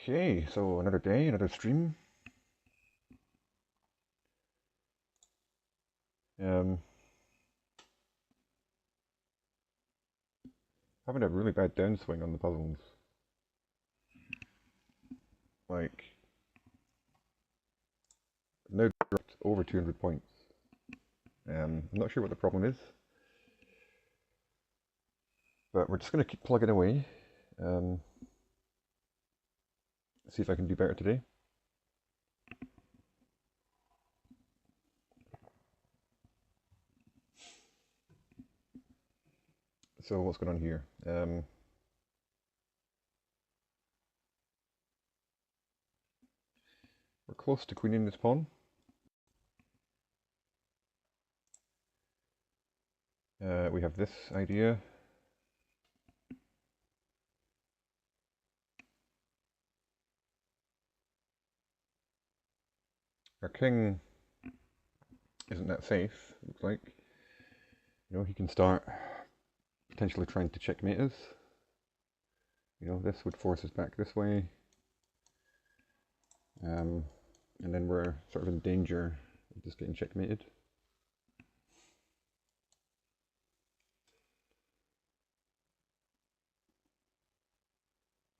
Okay, so another day, another stream. Um, Having a really bad downswing on the puzzles. Like, now dropped over 200 points. I'm not sure what the problem is, but we're just going to keep plugging away. Um, See if I can do better today. So what's going on here? We're close to queening this pawn. We have this idea. Our king isn't that safe, looks like. You know, he can start potentially trying to checkmate us. You know, this would force us back this way. And then we're sort of in danger of just getting checkmated.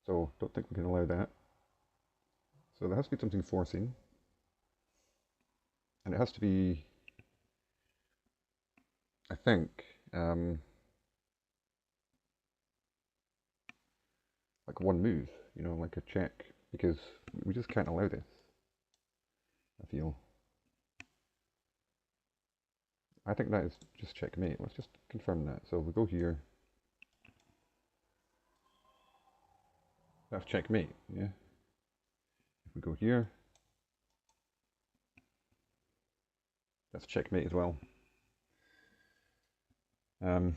So don't think we can allow that. So there has to be something forcing. And it has to be, I think, like one move, you know, like a check, because we just can't allow this, I feel. I think that is just checkmate. Let's just confirm that. So we go here. That's checkmate, yeah. If we go here, that's checkmate as well. So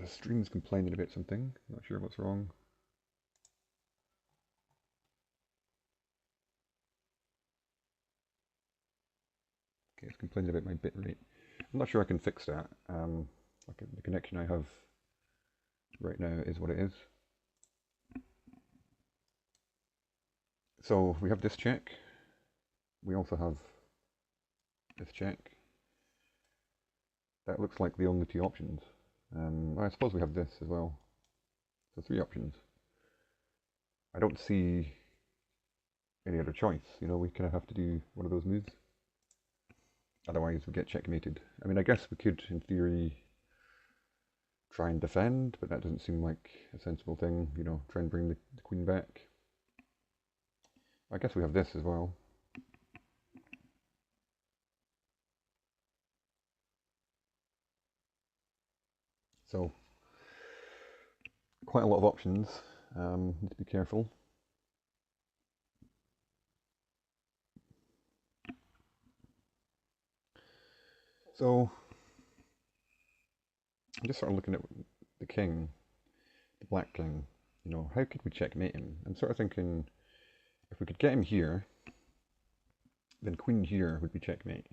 the stream's complaining about something. Not sure what's wrong. Okay, it's complaining about my bitrate. I'm not sure I can fix that. Like the connection I have right now is what it is. So we have this check. We also have this check. That looks like the only two options. I suppose we have this as well. So three options. I don't see any other choice. You know, we kind of have to do one of those moves. Otherwise we get checkmated. I mean, I guess we could, in theory, try and defend, but that doesn't seem like a sensible thing. You know, try and bring the queen back. I guess we have this as well. So, quite a lot of options. Need to be careful. So, I'm just sort of looking at the king, the black king. You know, how could we checkmate him? I'm sort of thinking, if we could get him here, then queen here would be checkmate.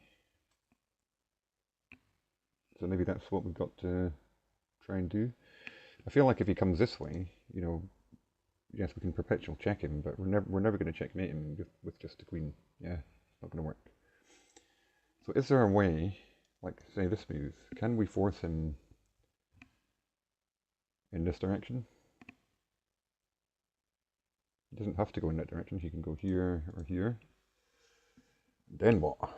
So maybe that's what we've got to try and do. I feel like if he comes this way, you know, yes, we can perpetual check him, but we're never going to checkmate him with just the queen. Yeah, it's not going to work. So is there a way, like say this move, can we force him in this direction? He doesn't have to go in that direction. He can go here or here. Then what? A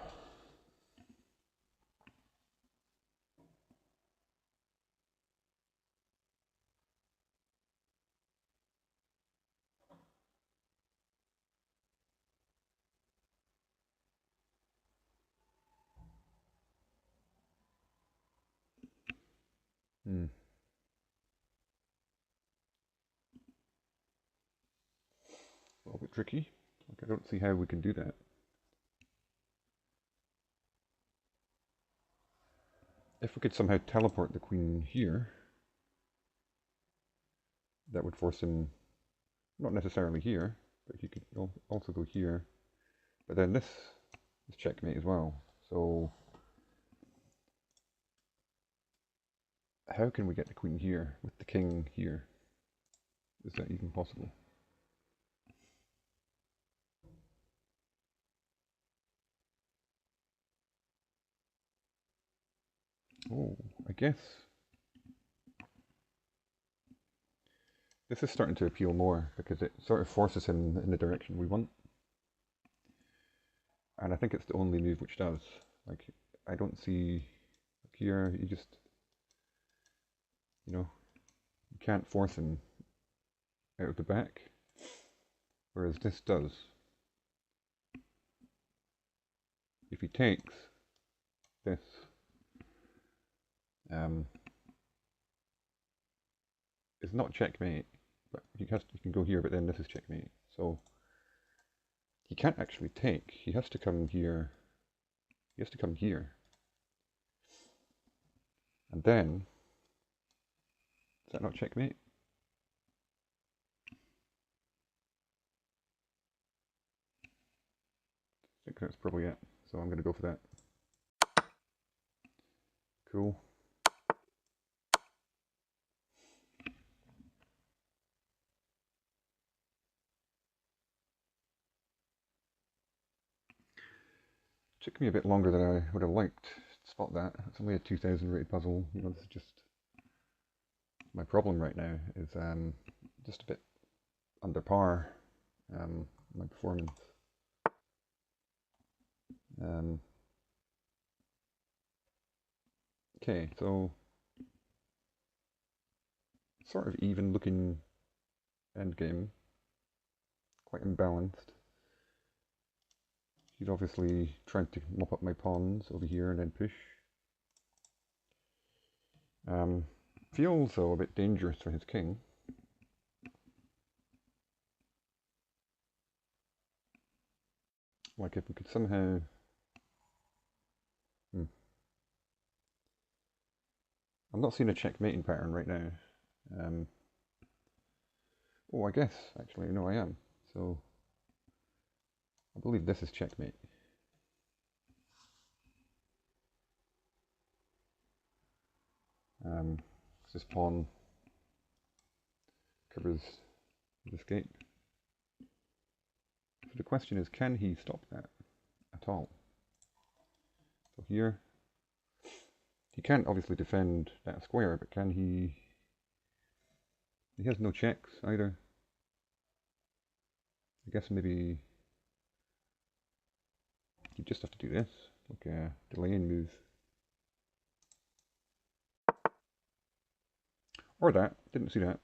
little bit tricky. Like I don't see how we can do that. If we could somehow teleport the queen here, that would force him, not necessarily here, but he could also go here. But then this is checkmate as well. So how can we get the queen here with the king here? Is that even possible? Oh, I guess this is starting to appeal more because it sort of forces him in the direction we want. And I think it's the only move which does. Like, I don't see here, you just, you can't force him out of the back, whereas this does. If he takes this, it's not checkmate, but he can go here, but then this is checkmate. So he can't actually take. He has to come here. He has to come here. And then, is that not checkmate? I think that's probably it. So I'm going to go for that. Cool. Took me a bit longer than I would have liked to spot that. It's only a 2000 rated puzzle. This is just my problem right now. Is just a bit under par. My performance. Okay, so sort of even looking endgame, quite imbalanced. He's obviously trying to mop up my pawns over here and then push. Feels though a bit dangerous for his king. Like if we could somehow... I'm not seeing a checkmating pattern right now. Oh, I guess, actually, no, I am. So, I believe this is checkmate. This pawn covers his escape. So the question is, can he stop that at all? So here, he can't obviously defend that square, but can he... He has no checks either. I guess maybe you just have to do this, like a delaying move. Or that, didn't see that.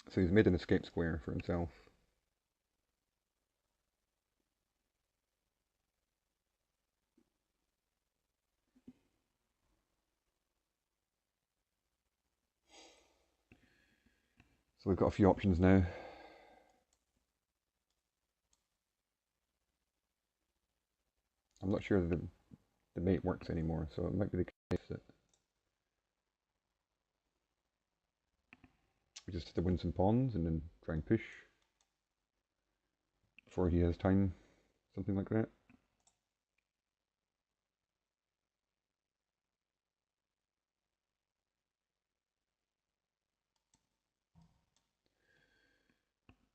So he's made an escape square for himself. So we've got a few options now. I'm not sure that the mate works anymore, so it might be the case that we just have to win some pawns and then try and push before he has time, something like that.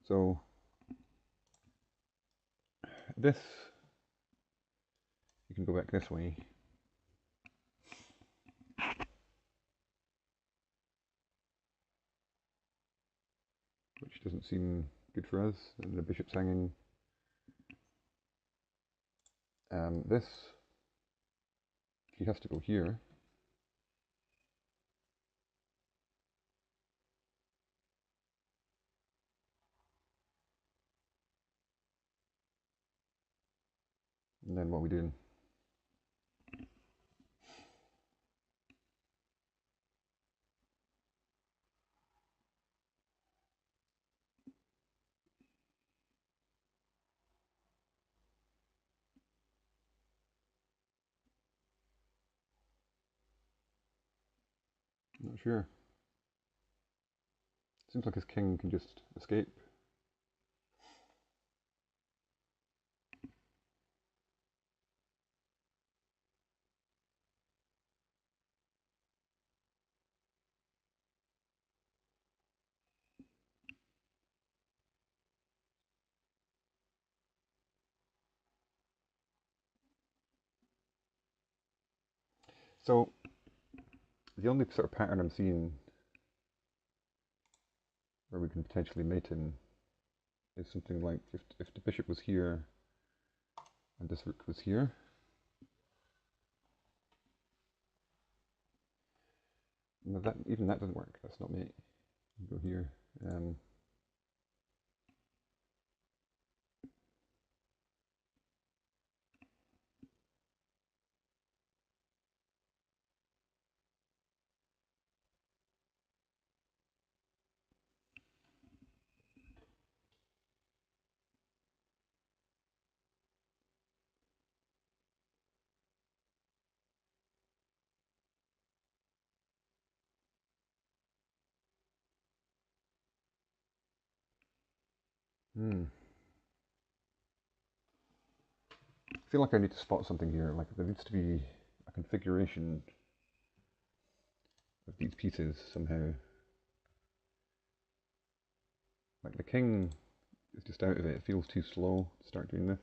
So this, you can go back this way. Which doesn't seem good for us, and the bishop's hanging. This, he has to go here. And then what are we doing? Not sure. Seems like his king can just escape. So the only sort of pattern I'm seeing where we can potentially mate in is something like if the bishop was here and this rook was here. No, even that doesn't work. That's not mate. Go here. I feel like I need to spot something here. Like there needs to be a configuration of these pieces somehow. Like the king is just out of it. It feels too slow to start doing this.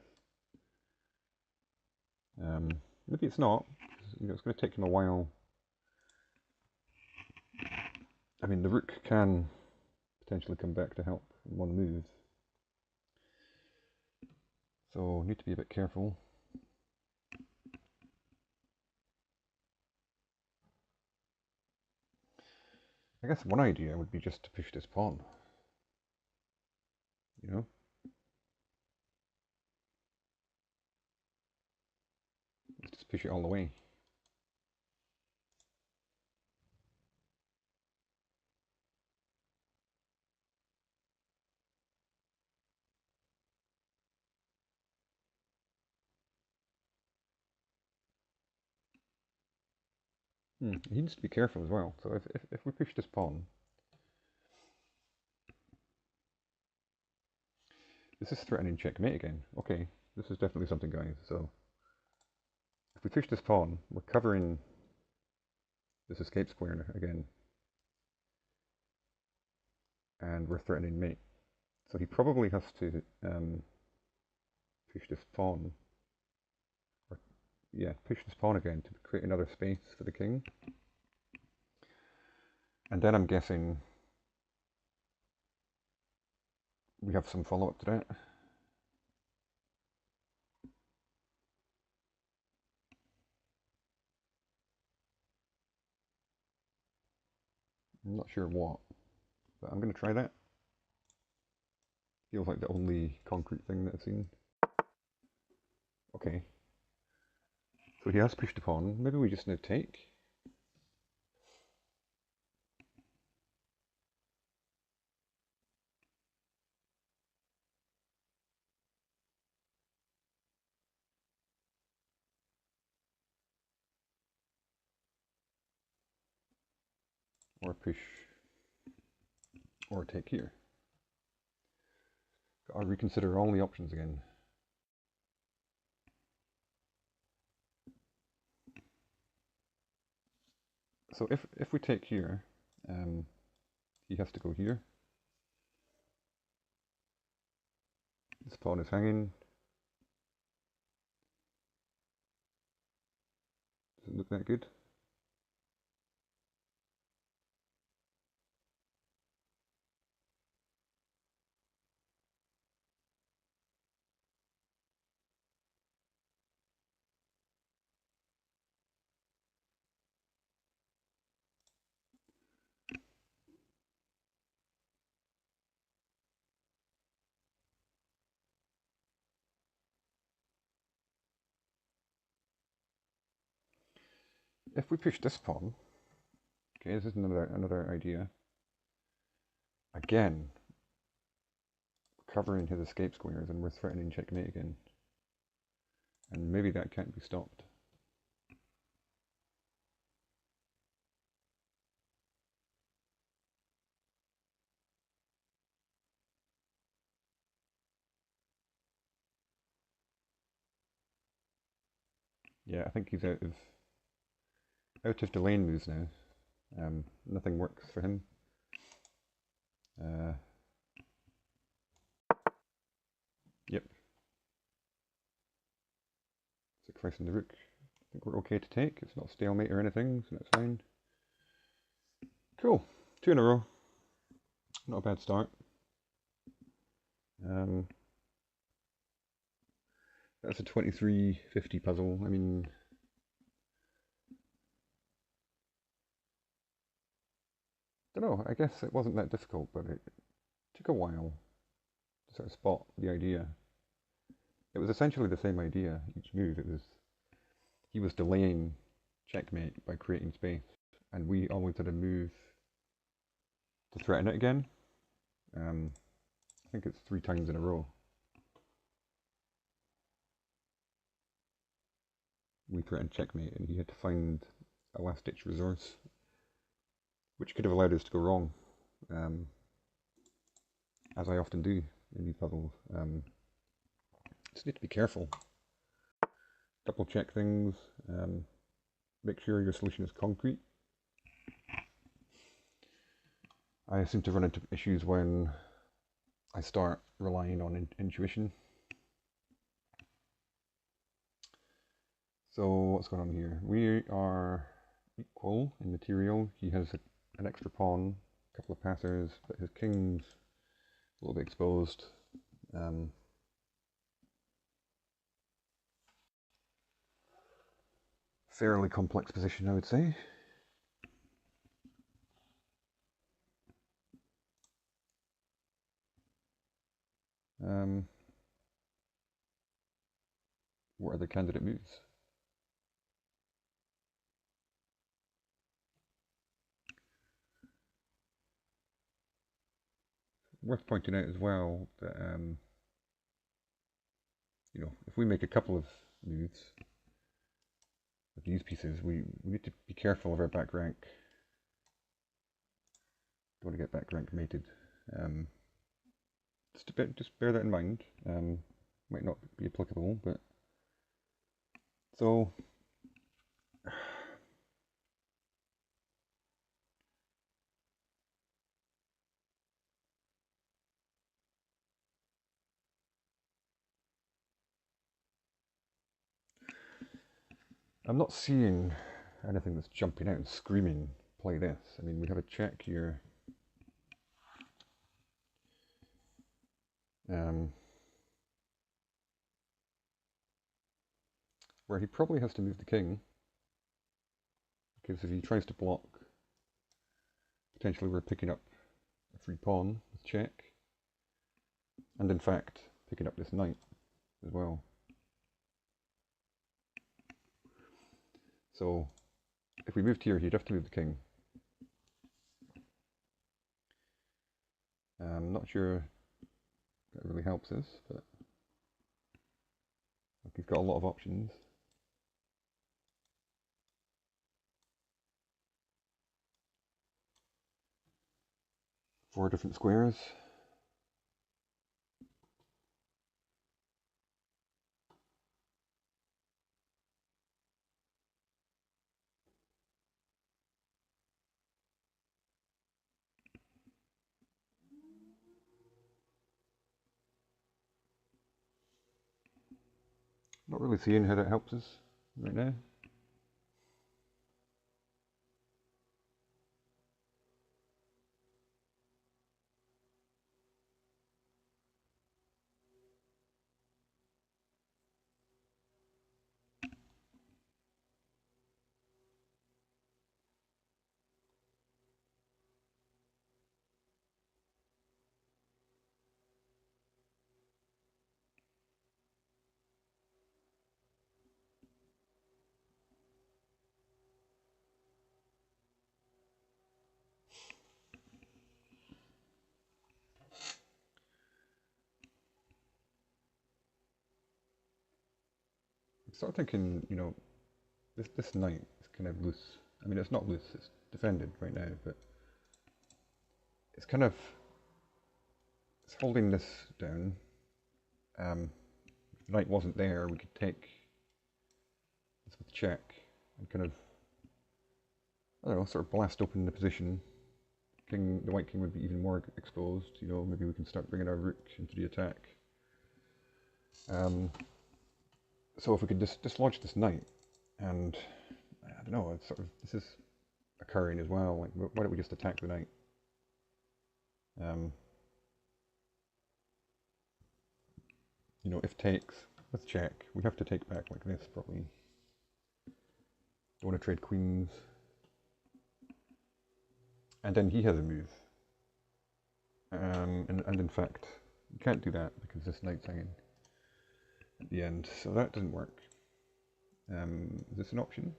Maybe it's not. You know, it's going to take him a while. I mean, the rook can potentially come back to help in one move. So need to be a bit careful. I guess one idea would be just to push this pawn. You know? Let's just push it all the way. He needs to be careful as well. So if we push this pawn, this is threatening checkmate again. Okay, this is definitely something, guys. So if we push this pawn, we're covering this escape square again, and we're threatening mate. So he probably has to push this pawn, or yeah, push this pawn again to create another space for the king. And then I'm guessing we have some follow-up to that. I'm not sure what, but I'm going to try that. Feels like the only concrete thing that I've seen. Okay. So he has pushed a pawn. Maybe we just now take. Or push. Or take here. Gotta reconsider all the options again. So if we take here, he has to go here. This pawn is hanging. Doesn't look that good. If we push this pawn, okay, this is another idea. Again, covering his escape squares, and we're threatening checkmate again. And maybe that can't be stopped. Yeah, I think he's out of the lane moves now. Nothing works for him. Yep. Sacrificing the rook. think we're okay to take. It's not stalemate or anything, so that's fine. Cool. 2 in a row. Not a bad start. That's a 2350 puzzle. I mean, I don't know, I guess it wasn't that difficult, but it took a while to sort of spot the idea. It was essentially the same idea each move. He was delaying checkmate by creating space, and we always had a move to threaten it again. I think it's 3 times in a row. We threatened checkmate, and he had to find a last-ditch resource, which could have allowed us to go wrong, as I often do in these puzzles. Just need to be careful. Double check things. Make sure your solution is concrete. I seem to run into issues when I start relying on intuition. So what's going on here? We are equal in material. He has an extra pawn, a couple of passers, but his king's a little bit exposed. Fairly complex position, I would say. What are the candidate moves? Worth pointing out as well that you know, if we make a couple of moves with these pieces, we need to be careful of our back rank. Don't want to get back rank mated. Just bear that in mind. Might not be applicable, but so I'm not seeing anything that's jumping out and screaming, play this. I mean, we have a check here. Where he probably has to move the king, because if he tries to block, potentially we're picking up a free pawn with check, and in fact picking up this knight as well. So if we moved here, he'd have to move the king. I'm not sure that really helps us, but he's got a lot of options. Four different squares. Not really seeing how that helps us right now. I started thinking, you know, this knight is kind of loose. I mean, it's not loose, it's defended right now, but it's kind of, it's holding this down. If the knight wasn't there, we could take this with check and kind of, I don't know, sort of blast open the position. King, the white king would be even more exposed. You know, maybe we can start bringing our rook into the attack. So if we could just dislodge this knight, And I don't know, it's sort of, this is occurring as well. Like, why don't we just attack the knight? You know, if takes, let's check. We have to take back like this, probably. Don't want to trade queens. And then he has a move. And in fact, you can't do that because this knight's hanging at the end, so that doesn't work. Is this an option?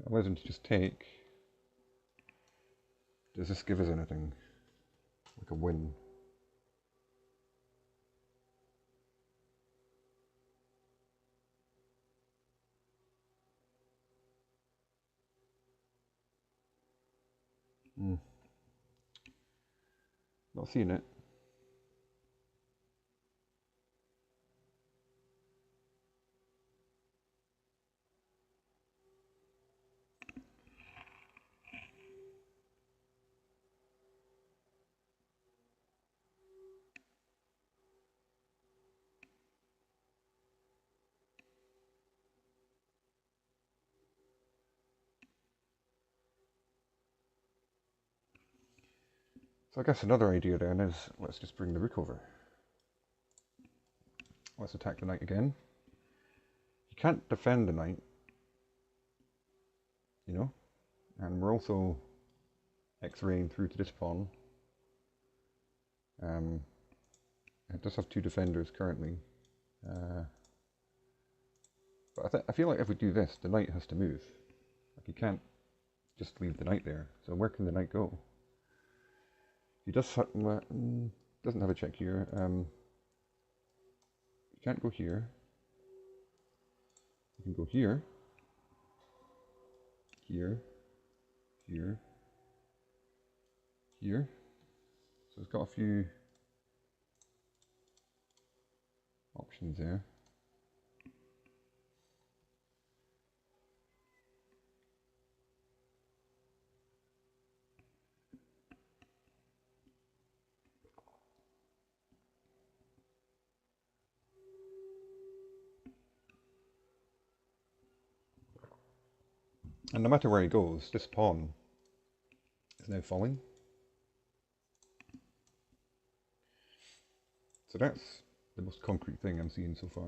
It allows him to just take. Does this give us anything? Like a win? Not seeing it. So I guess another idea then is, let's just bring the rook over. Let's attack the knight again. You can't defend the knight, you know, and we're also X-raying through to this pawn. It does have two defenders currently, but I feel like if we do this, the knight has to move. Like, you can't just leave the knight there. So where can the knight go? He does doesn't have a check here. You can't go here. You can go here, here, here, here. So it's got a few options there. And no matter where he goes, this pawn is now falling. So that's the most concrete thing I'm seeing so far.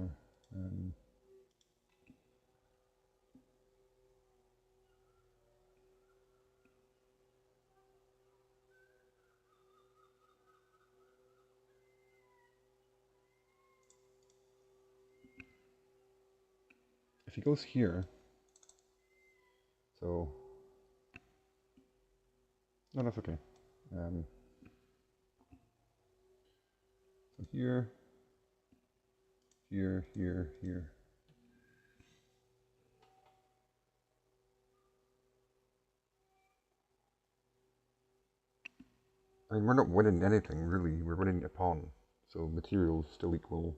If he goes here, so no, that's okay. So here, here, here, here. I mean, we're not winning anything really. We're winning a pawn, so materials still equal.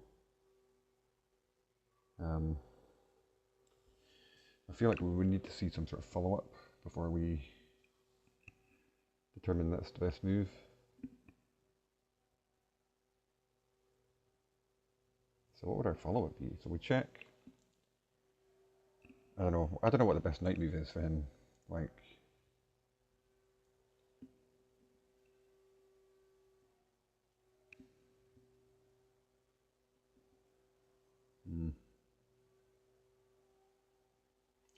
I feel like we would need to see some sort of follow-up before we determine that's the best move. So what would our follow-up be? So we check. I don't know. I don't know what the best knight move is for him. Like,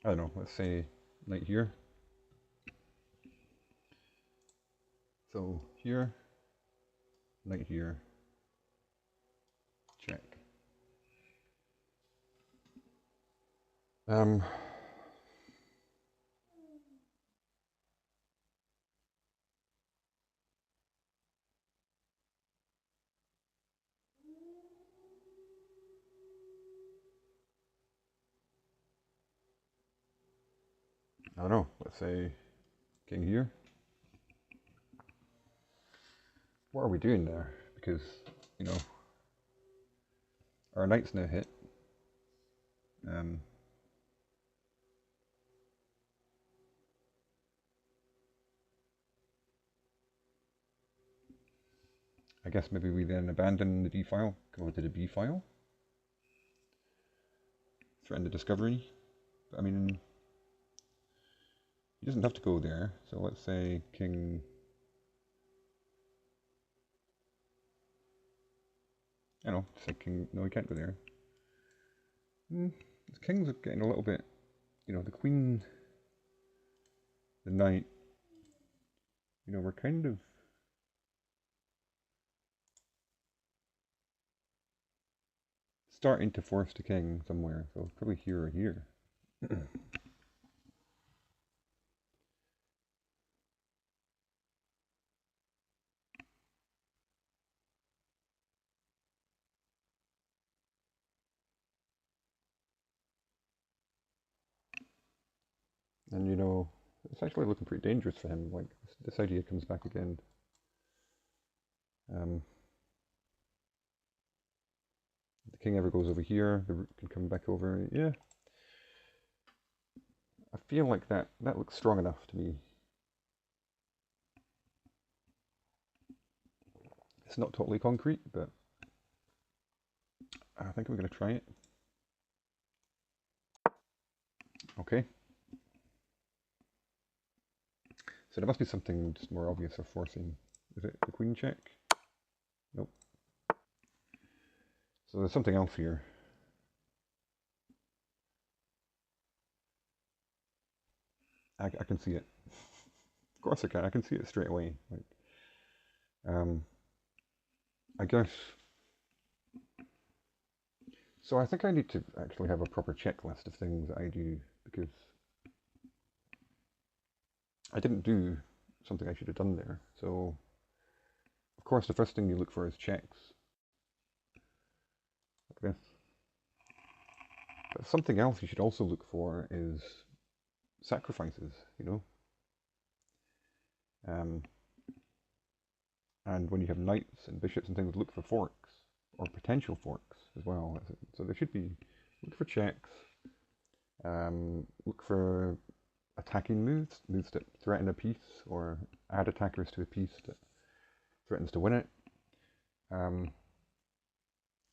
I don't know. Let's say knight here. So here, knight here, check. I don't know. Let's say king here. What are we doing there? Because, you know, our knight's now hit. I guess maybe we then abandon the d file, go to the b file. threaten the discovery. But I mean, he doesn't have to go there. So let's say king. I don't know, say king. No, he can't go there. The kings are getting a little bit. You know, the queen, the knight. You know, we're kind of. Starting to force the king somewhere, so probably here or here. And you know, it's actually looking pretty dangerous for him. Like this idea comes back again. The king ever goes over here, the rook can come back over. Yeah, I feel like that looks strong enough to me. It's not totally concrete, but I think I'm going to try it. Okay. So there must be something just more obvious for forcing. Is it the queen check? Nope. So there's something else here. I can see it. Of course I can. I can see it straight away. Like, I guess. So I think I need to actually have a proper checklist of things that I do because I didn't do something I should have done there. So, of course, the first thing you look for is checks. Like this. But something else you should also look for is sacrifices, you know? And when you have knights and bishops and things, look for forks or potential forks as well. So there should be, look for checks, look for attacking moves, moves that threaten a piece or add attackers to a piece that threatens to win it.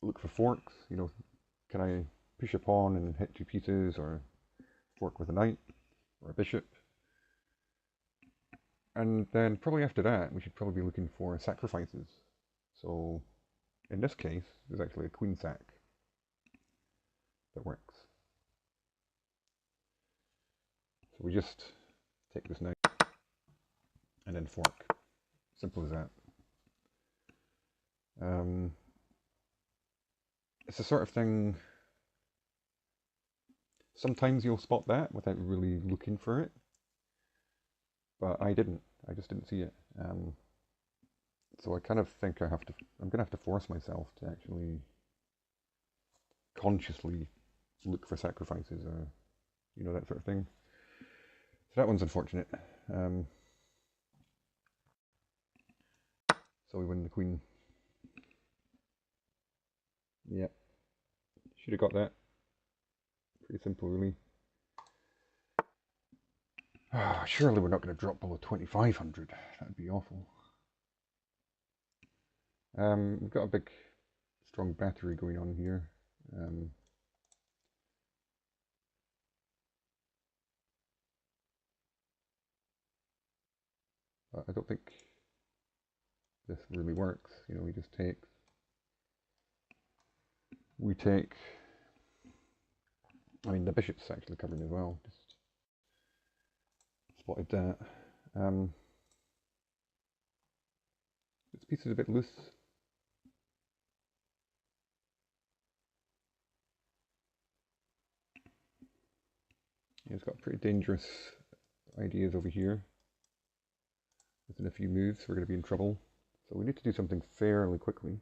Look for forks, you know, can I push a pawn and hit two pieces, or fork with a knight or a bishop? And then probably after that, we should probably be looking for sacrifices. So in this case, there's actually a queen sack that works. So we just take this knight and then fork. Simple as that. It's the sort of thing, sometimes you'll spot that without really looking for it, but I didn't. I just didn't see it. So I kind of think I'm going to have to force myself to actually consciously look for sacrifices or, you know, that sort of thing. So that one's unfortunate. So we win the queen. Yep. Should have got that. Pretty simple, really. Surely we're not going to drop below 2,500. That would be awful. We've got a big, strong battery going on here. But I don't think this really works. You know, we just take. We take. I mean, the bishop's actually covering as well. Just spotted that. This piece is a bit loose. Yeah, it's got pretty dangerous ideas over here. Within a few moves, we're going to be in trouble. So we need to do something fairly quickly.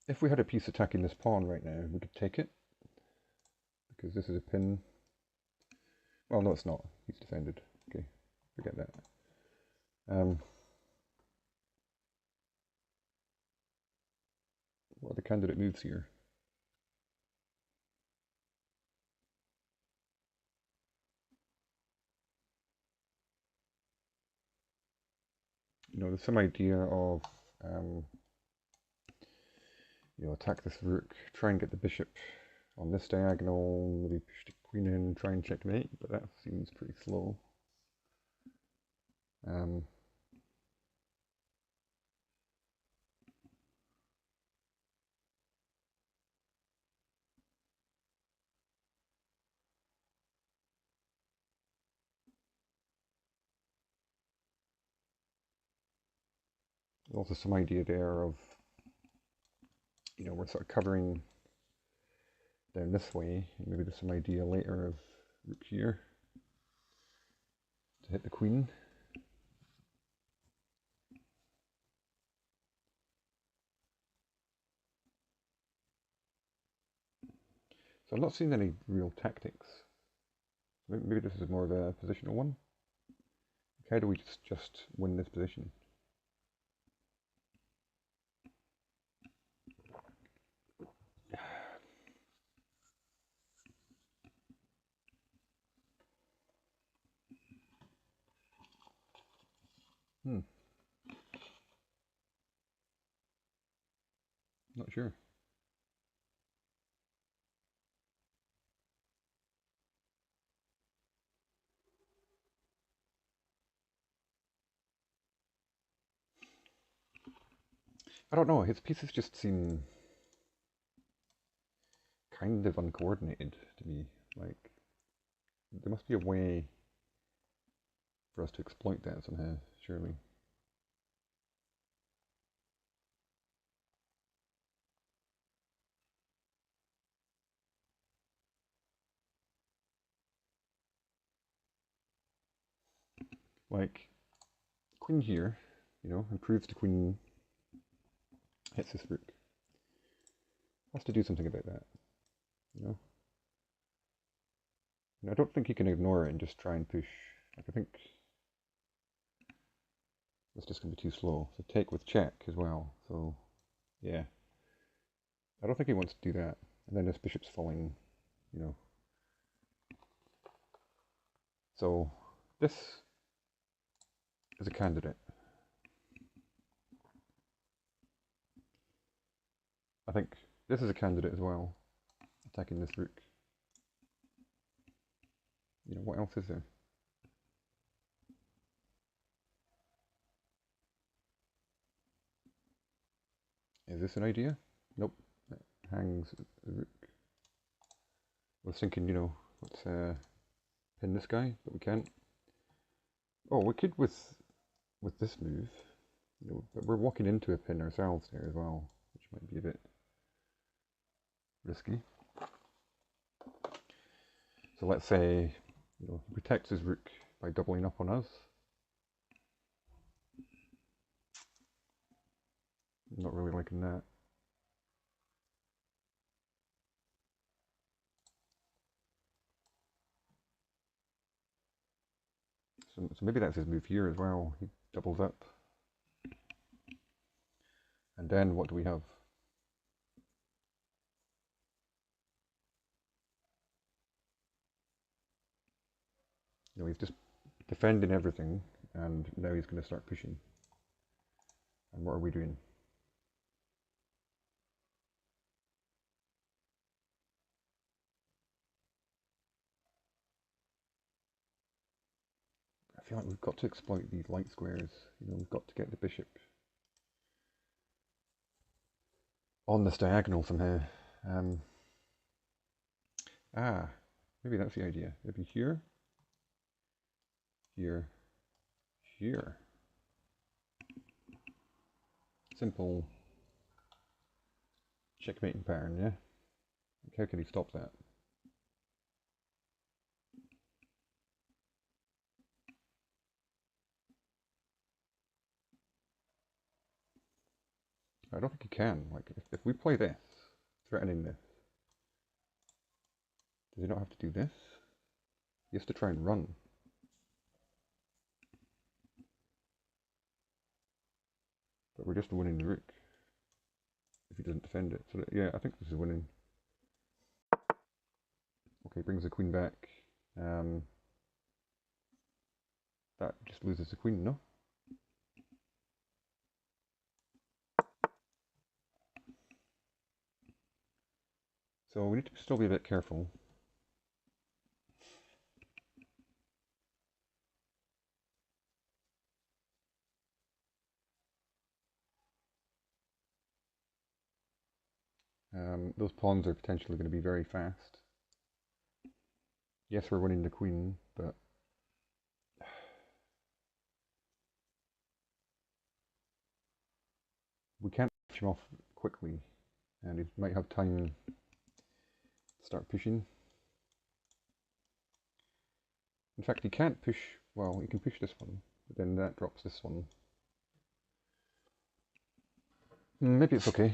if we had a piece attacking this pawn right now, we could take it, because this is a pin. Well, no, it's not. He's defended. Okay, forget that. What are the candidate moves here? You know, there's some idea of, you know, attack this rook, try and get the bishop on this diagonal, maybe push the queen in, try and checkmate, but that seems pretty slow. There's also some idea there of, you know, we're sort of covering down this way, and maybe there's some idea later of rook here to hit the queen. So I'm not seeing any real tactics. Maybe this is more of a positional one. How do we just win this position? Not sure. I don't know, his pieces just seem kind of uncoordinated to me. Like, there must be a way for us to exploit that somehow, surely. Like, queen here, you know, improves the queen, hits this rook. Has to do something about that, you know? And I don't think you can ignore it and just try and push. Like, I think it's just going to be too slow. So take with check as well. So, yeah. I don't think he wants to do that. And then this bishop's falling, you know. So, this is a candidate. I think this is a candidate as well, attacking this rook. You know, what else is there? Is this an idea? Nope. It hangs the rook. I was thinking, you know, let's pin this guy, but we can't. Oh, we could with this move. You know, but we're walking into a pin ourselves there as well, which might be a bit risky. So let's say, you know, he protects his rook by doubling up on us. I'm not really liking that. So maybe that's his move here as well. He doubles up. And then what do we have? You know, he's just defending everything, and now he's going to start pushing. And what are we doing? I feel like we've got to exploit these light squares. You know, we've got to get the bishop on this diagonal somehow. Maybe that's the idea. Maybe here, here, here. Simple checkmating pattern, yeah? How can he stop that? I don't think he can. Like, if we play this, threatening this, does he not have to do this? He has to try and run. But we're just winning the rook if he doesn't defend it. So yeah, I think this is winning. Okay, brings the queen back. That just loses the queen, no? So we need to still be a bit careful. Those pawns are potentially going to be very fast. Yes, we're winning the queen, but we can't push him off quickly, and he might have time to start pushing. In fact, he can't push, well, he can push this one, but then that drops this one. Maybe it's okay.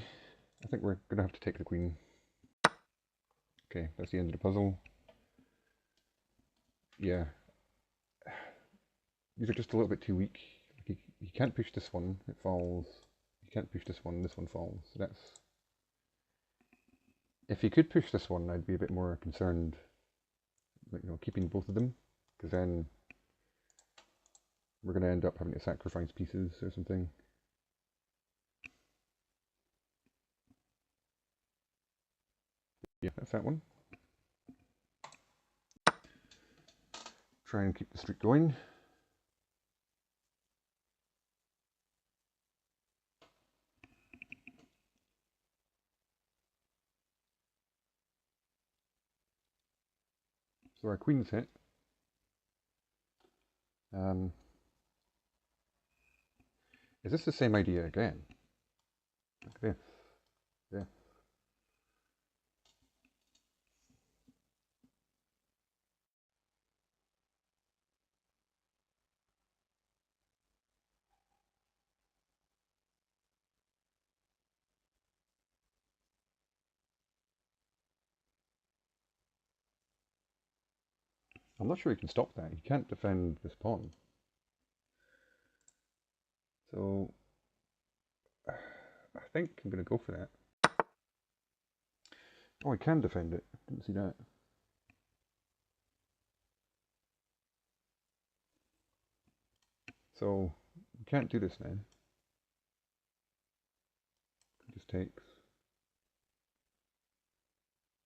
I think we're going to have to take the queen. Okay, that's the end of the puzzle. Yeah. These are just a little bit too weak. He can't push this one, it falls. He can't push this one falls. So that's... If he could push this one, I'd be a bit more concerned, keeping both of them, because then we're going to end up having to sacrifice pieces or something. Yeah, that's that one. Try and keep the streak going. So our queen's hit. Is this the same idea again? Like this. Yeah. I'm not sure he can stop that. He can't defend this pawn. So I think I'm going to go for that. Oh, he can defend it. Didn't see that. So we can't do this now. It just takes.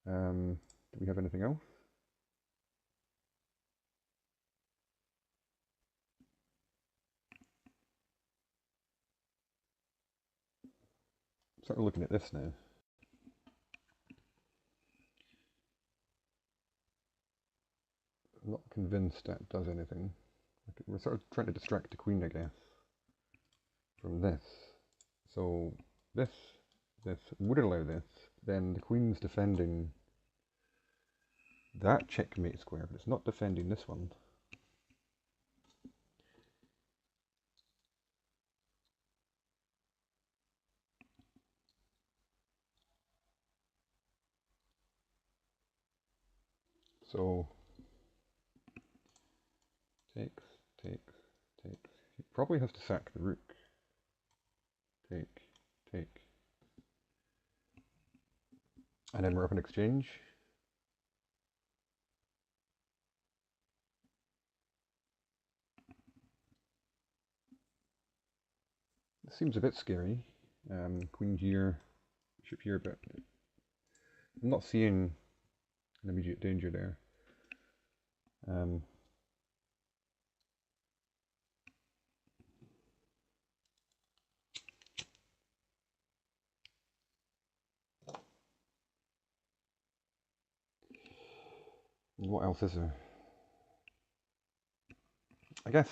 Do we have anything else? Start looking at this now. I'm not convinced that does anything. We're sort of trying to distract the queen, I guess, from this. So this would allow this. Then the queen's defending that checkmate square, but it's not defending this one. So takes. He probably has to sack the rook. Take. And then we're up in exchange. This seems a bit scary. Queen here, bishop here, but I'm not seeing an immediate danger there. What else is there? I guess,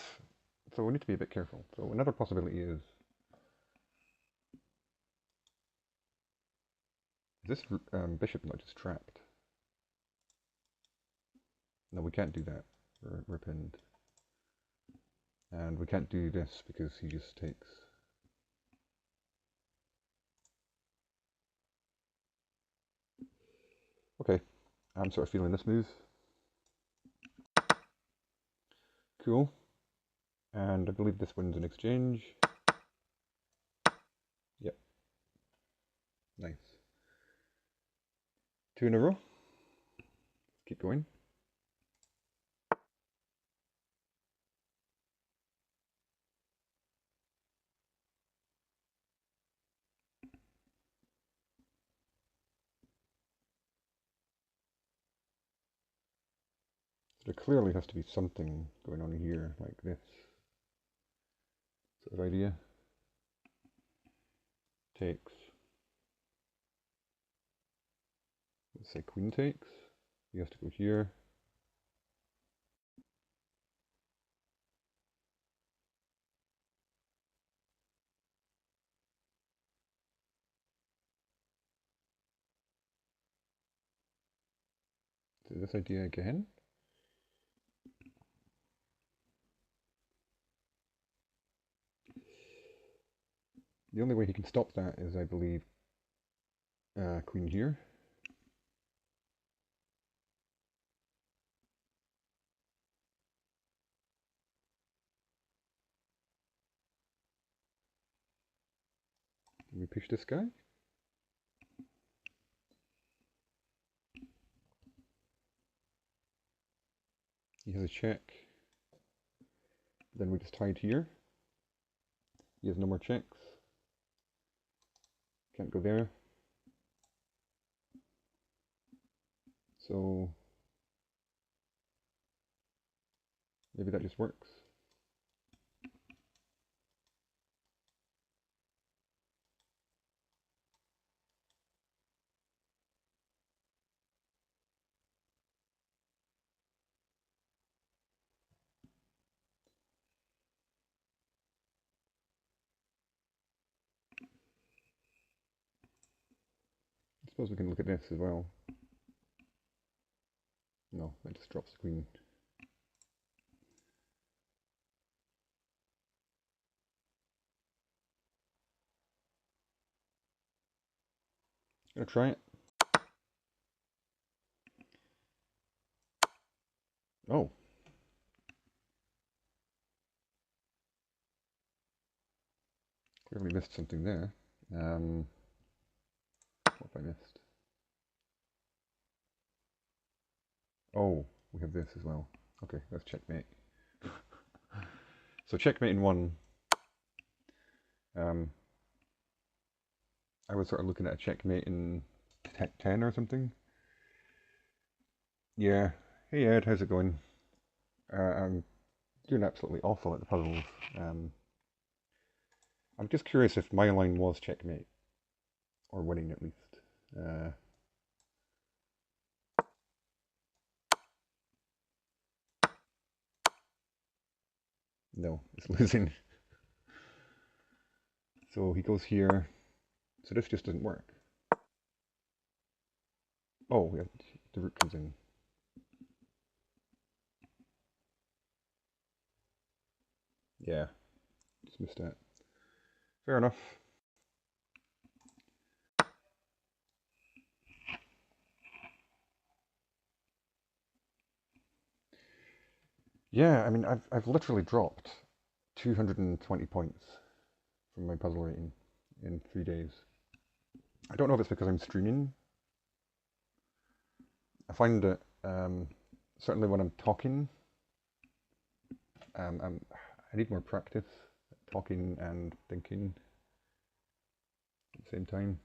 so we need to be a bit careful. So another possibility is this bishop not just trapped? No, we can't do that. We're pinned. And we can't do this because he just takes. Okay, I'm sort of feeling this move. Cool. And I believe this wins an exchange. Yep. Nice. 2 in a row. Keep going. There clearly has to be something going on here, like this sort of idea. Takes. Let's say queen takes. He has to go here. So this idea again. The only way he can stop that is, I believe, queen here. We push this guy. He has a check. Then we just hide here. He has no more checks. Can't go there. So maybe that just works. I suppose we can look at this as well. No, that just drops the queen. Gonna try it. Oh. Clearly missed something there. What have I missed? Oh, we have this as well. Okay, that's checkmate. So checkmate in 1. I was sort of looking at a checkmate in 10 or something. Yeah. Hey Ed, how's it going? I'm doing absolutely awful at the puzzles. I'm just curious if my line was checkmate, or winning at least. No, it's losing. So he goes here. So this just doesn't work. Oh, yeah, the rook comes in. Yeah, just missed that. Fair enough. Yeah, I mean, I've literally dropped 220 points from my puzzle rating in 3 days. I don't know if it's because I'm streaming. I find that certainly when I'm talking, I need more practice talking and thinking at the same time.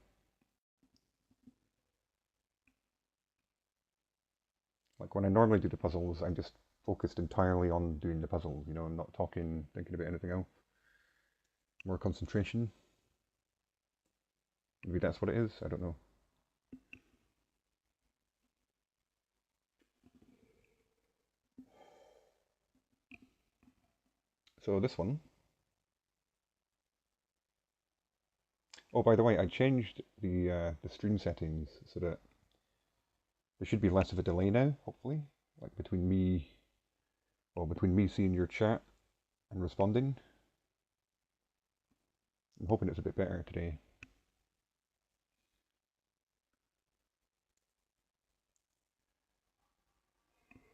Like when I normally do the puzzles, I'm just focused entirely on doing the puzzles, you know, and not talking, thinking about anything else. More concentration. Maybe that's what it is. I don't know. So this one. Oh, by the way, I changed the stream settings so that there should be less of a delay now. Hopefully, like between me seeing your chat and responding. I'm hoping it's a bit better today.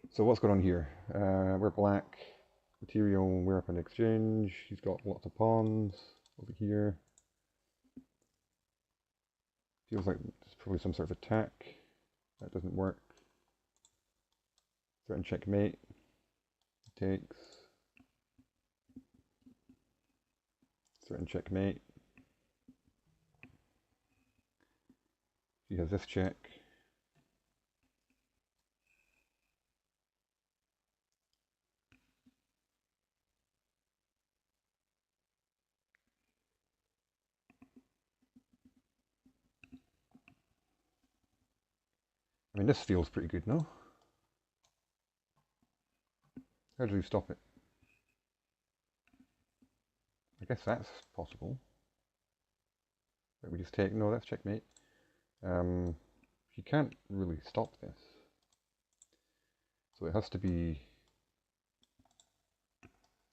So what's going on here? We're black. Material, we're up in exchange. He's got lots of pawns over here. Feels like there's probably some sort of attack. That doesn't work. Threaten checkmate. Takes. Threaten checkmate. He has this check. I mean, this feels pretty good, no? How do we stop it? I guess that's possible. But we just take, no, that's checkmate. You can't really stop this. So it has to be,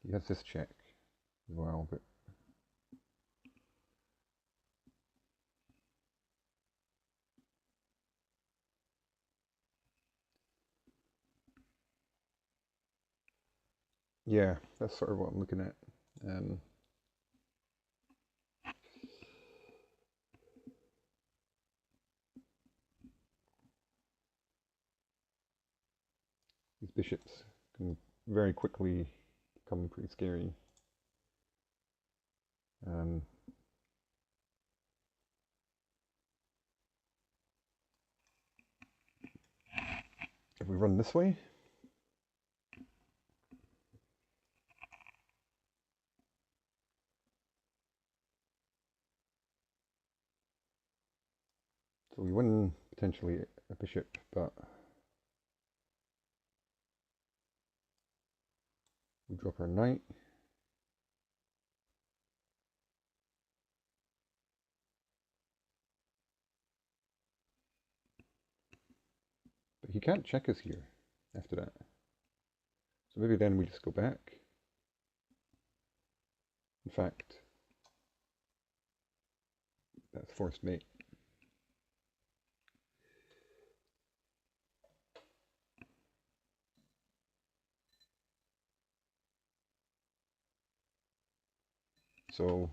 he has this check as well, but yeah, that's sort of what I'm looking at. These bishops can very quickly become pretty scary. If we run this way, so we win potentially a bishop, but we drop our knight. But he can't check us here after that. So maybe then we just go back. In fact, that's forced mate. So,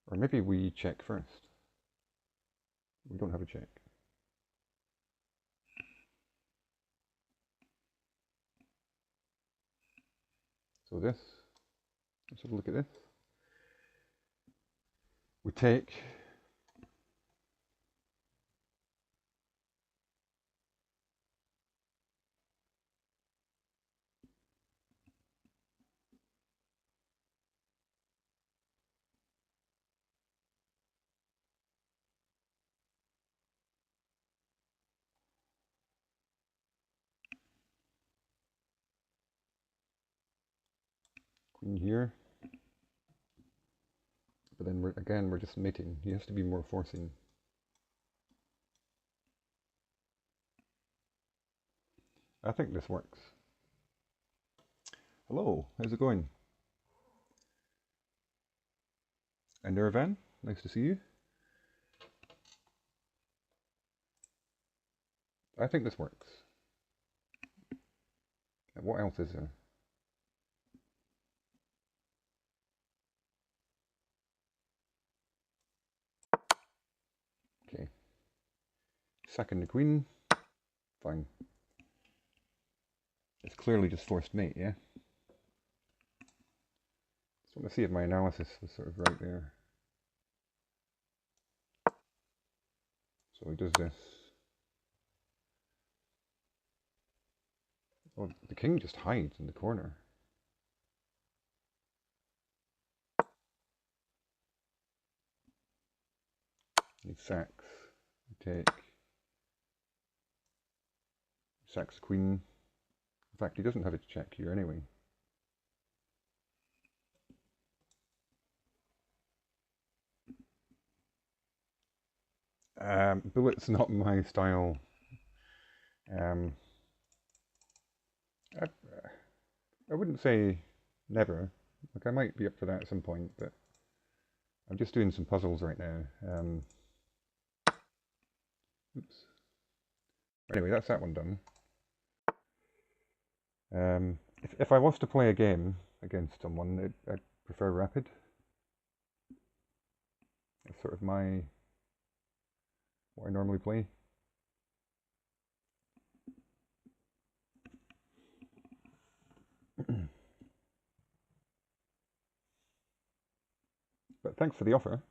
or maybe we check first. We don't have a check. So this, let's have a look at this. We take, queen here. But then we're just mating. He has to be more forcing. I think this works. Hello, how's it going? And Nirvan, nice to see you. I think this works. And what else is there? Okay. Sacking the queen. Fine. It's clearly just forced mate, yeah? Just want to see if my analysis was sort of right there. So he does this. Oh, the king just hides in the corner. He sacks. We take. Sacks queen. In fact, he doesn't have a check here anyway. Bullet's not my style. I wouldn't say never. Like, I might be up for that at some point, but I'm just doing some puzzles right now. Oops. Anyway, that's that one done. If I was to play a game against someone, I'd prefer rapid. It's sort of what I normally play. But thanks for the offer.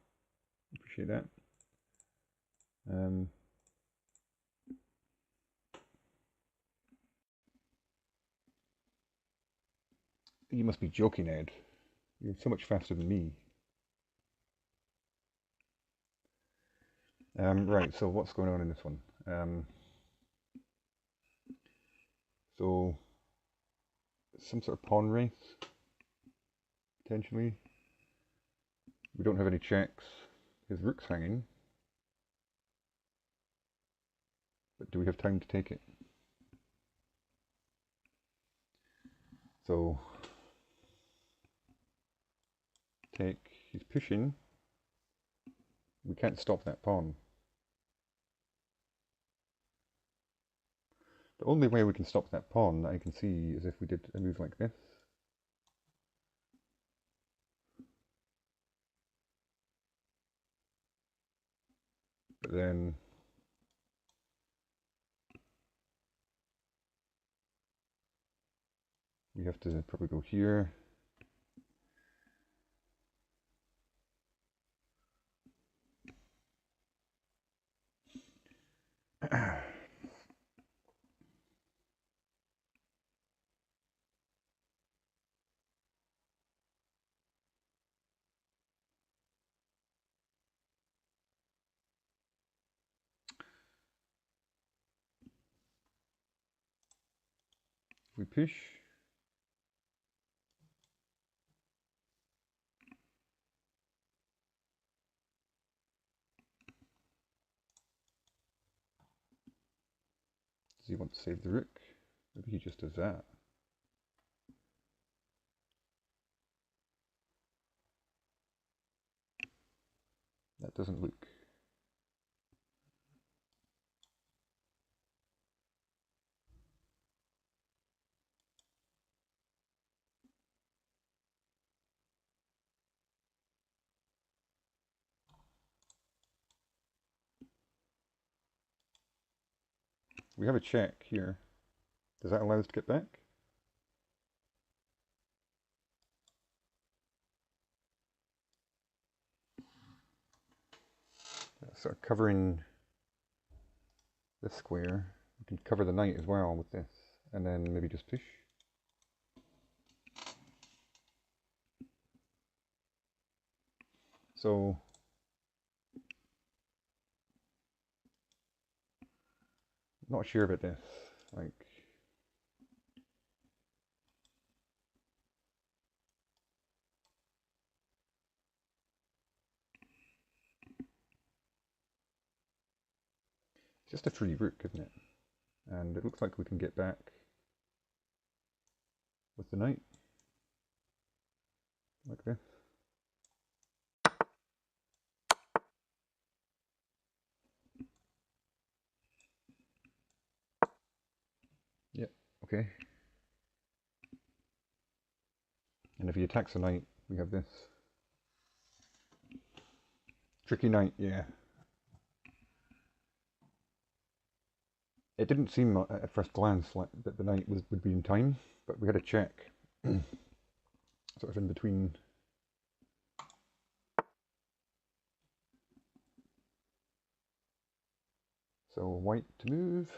Appreciate that. You must be joking, Ed. You're so much faster than me. Right, so what's going on in this one? So, some sort of pawn race, potentially. We don't have any checks. His rook's hanging. But do we have time to take it? So, take, he's pushing. We can't stop that pawn. The only way we can stop that pawn that I can see is if we did a move like this. But then we have to probably go here. We push. Does he want to save the rook? Maybe he just does that. That doesn't look... We have a check here. Does that allow us to get back? Sort of covering this square. We can cover the knight as well with this, and then maybe just push. So not sure about this. Like, it's just a free rook, isn't it? And it looks like we can get back with the knight, like this. Yep, okay. And if he attacks the knight, we have this. Tricky knight, yeah. It didn't seem at first glance like that the knight would be in time, but we had a check sort of in between. So white to move.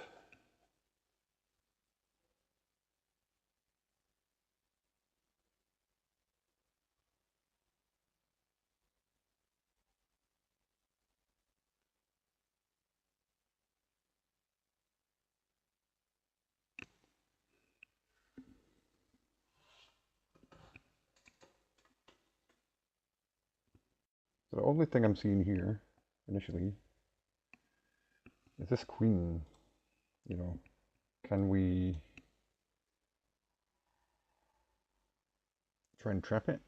So the only thing I'm seeing here, initially, is this queen. You know, can we try and trap it?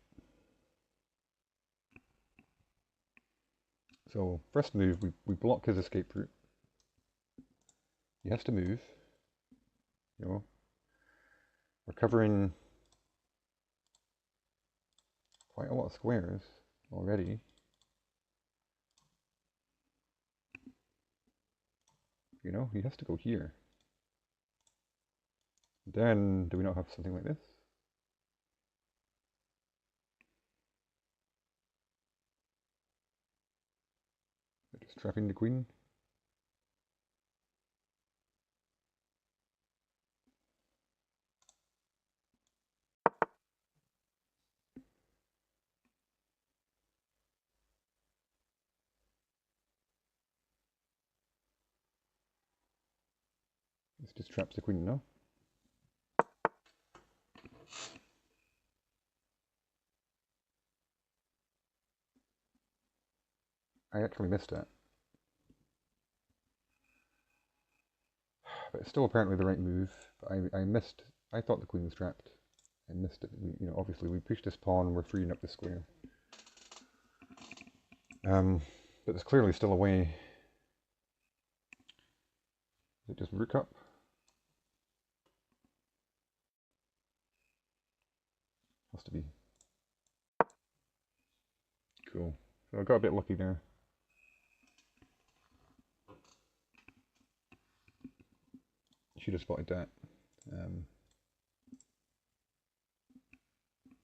So first move, we block his escape route. He has to move. You know, we're covering quite a lot of squares already. You know, he has to go here. Then, do we not have something like this? Just trapping the queen. This just traps the queen now. I actually missed it. But it's still apparently the right move. But I missed. I thought the queen was trapped. I missed it. We, obviously we pushed this pawn. We're freeing up the square. But there's clearly still a way. Is it just rook up? Has to be. Cool. So I got a bit lucky there. Should have spotted that.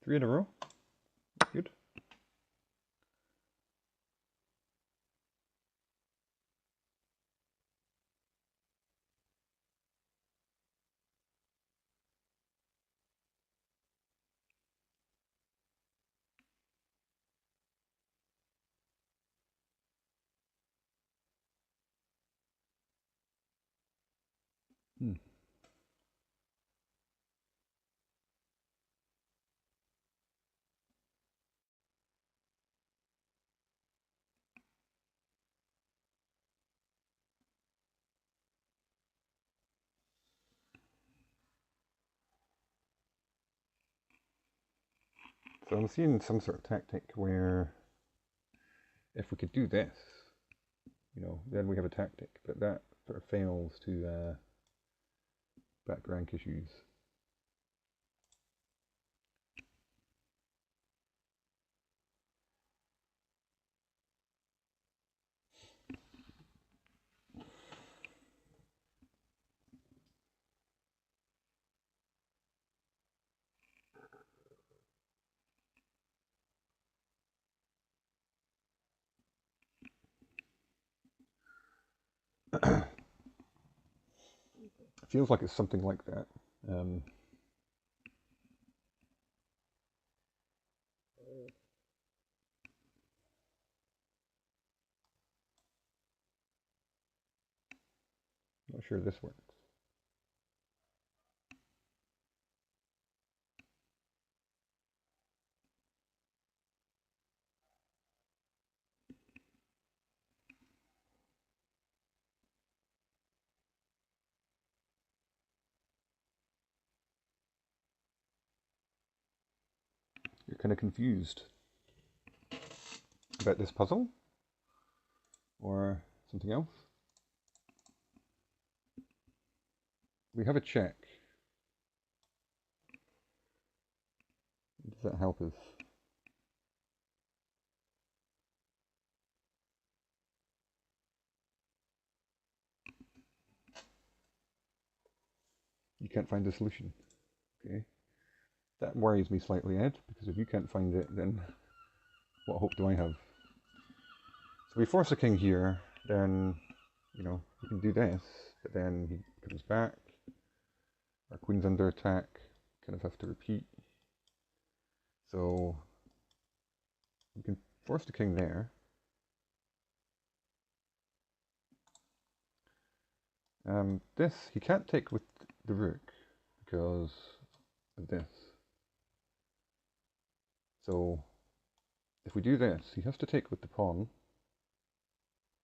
3 in a row. Good. So I'm seeing some sort of tactic where if we could do this, then we have a tactic, but that sort of fails to back rank issues. It feels like it's something like that. Not sure this works. You're kind of confused about this puzzle or something else. We have a check. Does that help us? You can't find a solution. Okay. That worries me slightly, Ed, because if you can't find it, then what hope do I have? So we force a king here, then, we can do this, but then he comes back. Our queen's under attack, kind of have to repeat. So we can force the king there. This, he can't take with the rook because of this. So if we do this, he has to take with the pawn,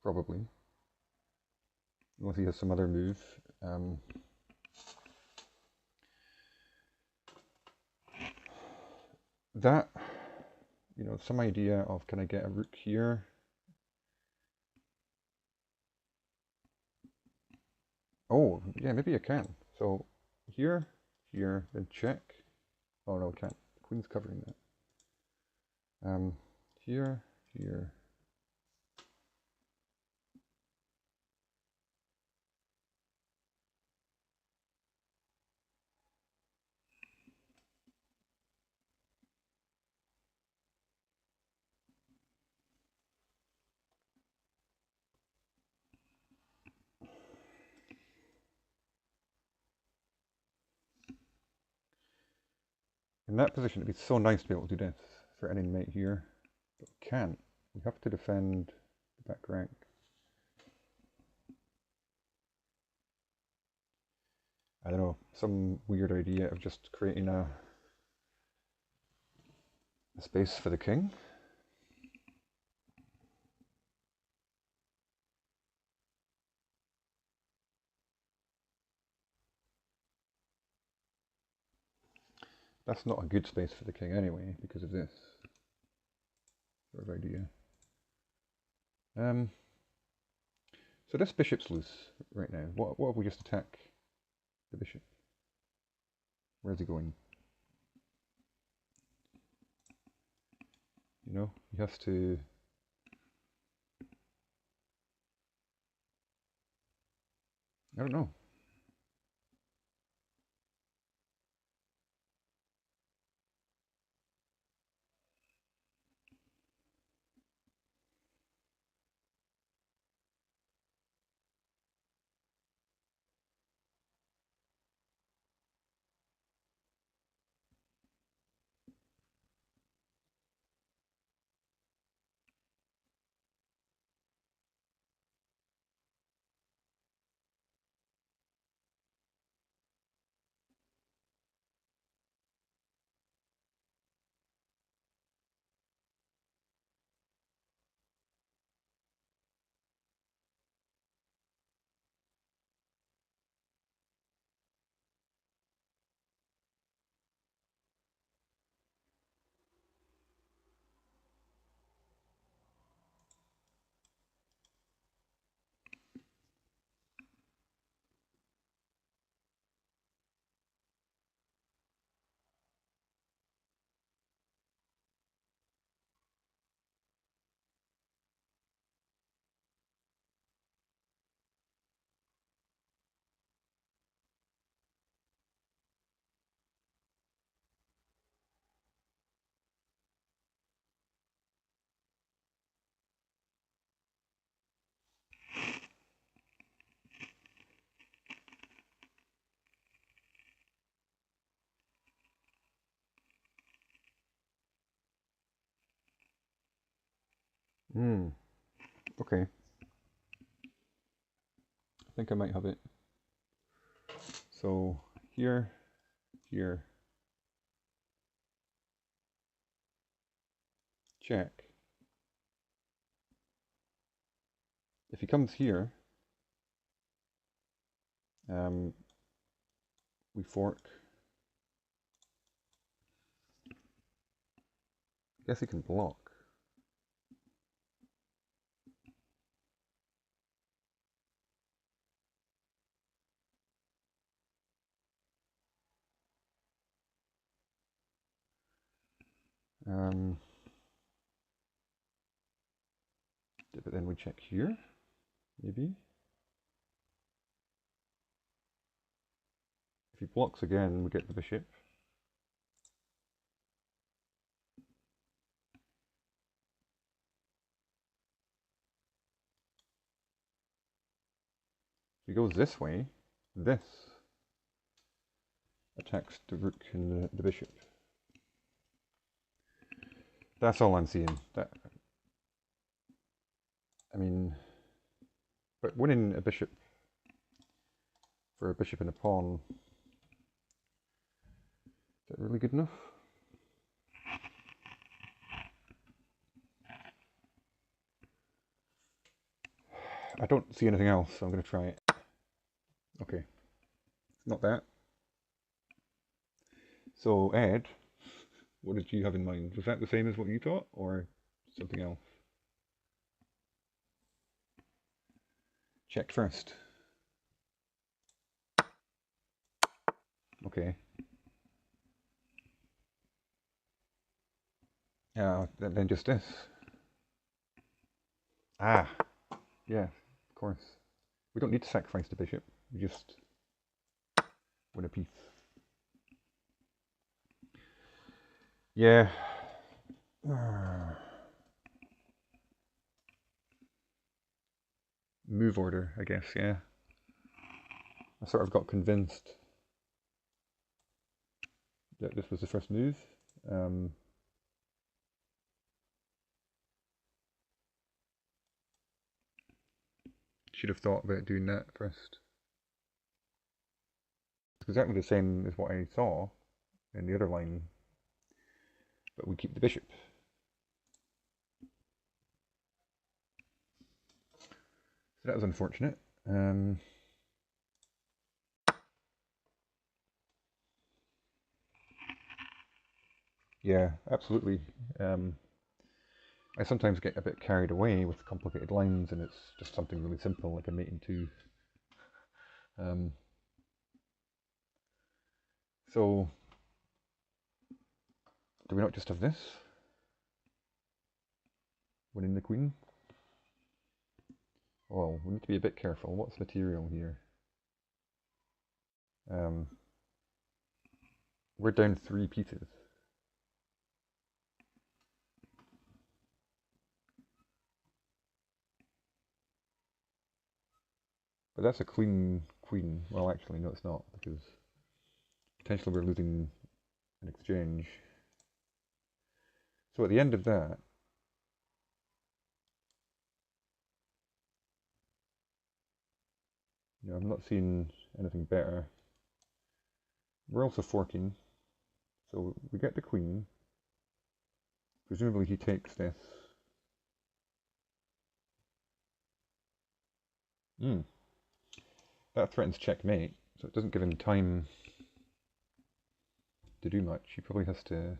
probably, unless he has some other move. That, some idea of can I get a rook here? Oh, yeah, maybe I can. So here, here, then check. Oh no, I can't. The queen's covering that. Here, here. In that position, it'd be so nice to be able to do this, threatening mate here, but we can't. We have to defend the back rank. I don't know, some weird idea of just creating a space for the king. That's not a good space for the king anyway, because of this sort of idea. So this bishop's loose right now. What if we just attack the bishop? Where's he going? You know, he has to... I don't know. Okay. I think I might have it. So here, here, check. If he comes here, we fork. I guess he can block. But then we check here, maybe. If he blocks again, we get the bishop. If he goes this way, this attacks the rook and the bishop. That's all I'm seeing. I mean, but winning a bishop for a bishop and a pawn, is that really good enough? I don't see anything else, so I'm going to try it. Okay, not that. So Ed, what did you have in mind? Was that the same as what you thought, or something else? Check first. Okay. Then just this. Ah, yeah, of course. We don't need to sacrifice the bishop. We just win a piece. Yeah. Move order, I guess, yeah. I sort of got convinced that this was the first move. Should have thought about doing that first. It's exactly the same as what I saw in the other line, but we keep the bishop. So that was unfortunate. Yeah, absolutely. I sometimes get a bit carried away with complicated lines, and it's just something really simple like a mate in two. So, do we not just have this? Winning the queen? Well, we need to be a bit careful. What's material here? We're down 3 pieces. But that's a queen. Well, actually, no, it's not, because potentially we're losing an exchange. So at the end of that, I'm not seeing anything better. We're also forking, so we get the queen. Presumably he takes this. That threatens checkmate, so it doesn't give him time to do much. He probably has to,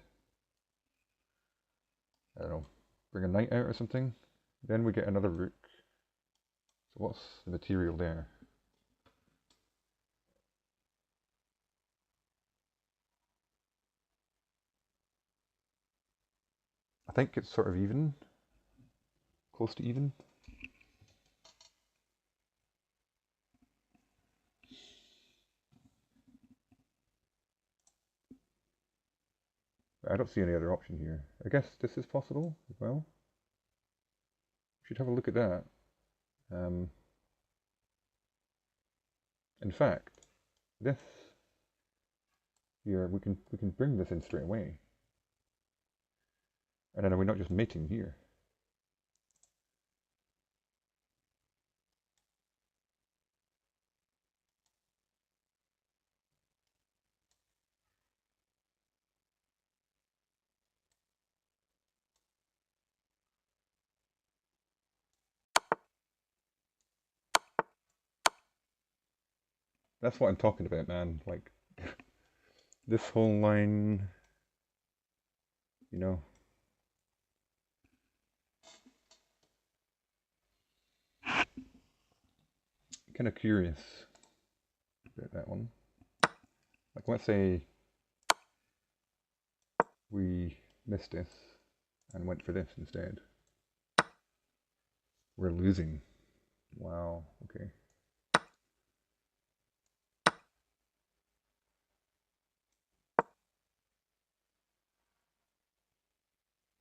I don't know, bring a knight out or something. Then we get another rook. So what's the material there? I think it's sort of even, close to even. I don't see any other option here. I guess this is possible as well. We should have a look at that. In fact, this here, we can bring this in straight away. And then are we not just mating here? That's what I'm talking about, man. Like, this whole line, you know. Kind of curious about that one. Like, let's say we missed this and went for this instead. We're losing. Wow, okay.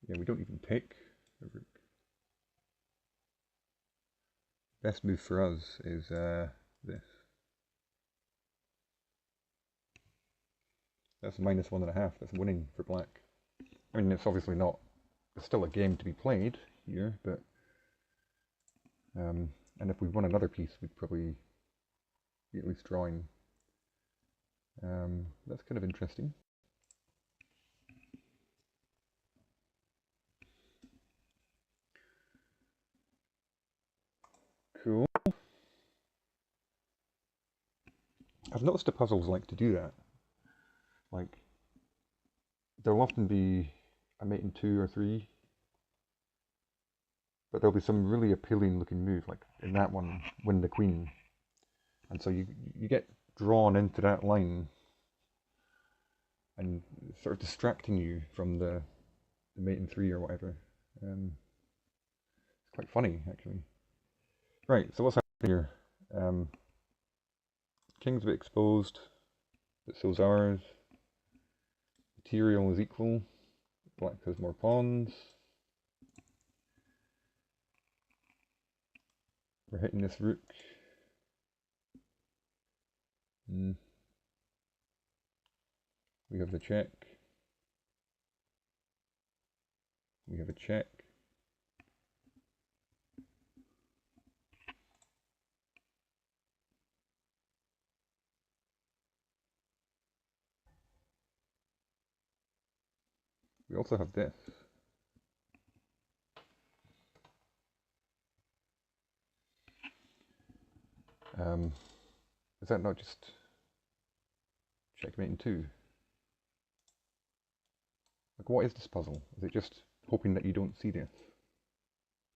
Yeah, we don't even take a rook. Best move for us is this. That's -1.5. That's winning for black. I mean, it's obviously not. It's still a game to be played here, but and if we won another piece, we'd probably be at least drawing. That's kind of interesting. Cool. I've noticed the puzzles like to do that. Like, there'll often be a mate in 2 or 3, but there'll be some really appealing looking move, like in that one, win the queen. And so you get drawn into that line and sort of distracting you from the mate in 3 or whatever. It's quite funny, actually. Right, so what's happening here? King's a bit exposed, but so's ours. Material is equal. Black has more pawns. We're hitting this rook. We have the check. We have a check. We also have this. Is that not just checkmate in 2? Like, what is this puzzle? Is it just hoping that you don't see this?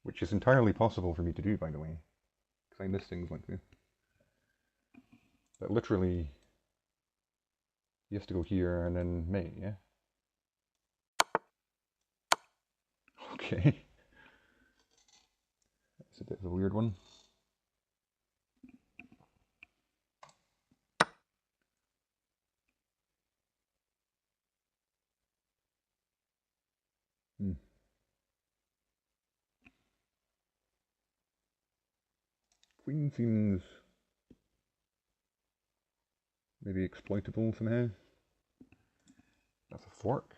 Which is entirely possible for me to do, by the way, because I miss things like this. But literally, he has to go here and then mate, yeah? Okay. That's a bit of a weird one. Queen seems maybe exploitable somehow. That's a fork.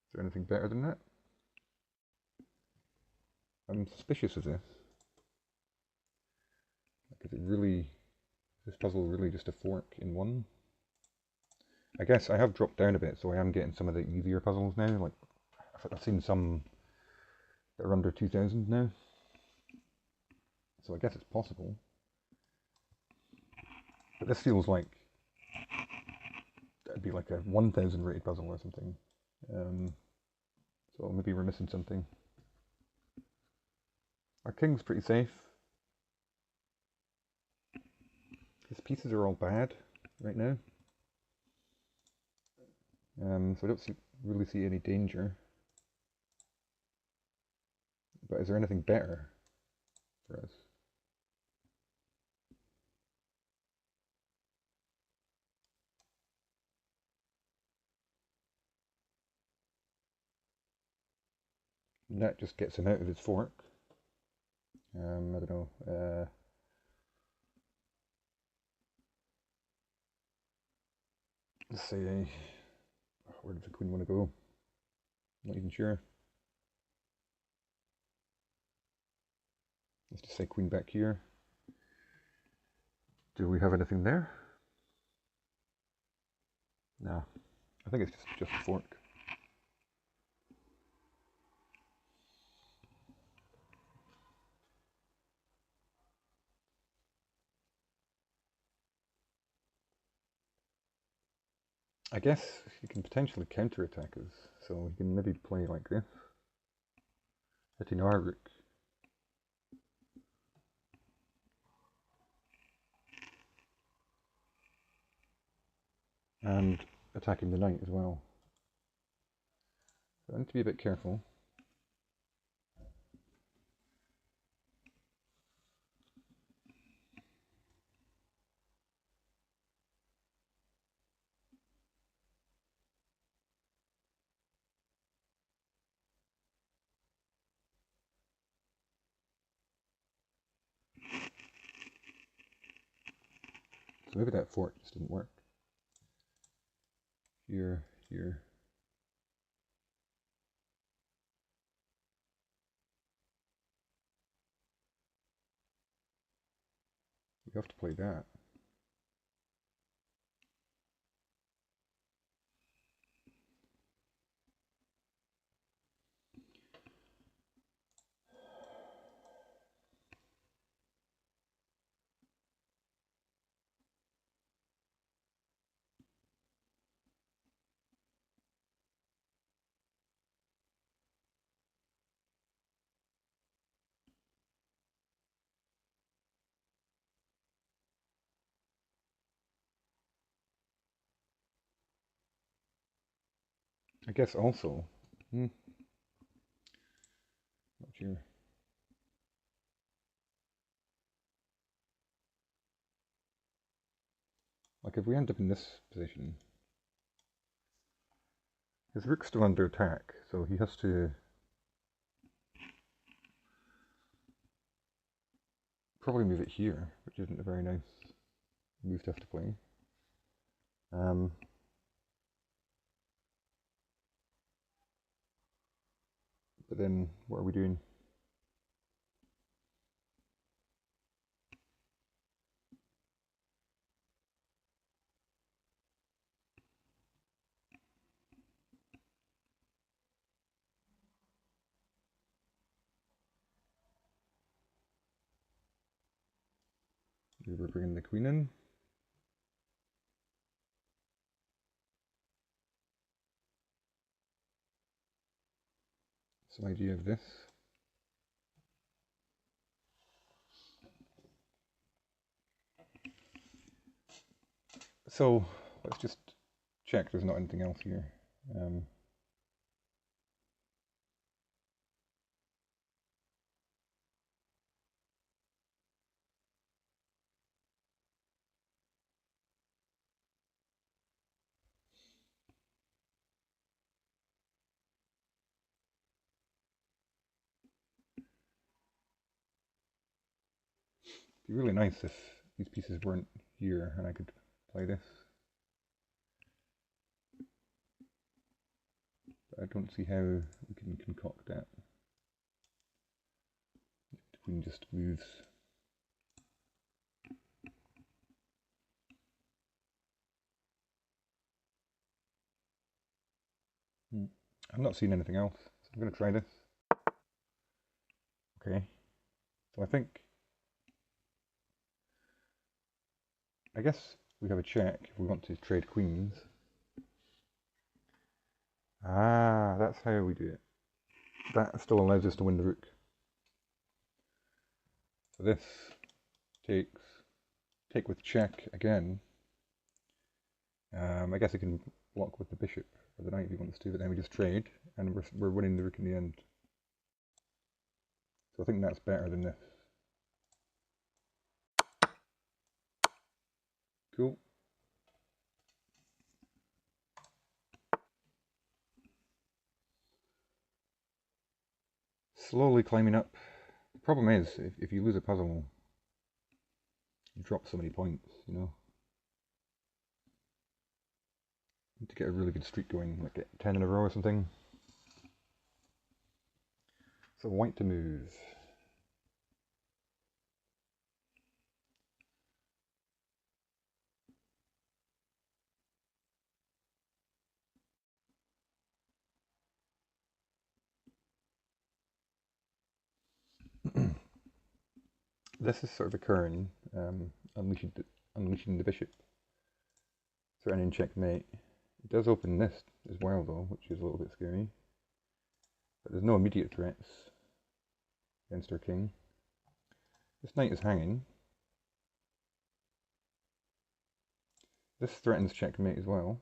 Is there anything better than that? I'm suspicious of this. Like, is this puzzle really just a fork in 1? I guess I have dropped down a bit, so I am getting some of the easier puzzles now. Like, I've seen some that are under 2,000 now. So I guess it's possible. But this feels like that'd be like a 1,000 rated puzzle or something. So maybe we're missing something. Our king's pretty safe. His pieces are all bad right now. So I don't really see any danger. But is there anything better for us? And that just gets him out of his fork. I don't know. Let's say, where does the queen want to go? Not even sure. Let's just say queen back here. Do we have anything there? No. I think it's just a fork. I guess he can potentially counterattack us, so he can maybe play like this. Hitting our rook. And attacking the knight as well. So I need to be a bit careful. So maybe that fork just didn't work. Here, here. We have to play that. I guess also, not sure. Like if we end up in this position, his rook's still under attack, so he has to probably move it here, which isn't a very nice move to have to play. But then, what are we doing? We're bringing the queen in. Some idea of this. So let's just check there's not anything else here. It'd be really nice if these pieces weren't here and I could play this. But I don't see how we can concoct that. The queen just moves. I'm not seeing anything else, so I'm going to try this. Okay, so I guess we have a check if we want to trade queens. Ah, that's how we do it. That still allows us to win the rook. So this takes, take with check again. I guess I can block with the bishop or the knight if he wants to, but then we just trade, and we're winning the rook in the end. So I think that's better than this. Cool. Slowly climbing up. The problem is, if you lose a puzzle, you drop so many points, you know. To get a really good streak going, like get 10 in a row or something. So white to move. This is sort of occurring, unleashing the bishop, threatening checkmate. It does open this as well though, which is a little bit scary. But there's no immediate threats against our king. This knight is hanging. This threatens checkmate as well.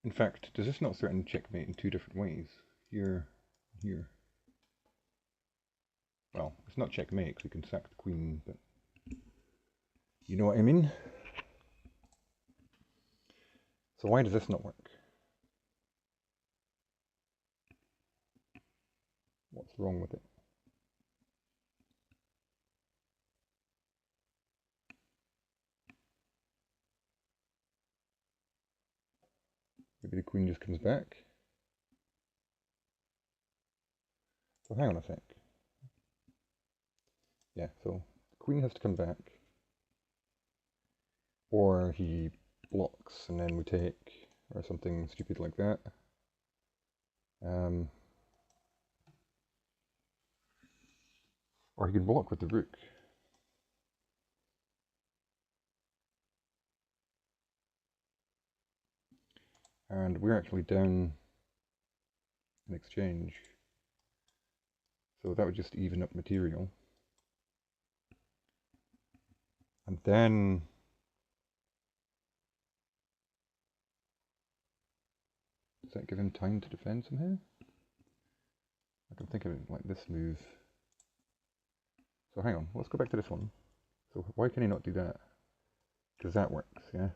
In fact, does this not threaten checkmate in two different ways? Here, here. Well, it's not checkmate because we can sack the queen, but you know what I mean? So why does this not work? What's wrong with it? Maybe the queen just comes back? So hang on a sec. Yeah, so the queen has to come back. Or he blocks and then we take, or something stupid like that. Or he can block with the rook. and we're actually down in exchange. So that would just even up material. And then does that give him time to defend somehow? I can think of it like this move. So hang on, let's go back to this one. So why can he not do that? Because that works, yeah?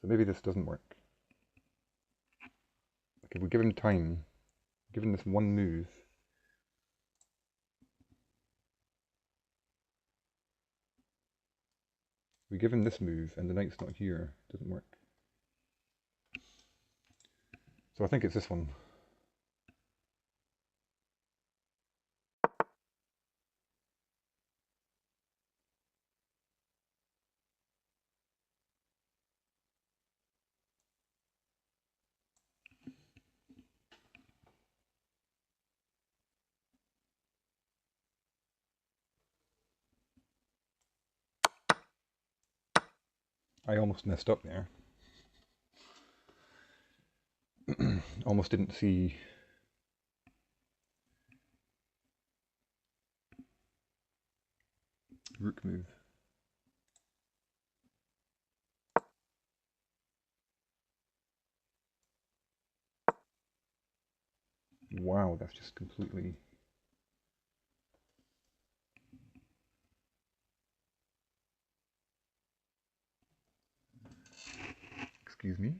So maybe this doesn't work. Like if we give him time, give him this one move, we give him this move and the knight's not here, it doesn't work. So I think it's this one. I almost messed up there. Almost didn't see rook move. Wow, that's just completely... Excuse me.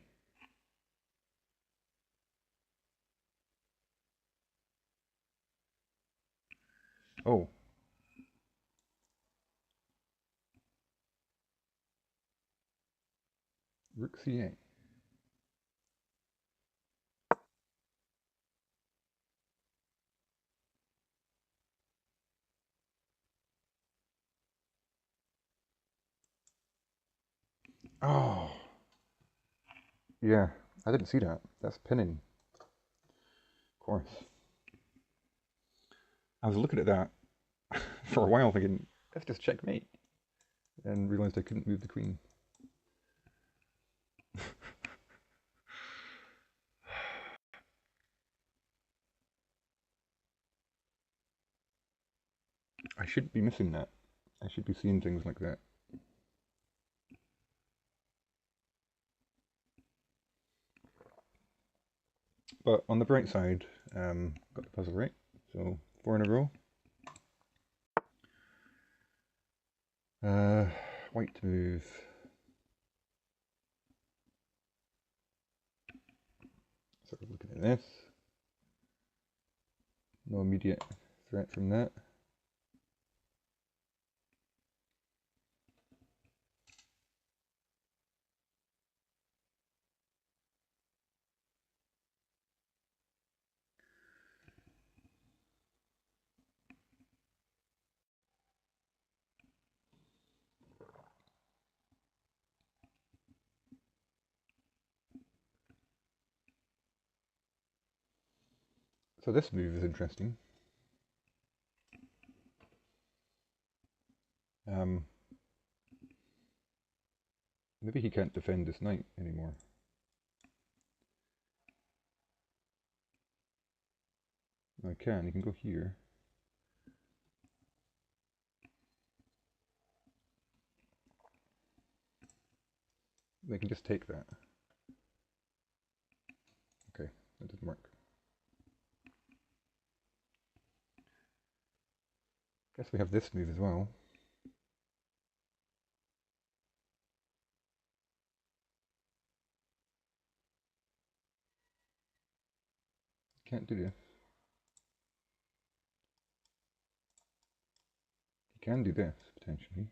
Oh. Rook c8. Oh. Yeah, I didn't see that. That's pinning. Of course. I was looking at that for a while thinking, that's just checkmate. And realised I couldn't move the queen. I shouldn't be missing that. I should be seeing things like that. But on the bright side, got the puzzle right. So 4 in a row. White to move. Sort of looking at this. No immediate threat from that. So this move is interesting. Maybe he can't defend this knight anymore. No, he can. He can go here. They can just take that. Okay, that didn't work. Guess we have this move as well. Can't do this. He can do this, potentially.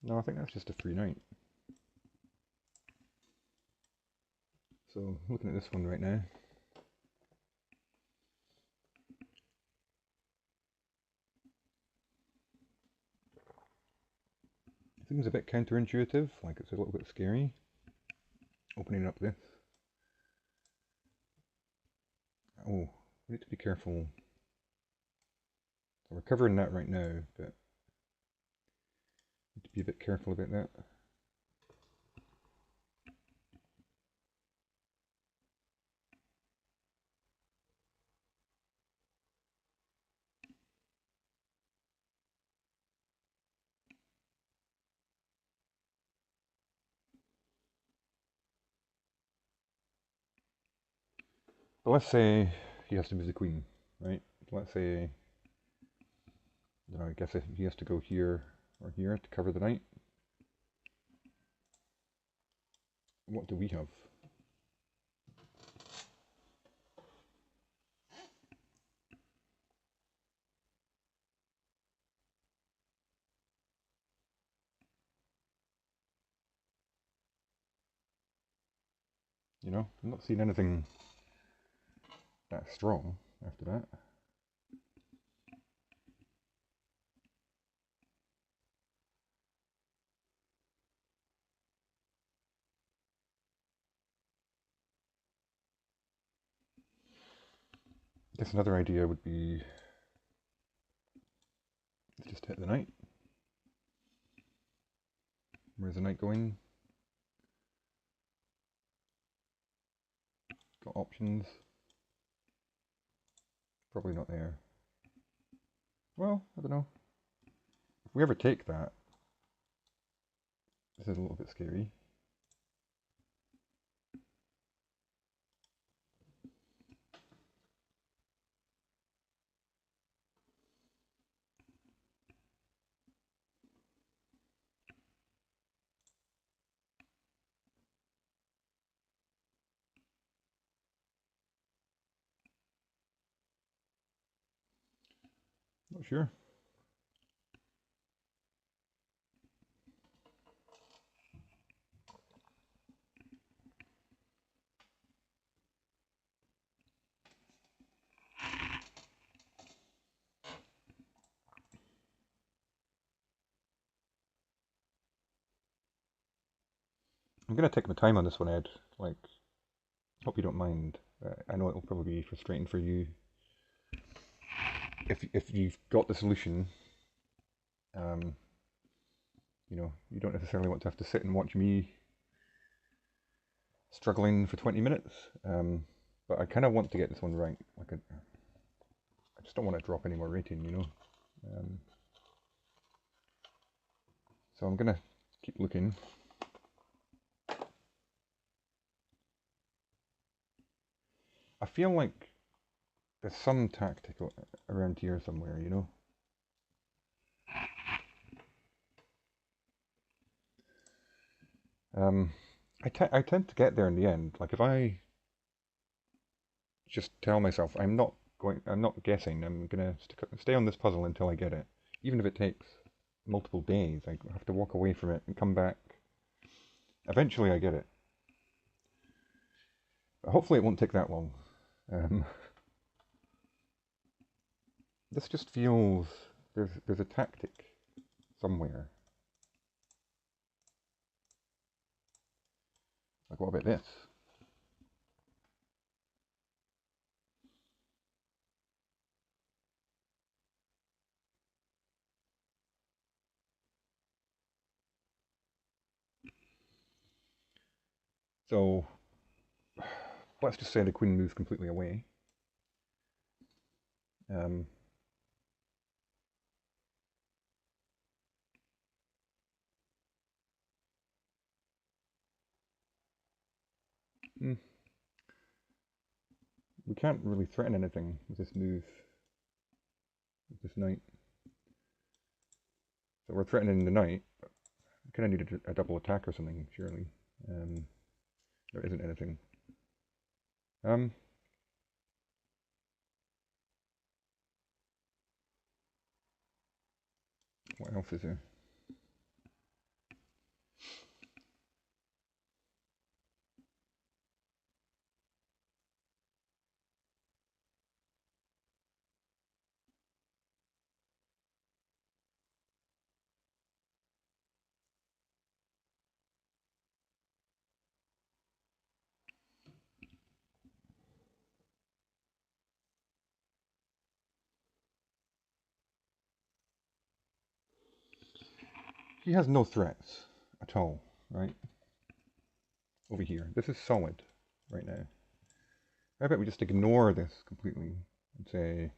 No, I think that's just a free knight. So, looking at this one right now. It seems a bit counterintuitive, like it's a little bit scary. Opening up this. Oh, we need to be careful. So we're covering that right now, but need to be a bit careful about that. But let's say he has to move the queen, right? Let's say, you know, I guess he has to go here or here to cover the knight. What do we have? You know, I'm not seeing anything that strong after that. I guess another idea would be just hit the knight. Where's the knight going? Got options. Probably not there. Well, I don't know. If we ever take that, this is a little bit scary. Not sure. I'm gonna take my time on this one, Ed. Like, hope you don't mind. I know it'll probably be frustrating for you. If you've got the solution, um, you know, you don't necessarily want to have to sit and watch me struggling for 20 minutes. But I kind of want to get this one right. Like, I just don't want to drop any more rating, you know. So I'm gonna keep looking. I feel like there's some tactic around here somewhere, you know. I tend to get there in the end. Like if I just tell myself I'm not guessing. I'm gonna stay on this puzzle until I get it, even if it takes multiple days. I have to walk away from it and come back. Eventually, I get it. But hopefully, it won't take that long. Um, this just feels there's a tactic somewhere. Like what about this? So let's just say the queen moves completely away. Um, hmm, we can't really threaten anything with this move, with this knight. So we're threatening the knight. We kind of need a double attack or something, surely. There isn't anything. Um, what else is there? he has no threats at all, right? Over here. This is solid right now. How about we just ignore this completely and say,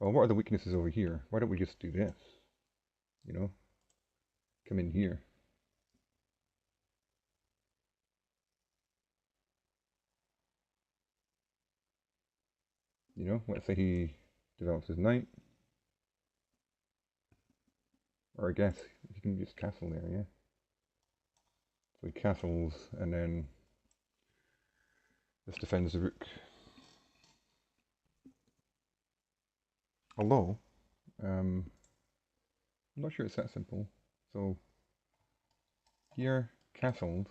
well, what are the weaknesses over here? Why don't we just do this? You know? Come in here. You know, let's say he develops his knight. Or I guess he can just castle there, yeah. So he castles, and then this defends the rook. Although, I'm not sure it's that simple. So here, castled.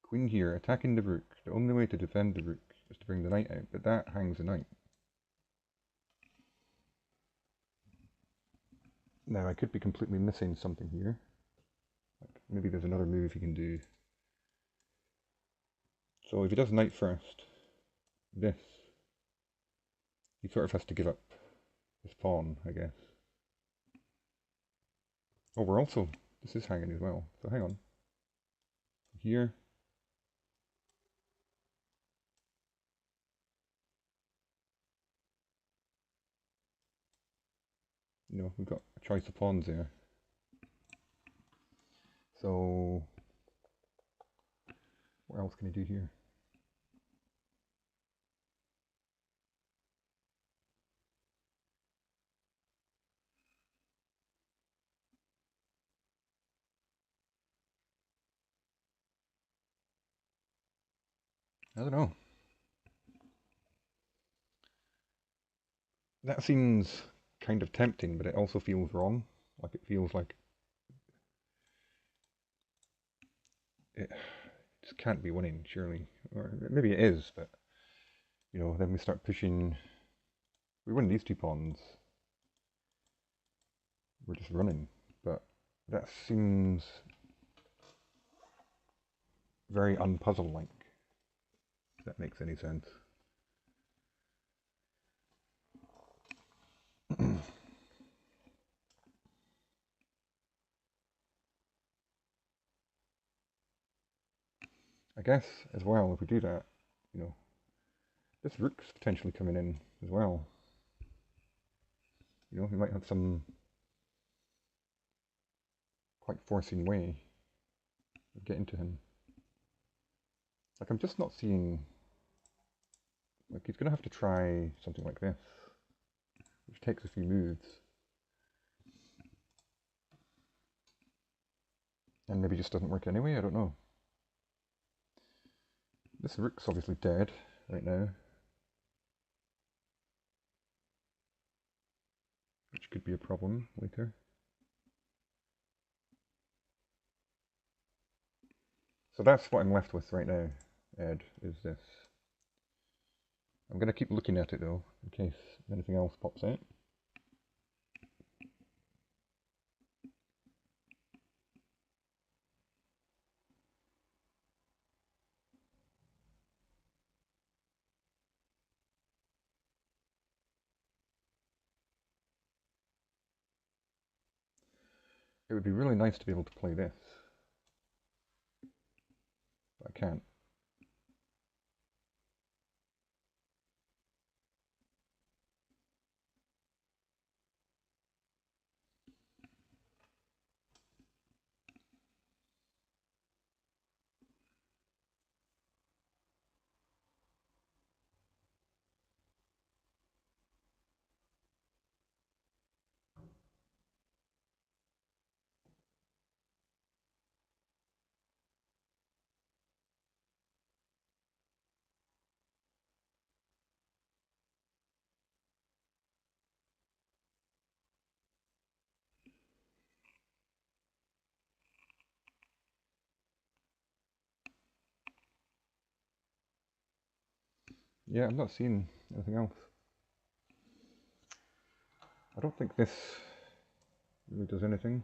Queen here, attacking the rook. The only way to defend the rook is to bring the knight out, but that hangs the knight. Now, I could be completely missing something here. Like maybe there's another move he can do. So if he does knight first, this, he sort of has to give up his pawn, I guess. Oh, we're also, this is hanging as well, so hang on. Here. You know, we've got a choice of pawns there. So, what else can I do here? I don't know. That seems kind of tempting, but it also feels wrong. Like it feels like it just can't be winning, surely. Or maybe it is, but you know, then we start pushing. We win these two pawns. We're just running, but that seems very unpuzzle-like. If that makes any sense. I guess as well, if we do that, you know, this rook's potentially coming in as well. You know, we might have some quite forcing way of getting to him. Like, I'm just not seeing, like, he's going to have to try something like this, which takes a few moves. And maybe just doesn't work anyway, I don't know. This rook's obviously dead right now, which could be a problem later. So that's what I'm left with right now, Ed, is this. I'm going to keep looking at it though, in case anything else pops out. It would be really nice to be able to play this, but I can't. Yeah, I'm not seeing anything else. I don't think this really does anything.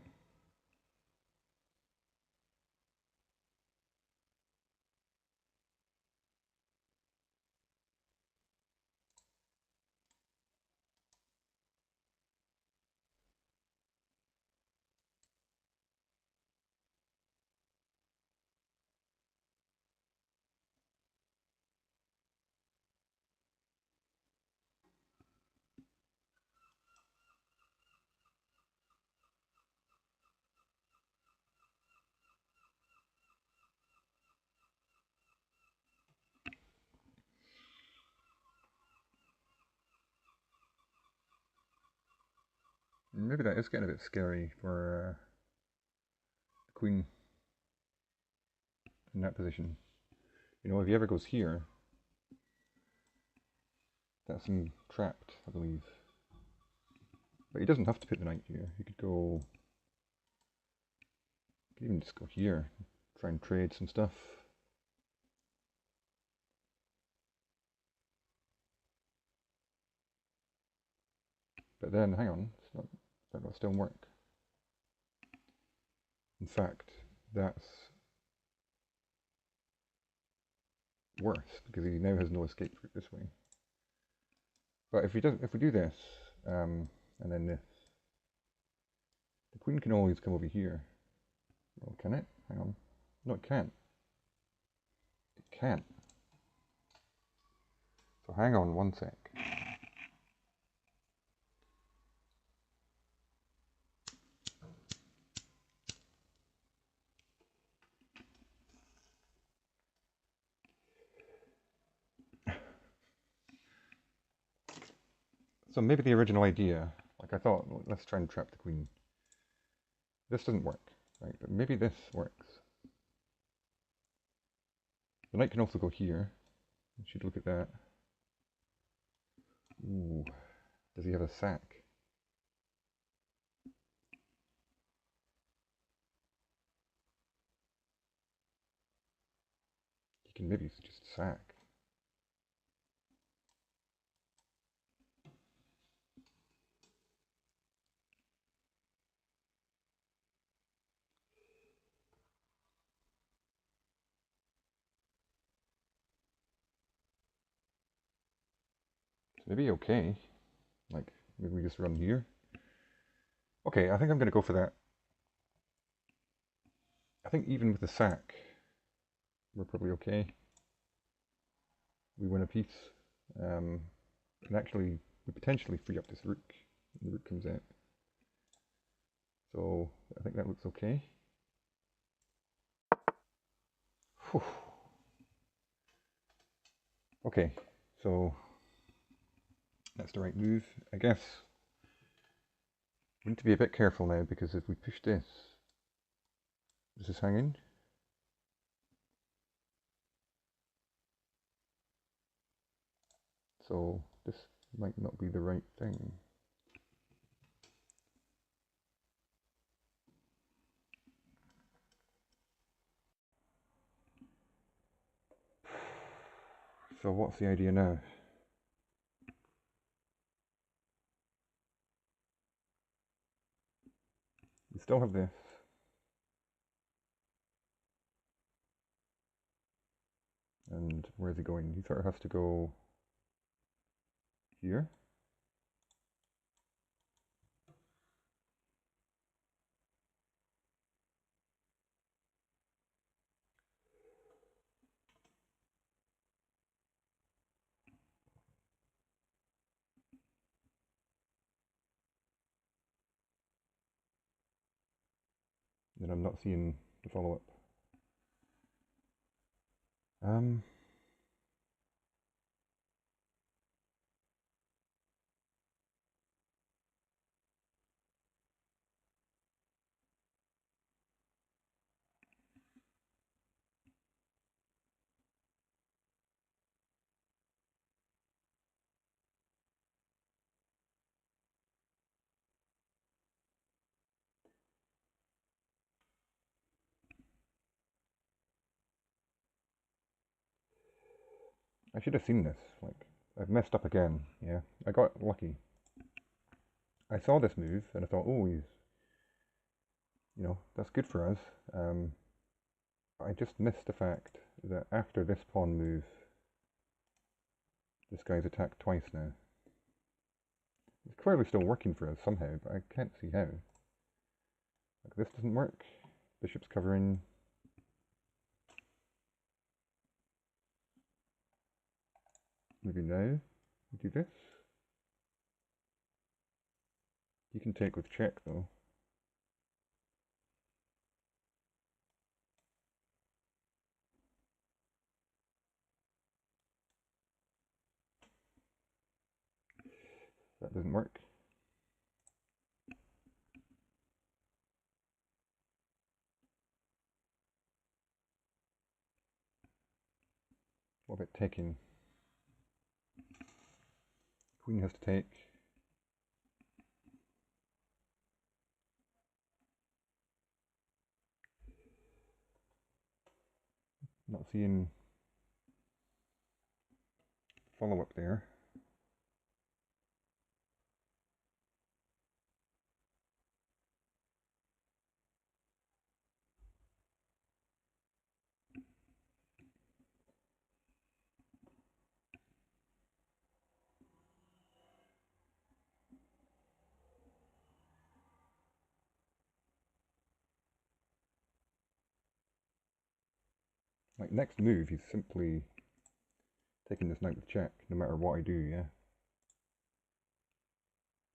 Maybe that is getting a bit scary for the queen in that position. You know, if he ever goes here, that's him trapped, I believe. But he doesn't have to put the knight here. He could go... He could even just go here, try and trade some stuff. But then, hang on, that will still work. In fact, that's worse because he now has no escape route this way. But if we do this, and then this, the queen can always come over here. Well, can it? Hang on. No, it can't. It can't. So hang on one sec. So maybe the original idea, like I thought, let's try and trap the queen. This doesn't work, right? But maybe this works. The knight can also go here. We should look at that. Ooh, does he have a sack? He can maybe just sack. Maybe okay. Like, maybe we just run here. Okay, I think I'm going to go for that. I think even with the sack, we're probably okay. We win a piece. And actually, we potentially free up this rook. The rook comes out. So, I think that looks okay. Whew. Okay, so that's the right move, I guess. We need to be a bit careful now because if we push this, does this hang in? So this might not be the right thing. So what's the idea now? We still have this. And where's he going? He sort of has to go here. And I'm not seeing the follow-up. I should have seen this. Like, I've messed up again. Yeah, I got lucky. I saw this move and I thought, oh, he's, that's good for us. I just missed the fact that after this pawn move, this guy's attacked twice now. It's clearly still working for us somehow, but I can't see how. Like, this doesn't work. Bishop's covering. Maybe now we do this. You can take with check though. That doesn't work. What about taking? Queen has to take. Not seeing follow up there. Like next move, he's simply taking this knight with check, no matter what I do, yeah?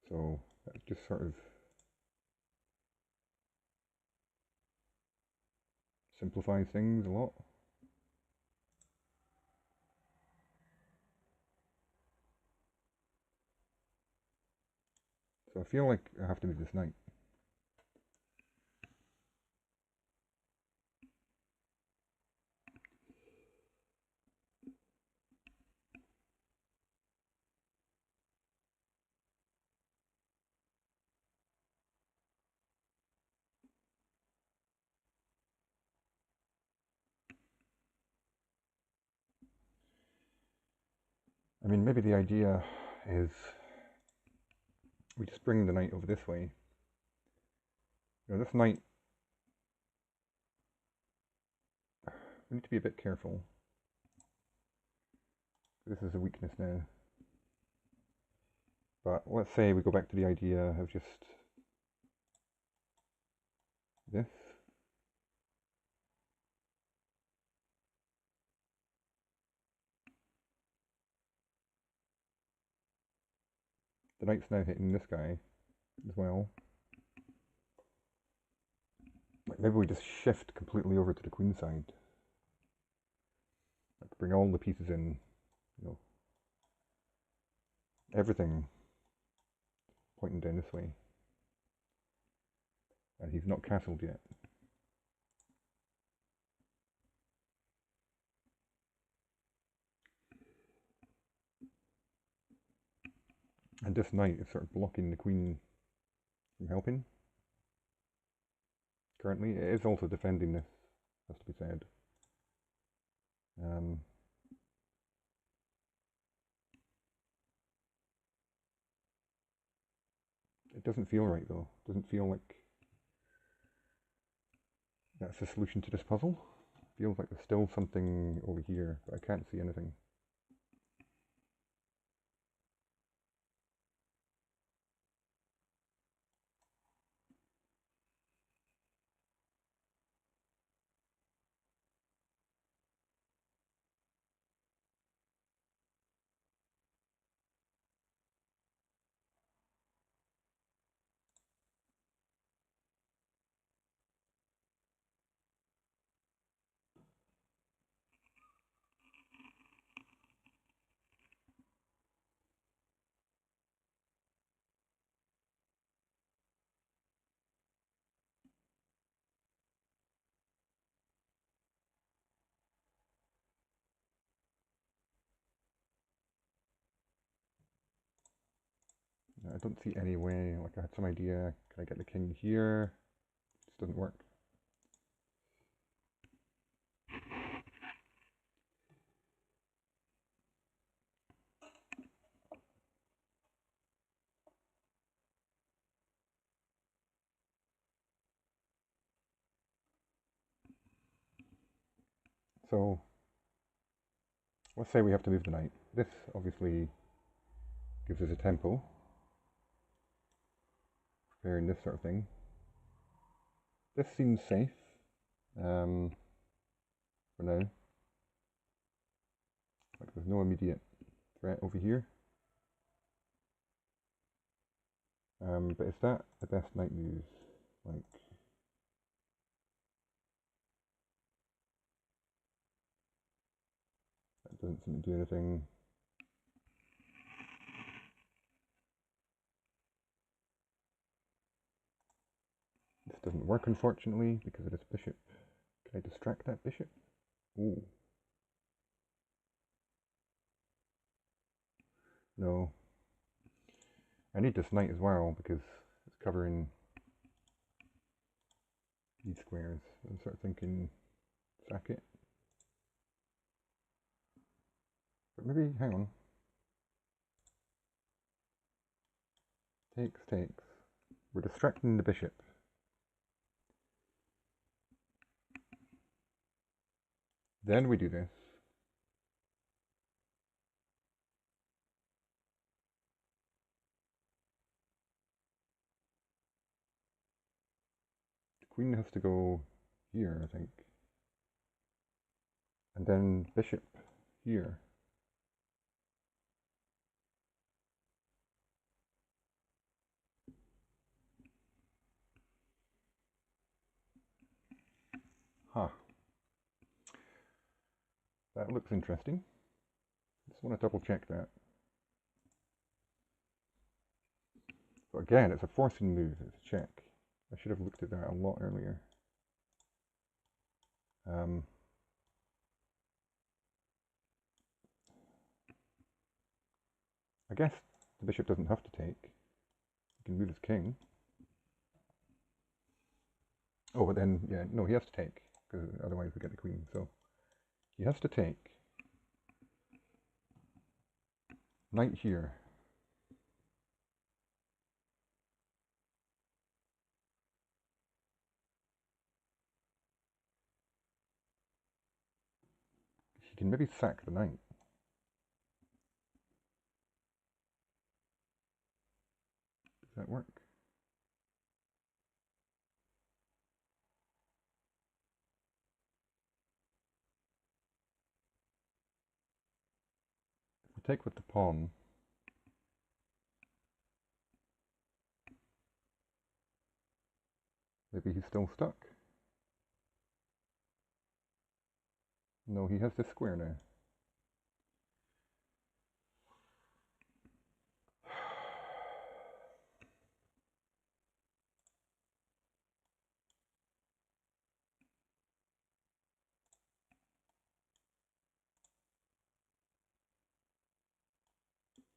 So that just sort of simplifies things a lot. So I feel like I have to move this knight. I mean, maybe the idea is we just bring the knight over this way. You know, this knight, we need to be a bit careful. This is a weakness now. But let's say we go back to the idea of just this. The knight's now hitting this guy as well. Like maybe we just shift completely over to the queen side. Like bring all the pieces in, you know, everything pointing down this way. And he's not castled yet. And this knight is sort of blocking the queen from helping. Currently, it is also defending this, has to be said. It doesn't feel right though. It doesn't feel like that's the solution to this puzzle. It feels like there's still something over here, but I can't see anything. I don't see any way. Like I had some idea. Can I get the king here? It just doesn't work. So let's say we have to move the knight. This obviously gives us a tempo, preparing this sort of thing. This seems safe for now. Like there's no immediate threat over here. But is that the best knight move? Like, that doesn't seem to do anything. This doesn't work, unfortunately, because of this bishop. Can I distract that bishop? Ooh. No. I need this knight as well because it's covering these squares. I'm sort of thinking sack it. But maybe, hang on. Takes, takes. We're distracting the bishop. Then we do this. The queen has to go here, I think. And then bishop here. Huh. That looks interesting. Just want to double check that. But again, it's a forcing move, it's a check. I should have looked at that a lot earlier. I guess the bishop doesn't have to take. He can move his king. Oh, but then, yeah, no, he has to take, because otherwise we get the queen. So he has to take. Knight here. He can maybe sack the knight. Does that work? If we take with the pawn, maybe he's still stuck. No, he has this square now.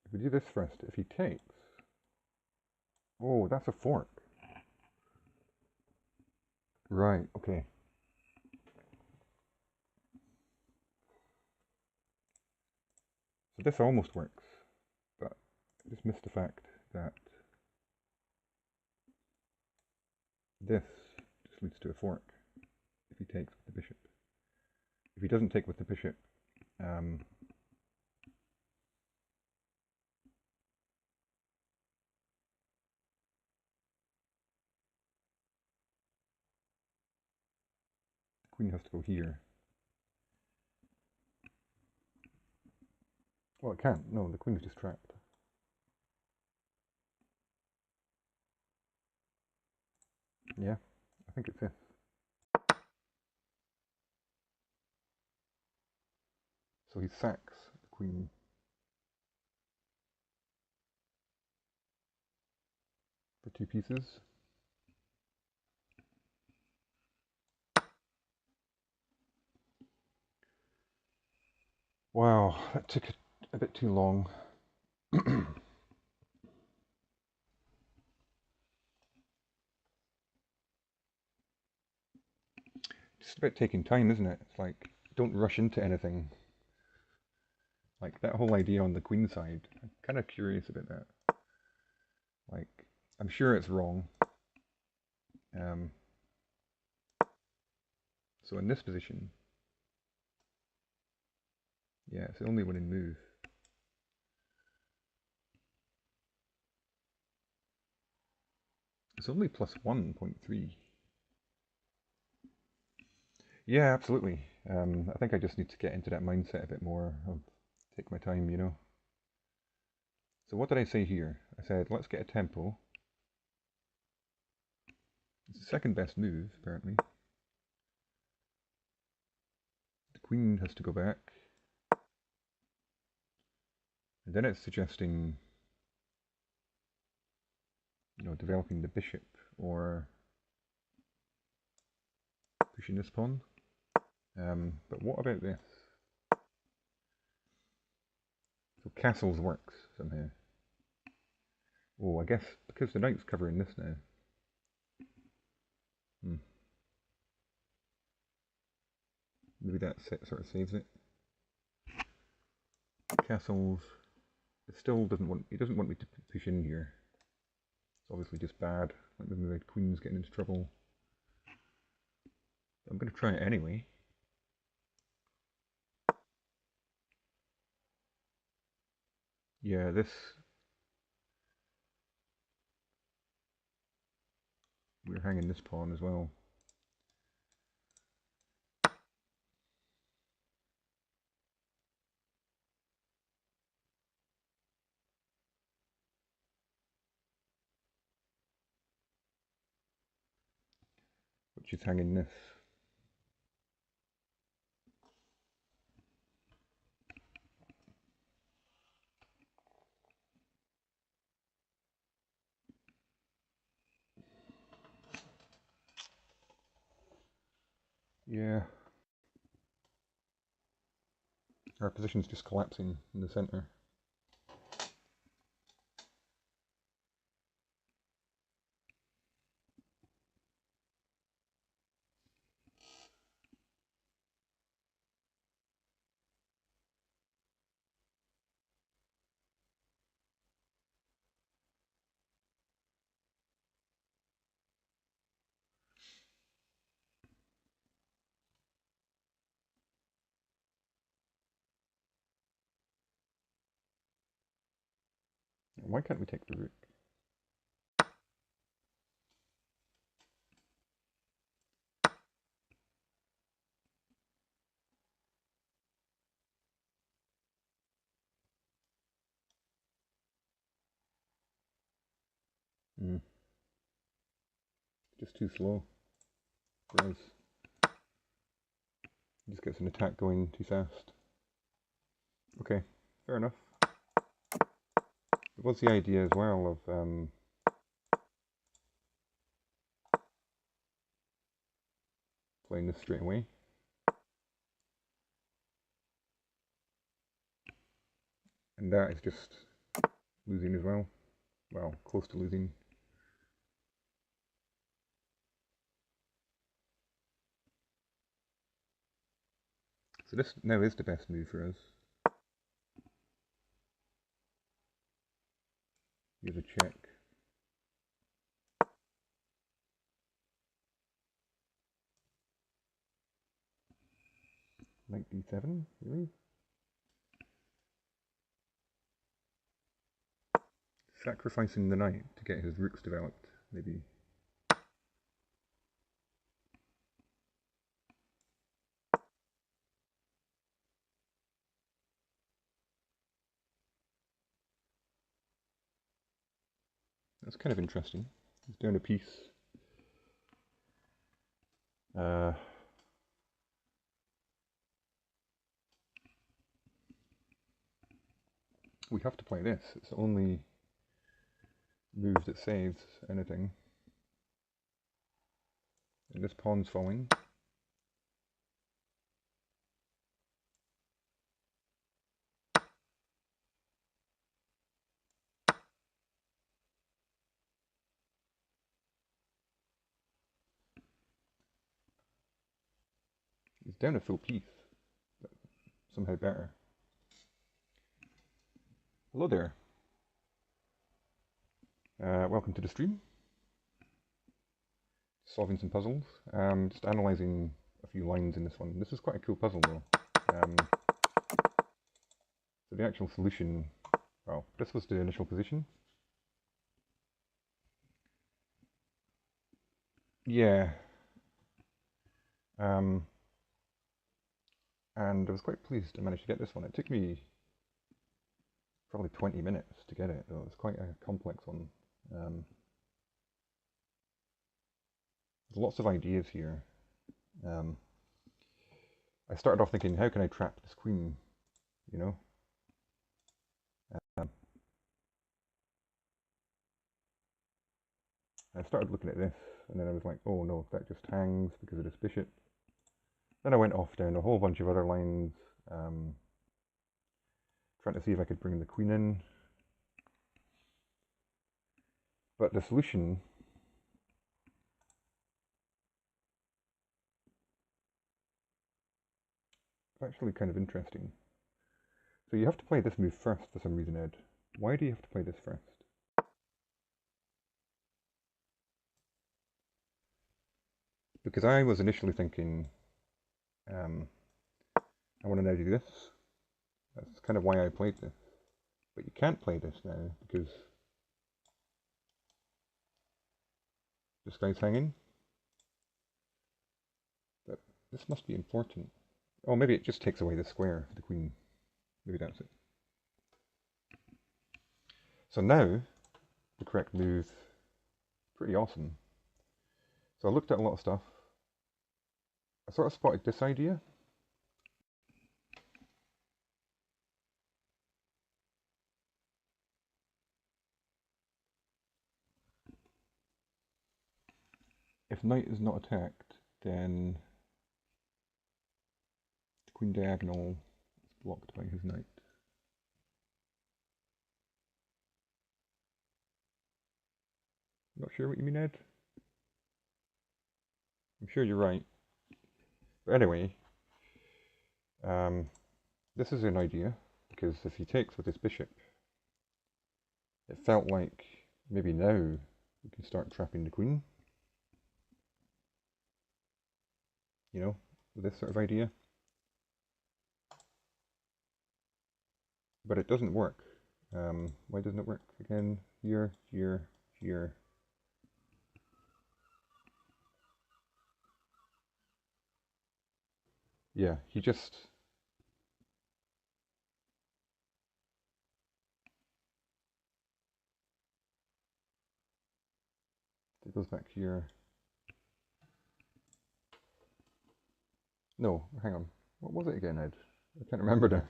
If we do this first, if he takes... Oh, that's a fork. Right, okay. So this almost works, but I just missed the fact that this just leads to a fork if he takes with the bishop. If he doesn't take with the bishop, the queen has to go here. Well, it can't. No, the queen is just trapped. Yeah, I think it's this. So he sacks the queen. For 2 pieces. Wow, that took a bit too long. Just about taking time, isn't it? It's like, don't rush into anything. Like, that whole idea on the queen side, I'm kind of curious about that. Like, I'm sure it's wrong. So in this position, yeah, it's the only winning move. It's only plus 1.3. Yeah, absolutely. I think I just need to get into that mindset a bit more of take my time, you know. So what did I say here? I said, let's get a tempo. It's the second best move, apparently. The queen has to go back. And then it's suggesting, you know, developing the bishop or pushing this pawn. But what about this? So So castles works somehow. Oh, I guess because the knight's covering this now. Maybe that sort of saves it. Castles. It still doesn't want. It doesn't want me to push in here. It's obviously just bad. Like maybe my queen's getting into trouble. I'm going to try it anyway. Yeah, this. We're hanging this pawn as well. Which is hanging this. Yeah. Our position's just collapsing in the center. Why can't we take the rook? Just too slow for us. He just gets an attack going too fast. Okay, fair enough. It was the idea as well of playing this straight away. And that is just losing as well. Well, close to losing. So this now is the best move for us. Here's a check. Knight d7, really? Sacrificing the knight to get his rooks developed, maybe. That's kind of interesting. He's doing a piece. We have to play this. It's the only move that saves anything. And this pawn's falling. He's down a full piece. But somehow better. Hello there. Welcome to the stream. Solving some puzzles. Just analysing a few lines in this one. This is quite a cool puzzle though. So the actual solution, well, this was the initial position. Yeah. And I was quite pleased to manage to get this one. It took me probably 20 minutes to get it, though. It's quite a complex one. There's lots of ideas here. I started off thinking, how can I trap this queen, you know? I started looking at this, and then I was like, oh no, that just hangs because of this bishop. Then I went off down a whole bunch of other lines, Trying to see if I could bring the queen in. But the solution is actually kind of interesting. So you have to play this move first for some reason, Ed. Why do you have to play this first? Because I was initially thinking, I want to now do this. That's kind of why I played this. But you can't play this now because this guy's hanging. But this must be important. Oh, maybe it just takes away the square for the queen. Maybe that's it. So now, the correct move, pretty awesome. So I looked at a lot of stuff. I sort of spotted this idea. If knight is not attacked, then the queen diagonal is blocked by his knight. Not sure what you mean, Ed? I'm sure you're right. But anyway, this is an idea, because if he takes with his bishop, it felt like maybe now we can start trapping the queen. You know, with this sort of idea. But it doesn't work. Why doesn't it work? Again, here, here, here. Yeah, he just... It goes back here. No, hang on. What was it again, Ed? I can't remember now.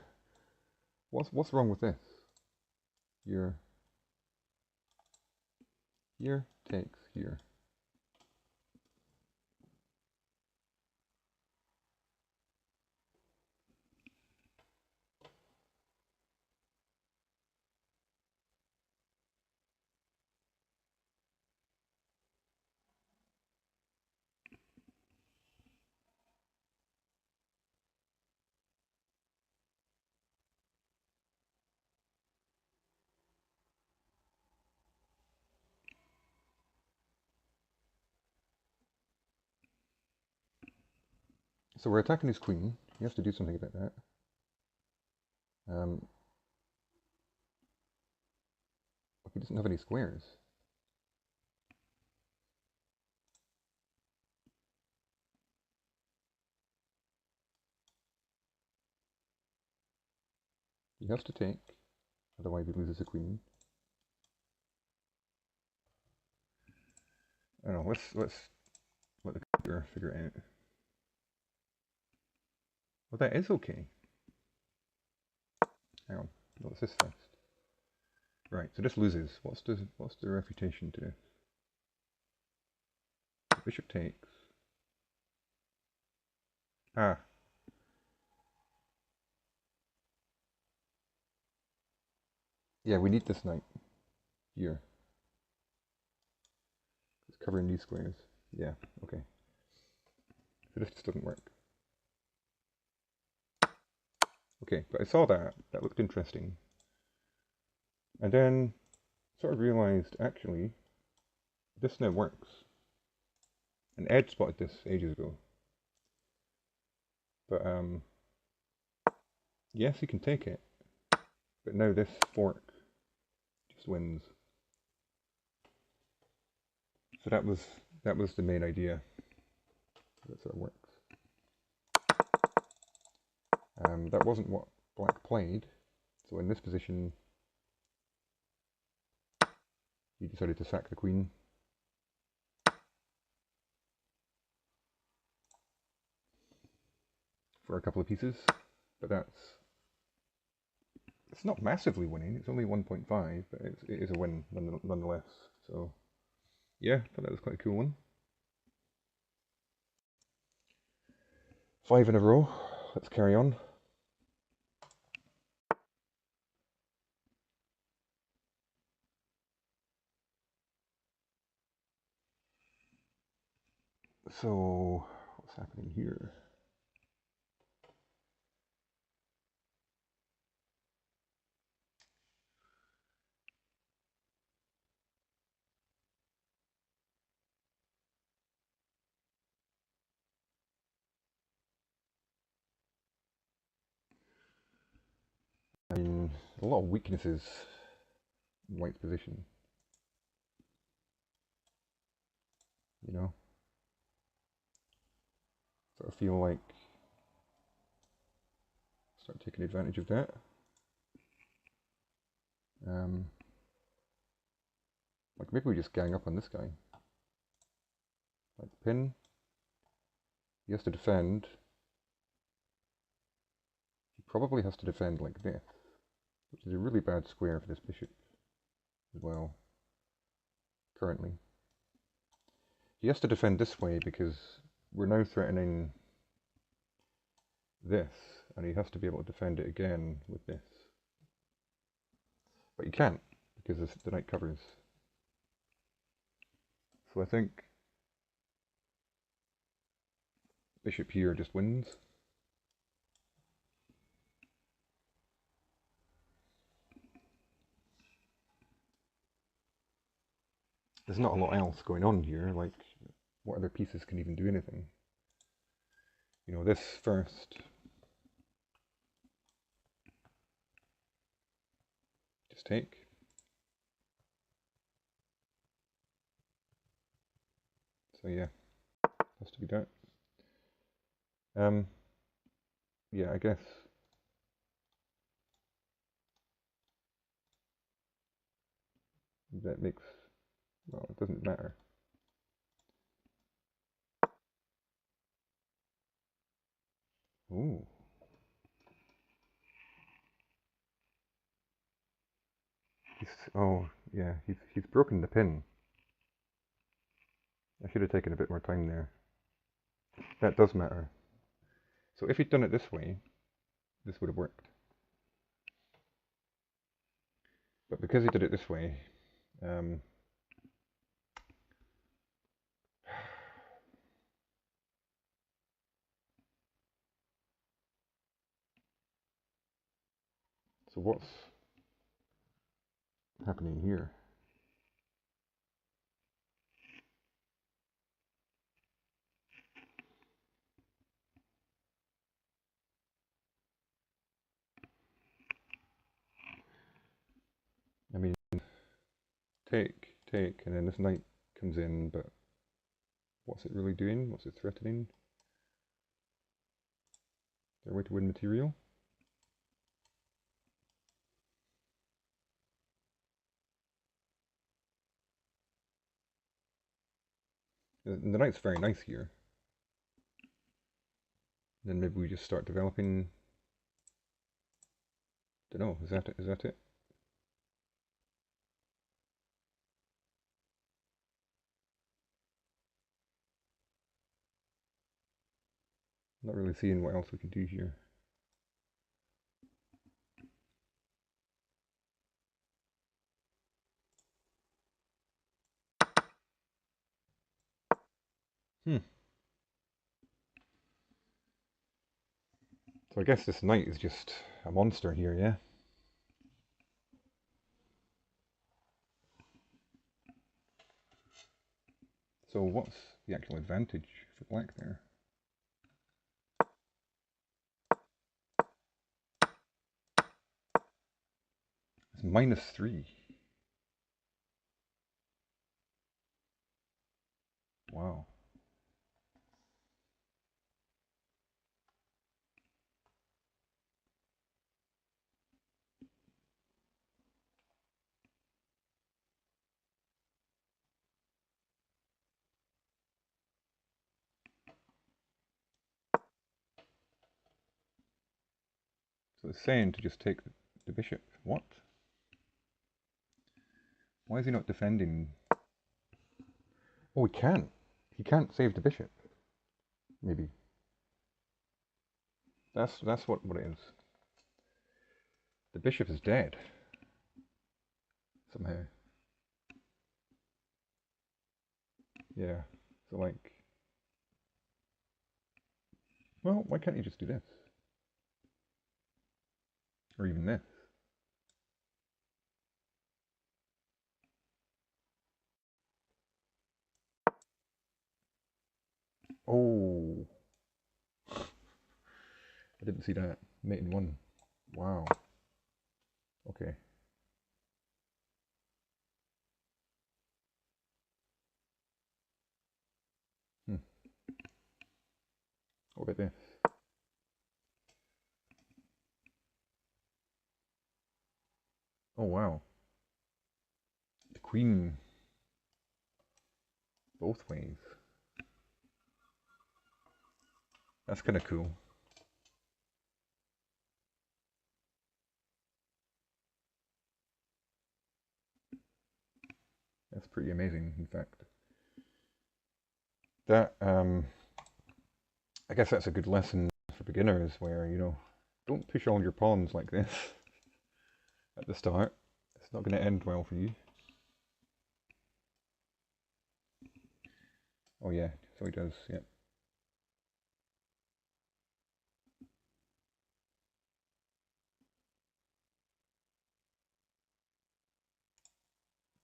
What's wrong with this? Here takes here. So we're attacking his queen. He has to do something about that. He doesn't have any squares. He has to take, otherwise he loses a queen. I don't know, let's let the computer figure it out. Well, that is okay. Hang on, what's this first? Right, so this loses. What's the refutation to this? Bishop takes. Ah. Yeah, we need this knight here. It's covering these squares. Yeah, okay. So this just doesn't work. Okay, but I saw that. That looked interesting. And then sort of realized, actually, this now works. And Ed spotted this ages ago. But, yes, he can take it. But now this fork just wins. So that was the main idea. That sort of works. That wasn't what black played. So in this position, he decided to sack the queen. For a couple of pieces, but it's not massively winning. It's only 1.5, but it is a win nonetheless. So yeah, I thought that was quite a cool one. 5 in a row. Let's carry on. So, what's happening here? I mean, a lot of weaknesses in White's position. You know? So I feel like start taking advantage of that. Like maybe we just gang up on this guy. Like pin. He has to defend. He probably has to defend like this, which is a really bad square for this bishop as well, currently. He has to defend this way because we're now threatening this, and he has to be able to defend it again with this. But he can't, because the knight covers. So I think bishop here just wins. There's not a lot else going on here, like what other pieces can even do anything? You know, this first. Just take. So yeah, has to be that. Yeah, I guess that makes, well, it doesn't matter. Ooh. Oh, yeah, he's broken the pin. I should have taken a bit more time there. That does matter. So if he'd done it this way, this would have worked. But because he did it this way, so what's happening here? I mean, take, and then this knight comes in, but what's it really doing? What's it threatening? Is there a way to win material? The knight's very nice here. Then maybe we just start developing. Don't know. Is that it? Is that it? Not really seeing what else we can do here. So I guess this knight is just a monster here, yeah? So what's the actual advantage for black there? It's -3. Wow. So it's saying to just take the bishop. What? Why is he not defending? Oh, he can't. He can't save the bishop. Maybe. That's what it is. The bishop is dead. Somehow. Yeah. So like Well, why can't you just do this? Or even this? Oh, I didn't see that. Mate in one. Wow. Okay. What about this? Oh wow. The queen. Both ways. That's kind of cool. That's pretty amazing, in fact. That, I guess that's a good lesson for beginners where, you know, don't push all your pawns like this at the start. It's not going to end well for you. Oh yeah, so he does, yeah.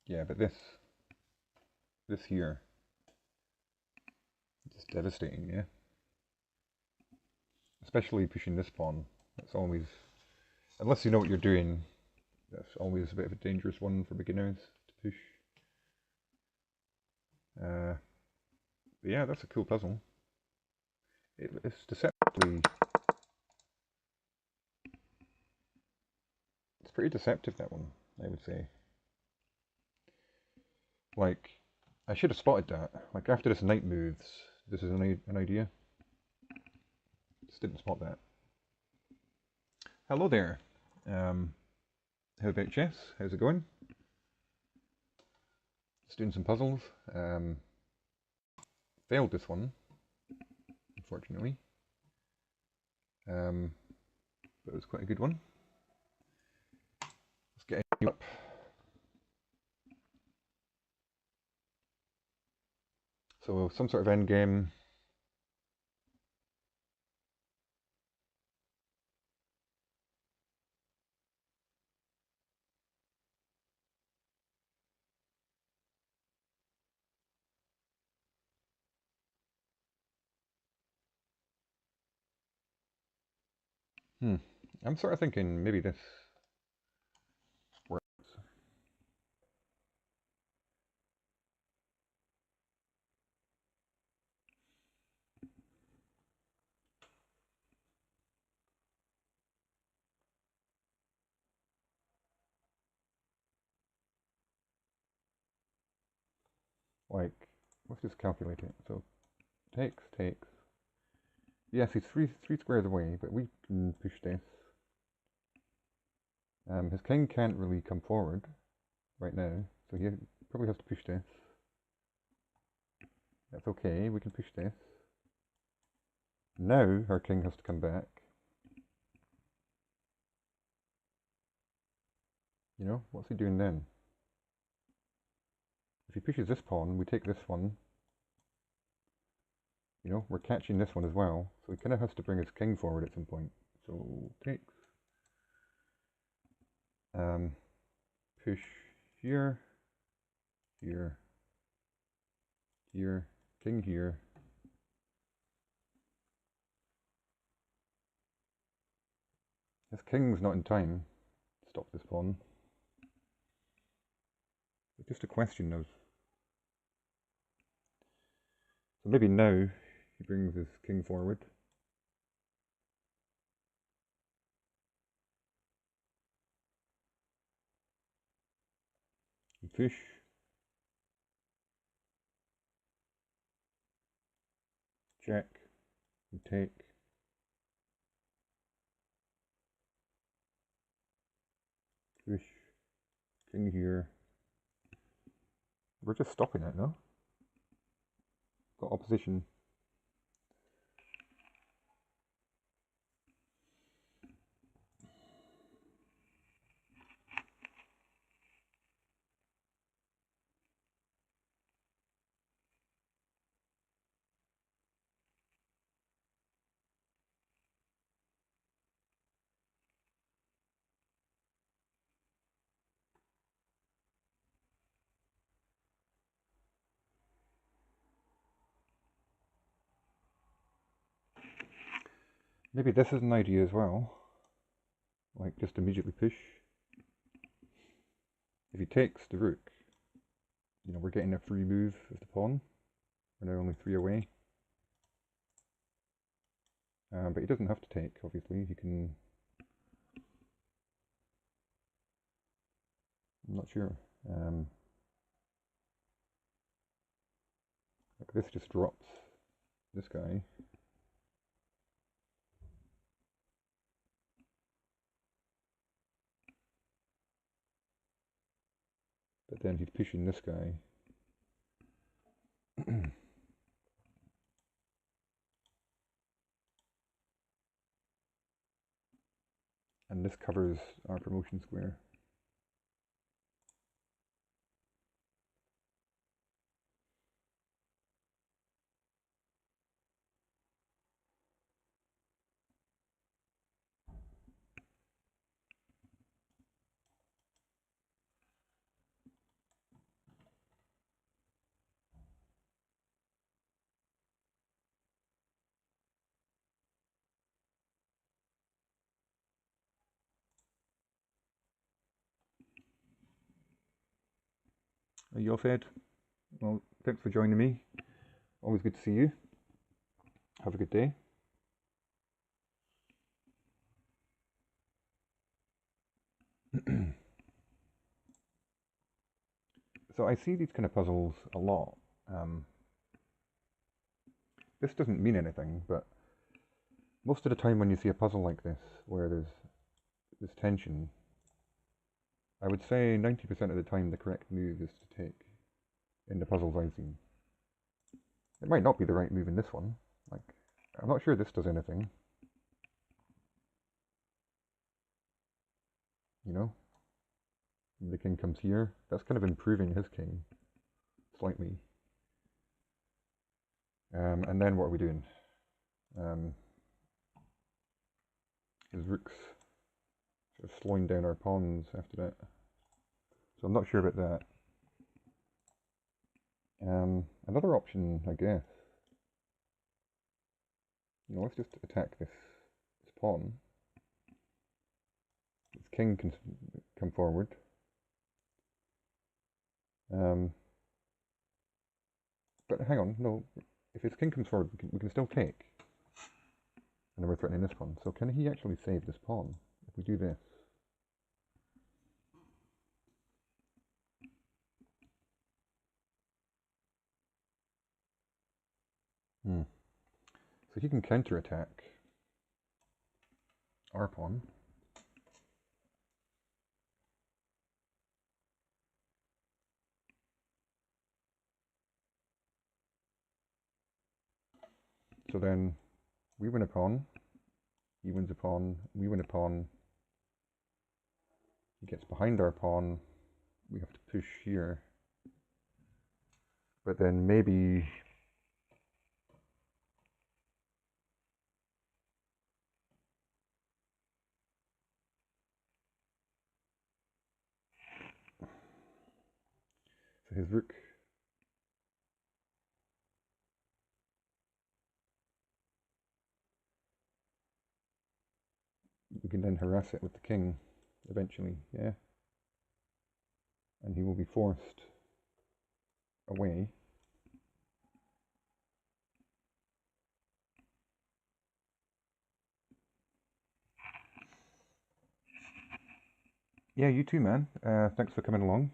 Yeah, but this here, is devastating, yeah? Especially pushing this pawn. That's always, unless you know what you're doing, that's always a bit of a dangerous one for beginners to push. But yeah, that's a cool puzzle. It's deceptively, it's pretty deceptive, that one, I would say. Like, I should have spotted that. Like, after this knight moves, this is an idea. Just didn't spot that. Hello there. How about chess? How's it going? Just doing some puzzles. Failed this one, unfortunately. But it was quite a good one. Let's get you up. So some sort of end game. I'm sort of thinking maybe this works. Like, let's just calculate it. So takes. Yes, he's three squares away, but we can push this. His king can't really come forward right now, so he probably has to push this. That's okay, we can push this. Now our king has to come back. You know, what's he doing then? If he pushes this pawn, we take this one. You know, we're catching this one as well, so he kind of has to bring his king forward at some point. So takes. Push here, here, here, king here. His king's not in time to stop this pawn. It's just a question of... So maybe now he brings his king forward. And push. Check. And take. Push. King here. We're just stopping it, no? Got opposition. Maybe this is an idea as well. Like, just immediately push. If he takes the rook, you know, we're getting a free move of the pawn. We're now only 3 away. But he doesn't have to take, obviously. He can... I'm not sure. Like this just drops this guy. But then he's pushing this guy. And this covers our promotion square. Are you all fed? Well, thanks for joining me. Always good to see you. Have a good day. So I see these kind of puzzles a lot. This doesn't mean anything, but most of the time when you see a puzzle like this, where there's this tension, I would say 90% of the time the correct move is to take in the puzzles I've seen. It might not be the right move in this one. Like, I'm not sure this does anything. You know? The king comes here. That's kind of improving his king slightly. And then what are we doing? His rook's sort of slowing down our pawns after that. So I'm not sure about that. Another option, I guess. You know, let's just attack this pawn. His king can come forward. But hang on, no. If his king comes forward, we can still take. And then we're threatening this pawn. So can he actually save this pawn if we do this? So he can counterattack our pawn. So then we win a pawn, he wins a pawn, we win a pawn, he gets behind our pawn, we have to push here. But then maybe so his rook we can then harass it with the king eventually, yeah. And he will be forced away. Yeah, you too, man. Thanks for coming along.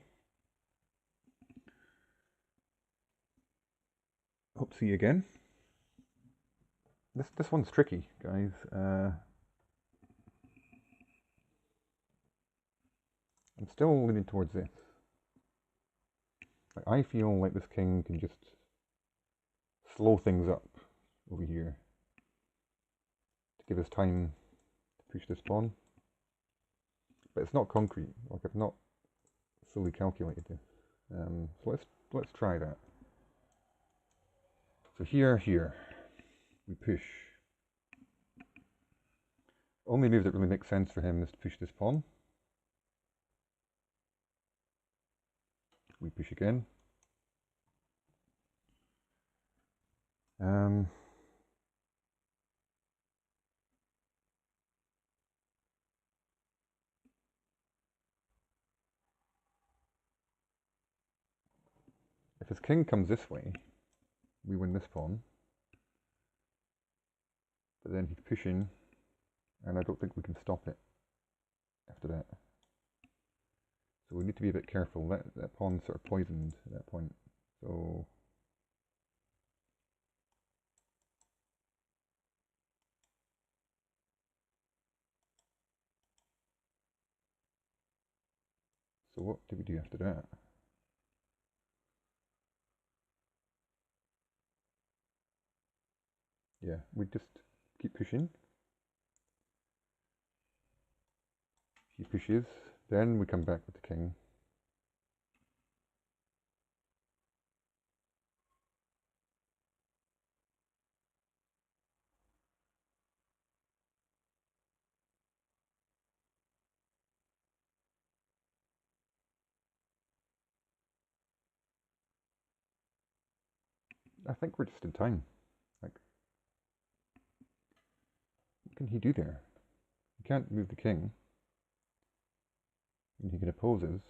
Hope to see you again. This one's tricky, guys. I'm still leaning towards this. Like, I feel like this king can just slow things up over here to give us time to push this pawn. But it's not concrete. Like, I've not fully calculated this. So let's try that. So here, we push. Only move that really makes sense for him is to push this pawn. We push again. if his king comes this way, we win this pawn. But then he's pushing, and I don't think we can stop it after that. So we need to be a bit careful. That pawn's sort of poisoned at that point. So what do we do after that? Yeah, we just keep pushing. He pushes, then we come back with the king. I think we're just in time. Like, what can he do there? He can't move the king. And he can oppose us.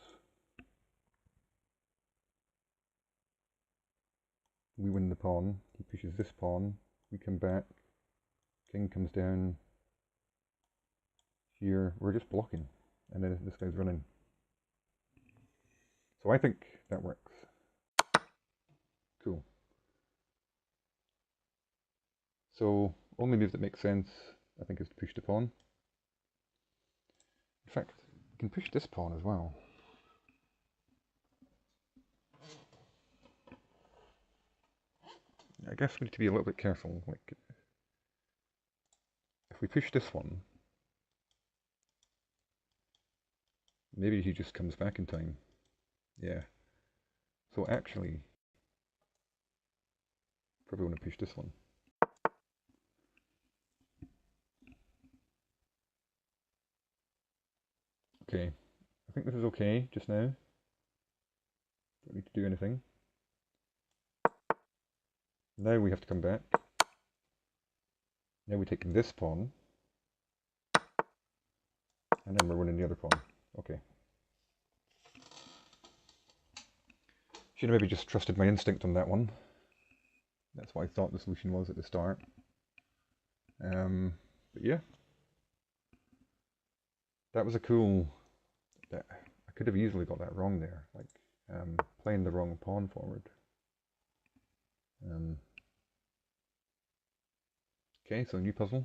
We win the pawn. He pushes this pawn. We come back. King comes down. Here, we're just blocking. And then this guy's running. So I think that works. Cool. So, only move that makes sense, I think, is to push the pawn. In fact, we can push this pawn as well. I guess we need to be a little bit careful. Like, if we push this one, maybe he just comes back in time. Yeah. So actually, probably want to push this one. Okay, I think this is okay just now. Don't need to do anything. Now we have to come back. Now we take this pawn. And then we're winning the other pawn. Okay. Should have maybe just trusted my instinct on that one. That's what I thought the solution was at the start. But yeah. That was a cool... I could have easily got that wrong there. Like, playing the wrong pawn forward. Okay, so new puzzle.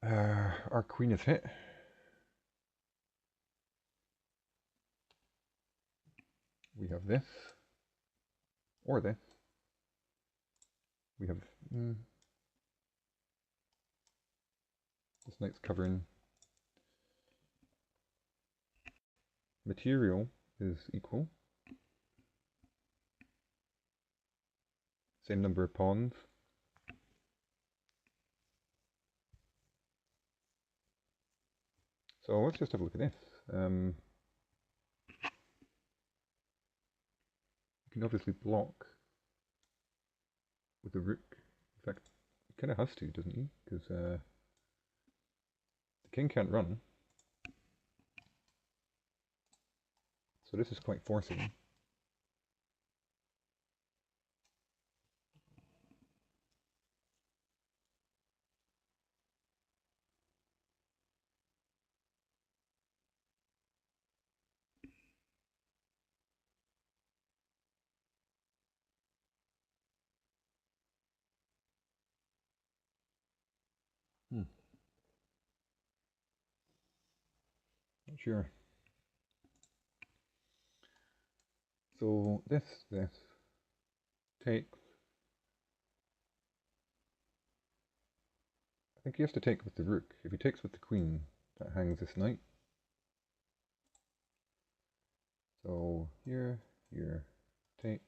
Our queen is hit. We have this. Or this. We have... this knight's covering. Material is equal. Same number of pawns. So let's just have a look at this. You can obviously block with the rook. In fact, he kind of has to, doesn't he? Because the king can't run. So this is quite forcing. Not sure. So this takes... I think he has to take with the rook. If he takes with the queen, that hangs this knight. So here, take.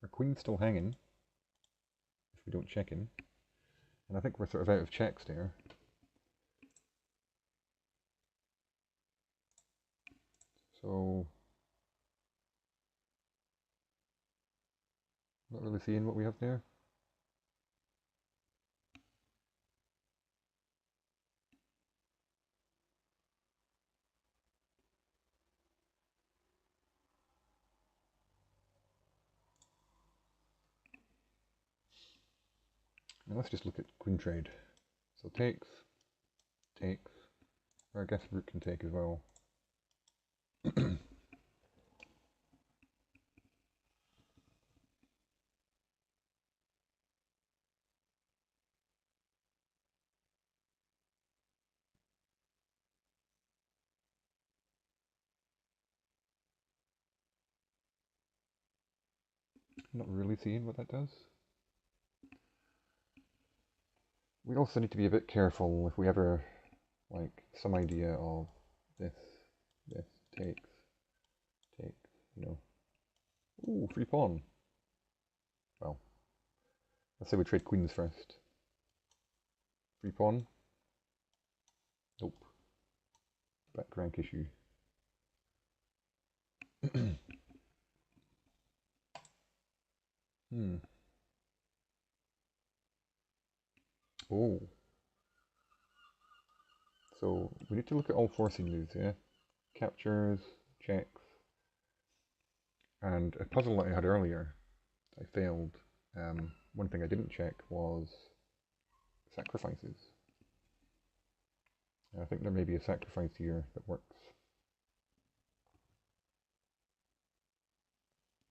Our queen's still hanging, if we don't check him. And I think we're sort of out of checks there. So, not really seeing what we have there. Now let's just look at queen trade. So takes, takes, or I guess rook can take as well. Not really seeing what that does. We also need to be a bit careful if we ever, like, some idea of this takes, you know. Ooh, free pawn. Well, let's say we trade queens first. Free pawn. Nope. Back rank issue. Oh. So we need to look at all forcing moves, yeah? Captures, checks, and a puzzle that I had earlier, I failed. One thing I didn't check was sacrifices. I think there may be a sacrifice here that works.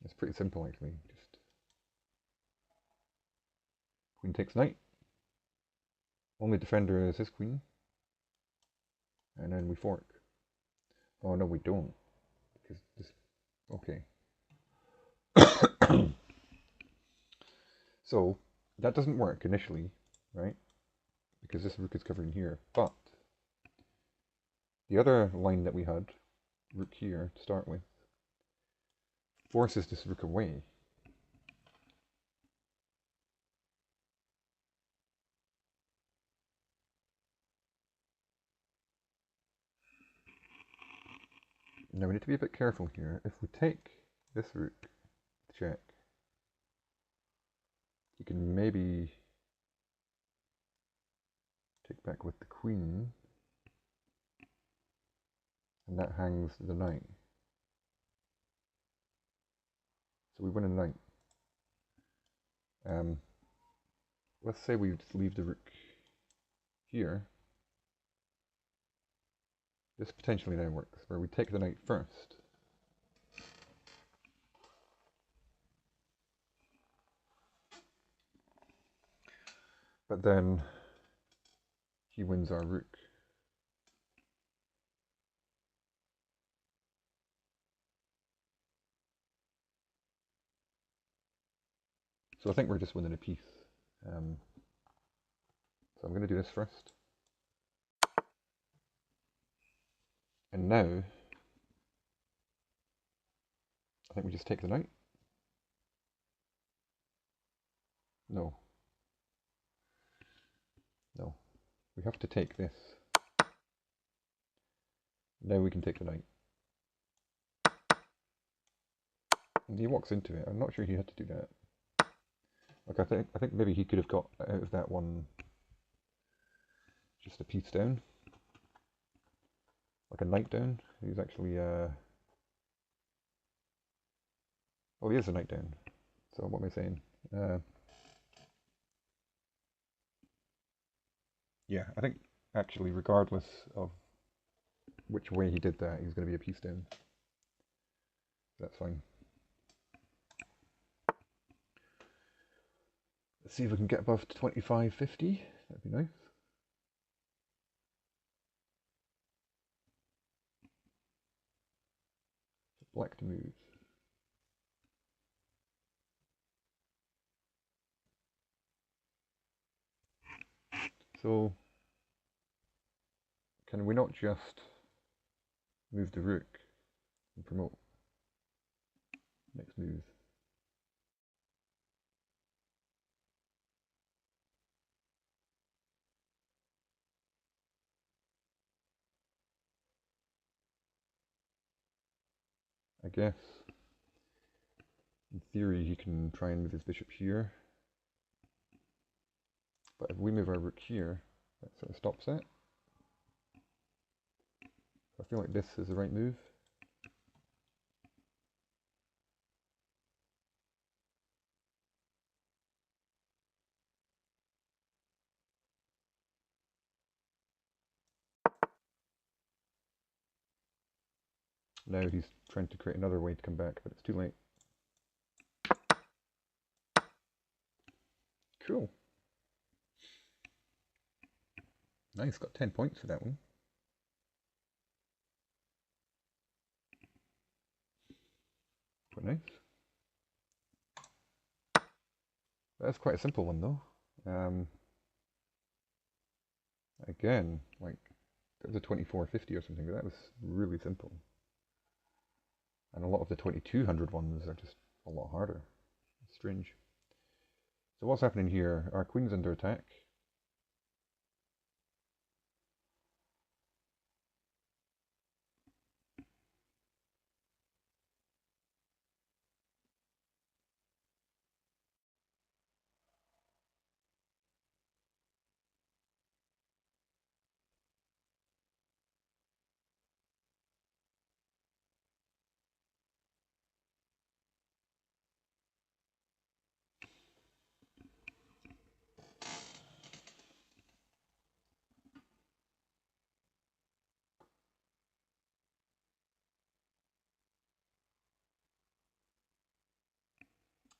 It's pretty simple actually, just queen takes knight. Only defender is his queen. And then we fork. Oh no, we don't. Because this, okay. So that doesn't work initially, right? Because this rook is covering here. But the other line that we had, rook here to start with, forces this rook away. Now we need to be a bit careful here. If we take this rook, check, you can maybe take back with the queen, and that hangs the knight. So we win a knight. Let's say we just leave the rook here. This potentially now works, where we take the knight first. But then he wins our rook. So I think we're just winning a piece. So I'm going to do this first. And now, I think we just take the knight. No. No. We have to take this. Now we can take the knight. And he walks into it. I'm not sure he had to do that. Like I think maybe he could have got out of that one just a piece down. Like a knight down. He's actually oh, he is a knight down. So what am I saying? Yeah, I think actually regardless of which way he did that, he's going to be a piece down. That's fine. Let's see if we can get above 25.50. That'd be nice. Black to move. So, can we not just move the rook and promote? Next move. I guess, in theory, he can try and move his bishop here. But if we move our rook here, that sort of stops it. I feel like this is the right move. Now he's trying to create another way to come back, but it's too late. Cool. Nice, got 10 points for that one. Quite nice. That's quite a simple one though. Again, like, that was a 2450 or something, but that was really simple. And a lot of the 2200 ones are just a lot harder. It's strange. So what's happening here? Our queen's under attack.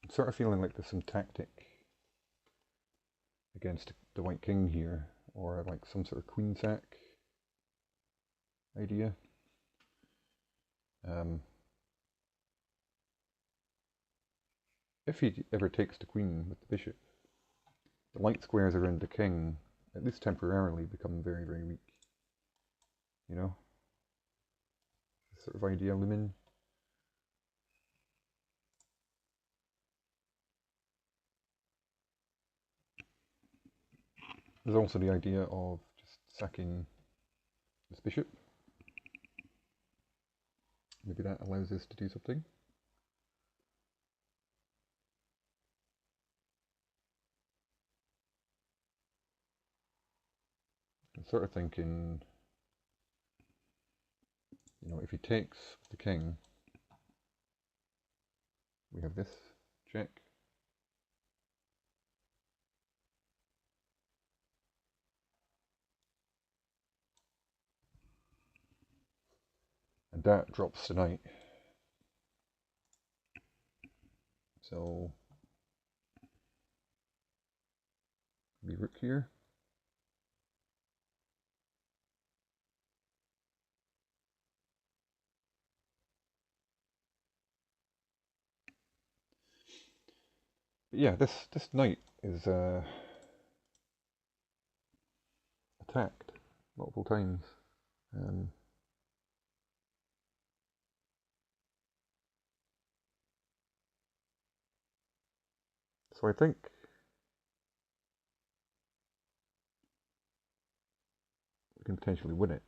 I'm sort of feeling like there's some tactic against the white king here, or like some sort of queen sack idea. If he ever takes the queen with the bishop, the light squares around the king, at least temporarily, become very, very weak. You know? This sort of idea looming. There's also the idea of just sacking this bishop. Maybe that allows us to do something. I'm sort of thinking, you know, if he takes the king, we have this check. And that drops the knight. So, be rook here. But yeah, this knight is attacked multiple times. So I think we can potentially win it.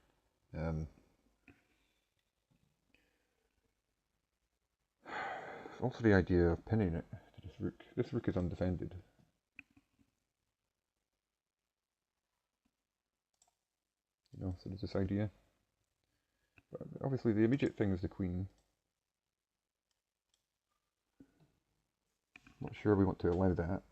Also the idea of pinning it to this rook. This rook is undefended. You know, so there's this idea. But obviously the immediate thing is the queen. Not sure we want to allow that.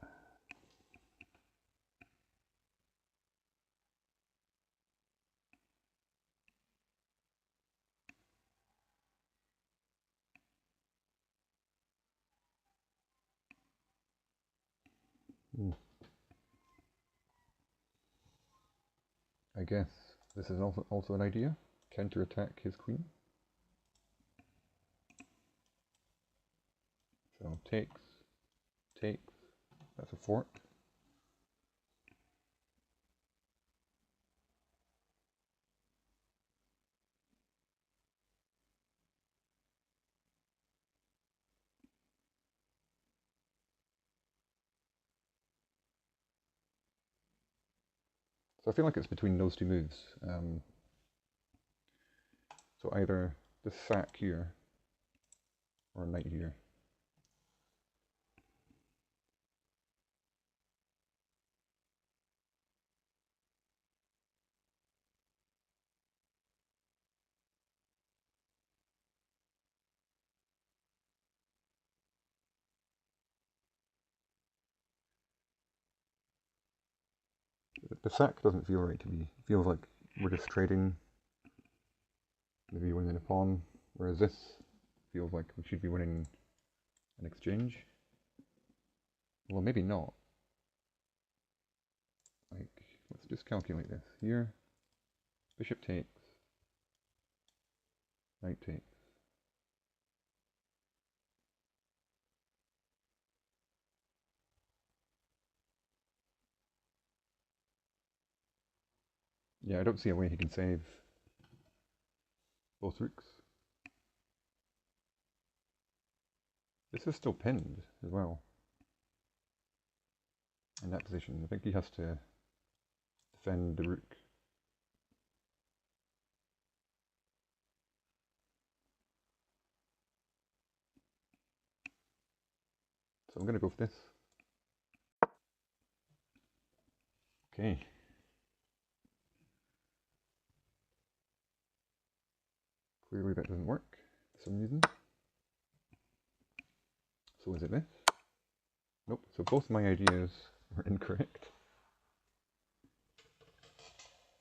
I guess this is also an idea. Counter-attack his queen. So takes, that's a fork. So I feel like it's between those two moves. So either this sack here, or knight here. The sack doesn't feel right to me. It feels like we're just trading, maybe winning a pawn. Whereas this feels like we should be winning an exchange. Well, maybe not. Like, let's just calculate this. Here, bishop takes, knight takes. Yeah, I don't see a way he can save both rooks. This is still pinned as well in that position. I think he has to defend the rook. So I'm going to go for this. Okay. Clearly that doesn't work for some reason. So is it this? Nope. So both my ideas were incorrect.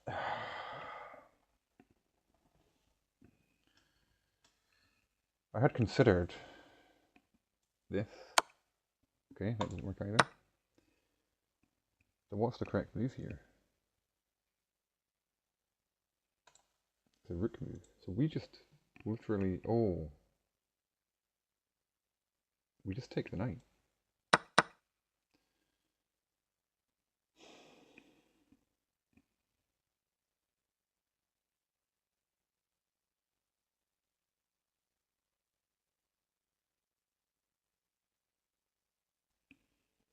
I had considered this. Okay, that didn't work either. So what's the correct move here? It's a rook move. So we just literally, oh, we just take the knight.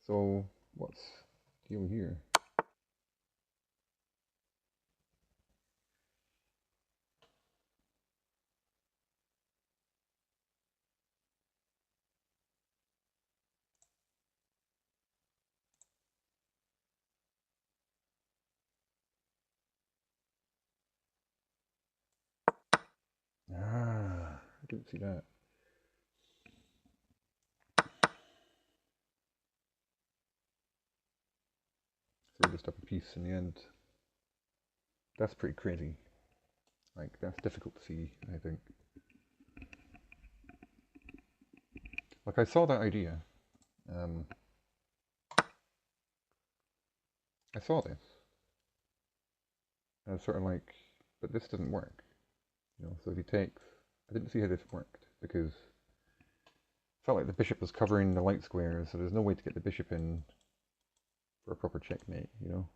So what's the deal here? Ah, I didn't see that. So we're just up a piece in the end. That's pretty crazy. Like, that's difficult to see, I think. Like, I saw that idea. I saw this. And I was sort of like, but this doesn't work. You know, so if he takes, I didn't see how this worked because it felt like the bishop was covering the light squares, so there's no way to get the bishop in for a proper checkmate, you know.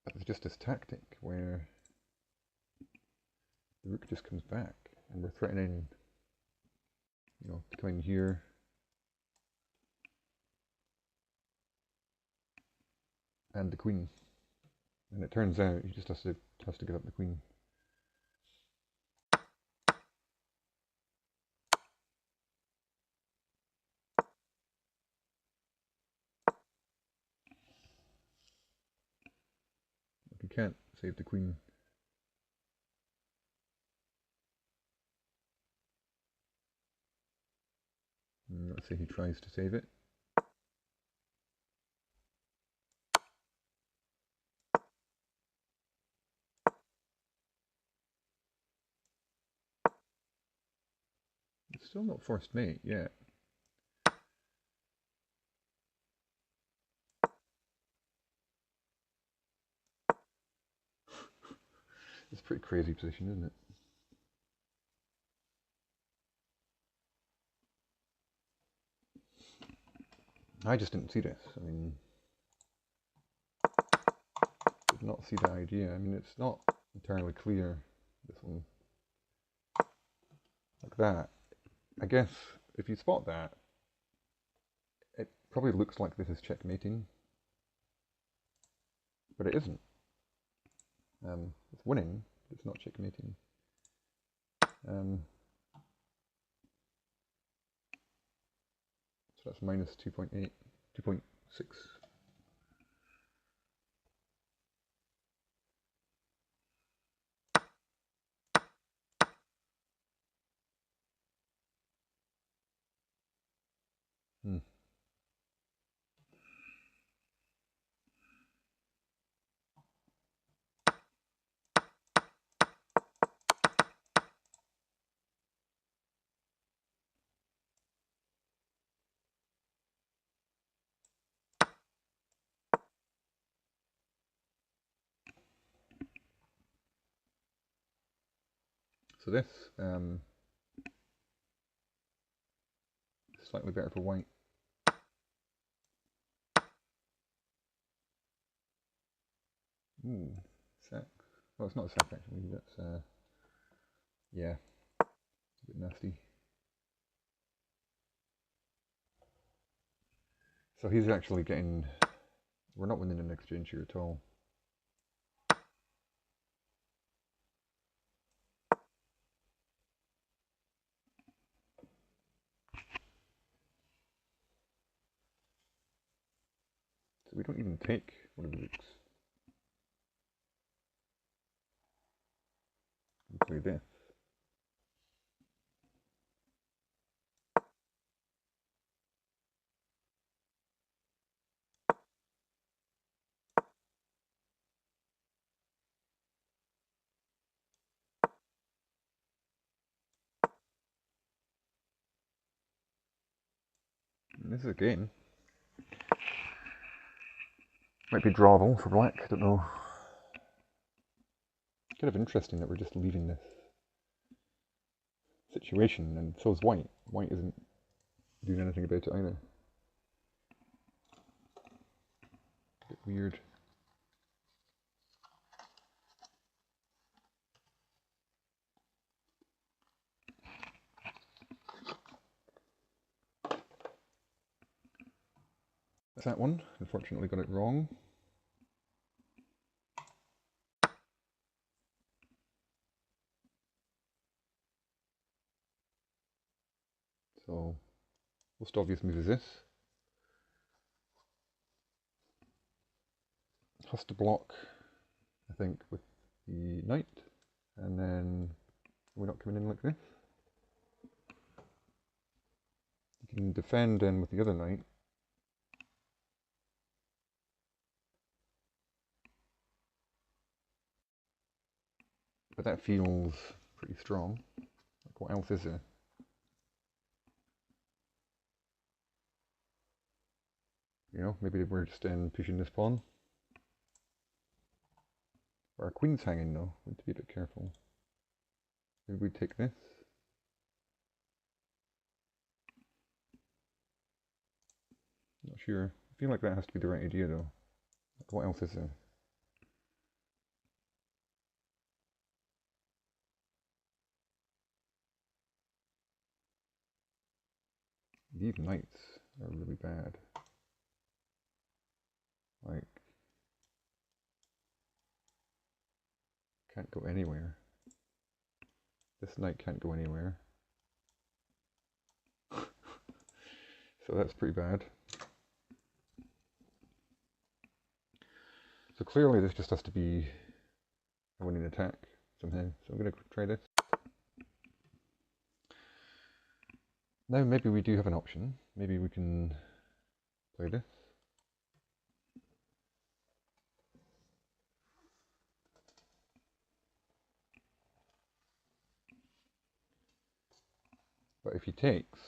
But it's just this tactic where the rook just comes back, and we're threatening, you know, to come in here. And the queen. And it turns out he just has to give up the queen. He can't save the queen. Let's say he tries to save it. It's still not forced mate yet. It's a pretty crazy position, isn't it? I just didn't see this. I mean, did not see the idea. I mean, it's not entirely clear, this one. Like that. I guess if you spot that, it probably looks like this is checkmating. But it isn't. It's winning, but it's not checkmating. So that's minus 2.8, 2.6. So this slightly better for white. Ooh, sack. Well, it's not a sack actually. That's yeah, it's a bit nasty. So he's actually getting. We're not winning an exchange here at all. So we don't even take one of the rooks. We play this. And this is a game. Might be drawable for black, I don't know. Kind of interesting that we're just leaving this situation, and so is white. White isn't doing anything about it either. A bit weird. That's that one. Unfortunately got it wrong. So most obvious move is this. Has to block, I think, with the knight, and then we're not coming in like this. You can defend in with the other knight. But that feels pretty strong. Like, what else is there? You know, maybe we're just pushing this pawn. Our queen's hanging though, we need to be a bit careful. Maybe we take this. Not sure. I feel like that has to be the right idea though. Like, what else is there? These knights are really bad. Like, can't go anywhere. This knight can't go anywhere. So that's pretty bad. So clearly this just has to be a winning attack somehow. So I'm going to try this. Now maybe we do have an option. Maybe we can play this. But if he takes,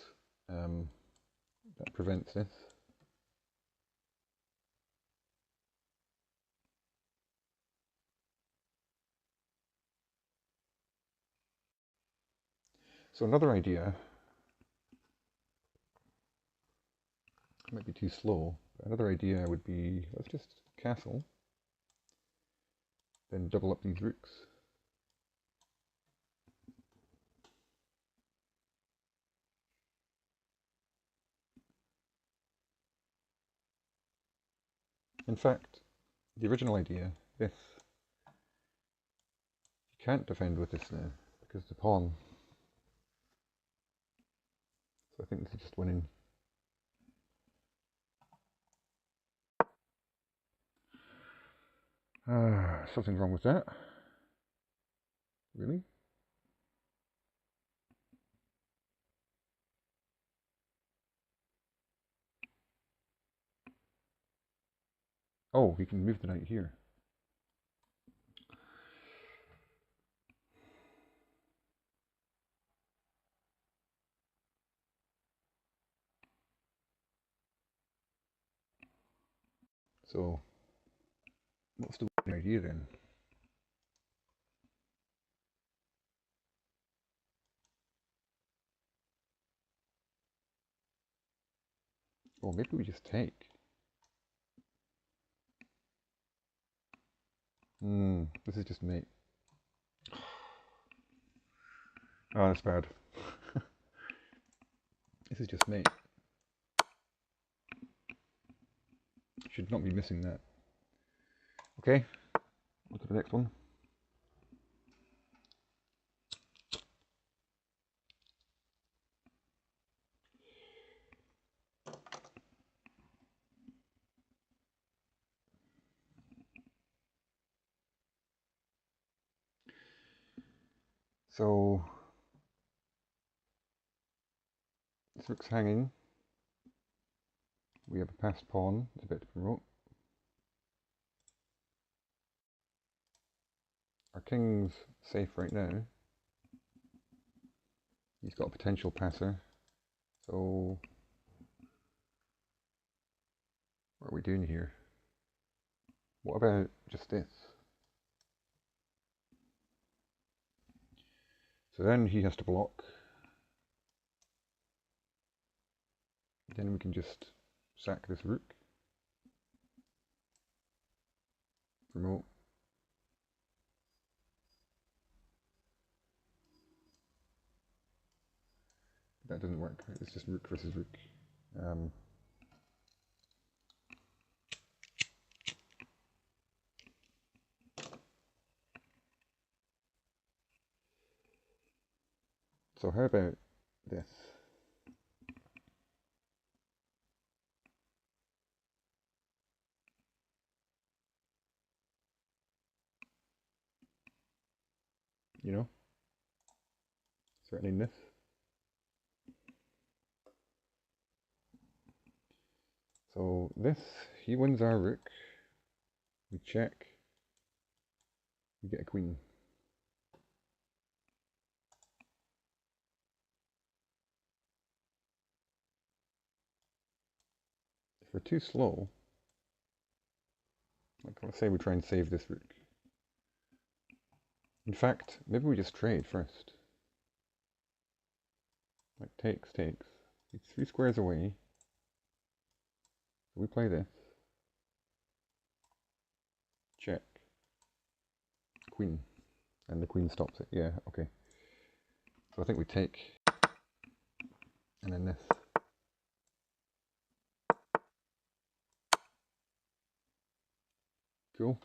that prevents this. So another idea, might be too slow, but another idea would be, let's just castle, then double up these rooks. In fact, the original idea, this, you can't defend with this now, because the pawn. So I think this is just winning. Something wrong with that. Really? Oh, we can move the knight here. So, what's the idea then? Or maybe we just take. This is just mate. Oh, that's bad. This is just mate. Should not be missing that. Okay, look at the next one. So this rook's hanging. We have a passed pawn. It's a bit to promote. Our king's safe right now. He's got a potential passer. So what are we doing here? What about just this? So then he has to block. Then we can just sack this rook. Promote. That doesn't work. It's just rook versus rook. So how about this? You know, threatening this. So this, he wins our rook. We check. We get a queen. If we're too slow, like let's say we try and save this rook. In fact, maybe we just trade first. Like takes. He's 3 squares away. So we play this. Check. Queen. And the queen stops it. Yeah, okay. So I think we take. And then this. Cool.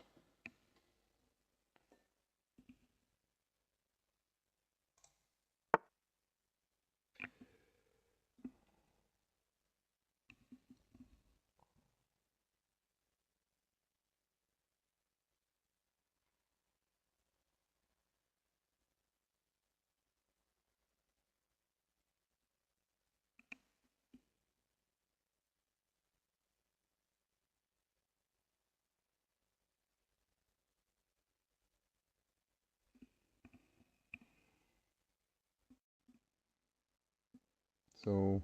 So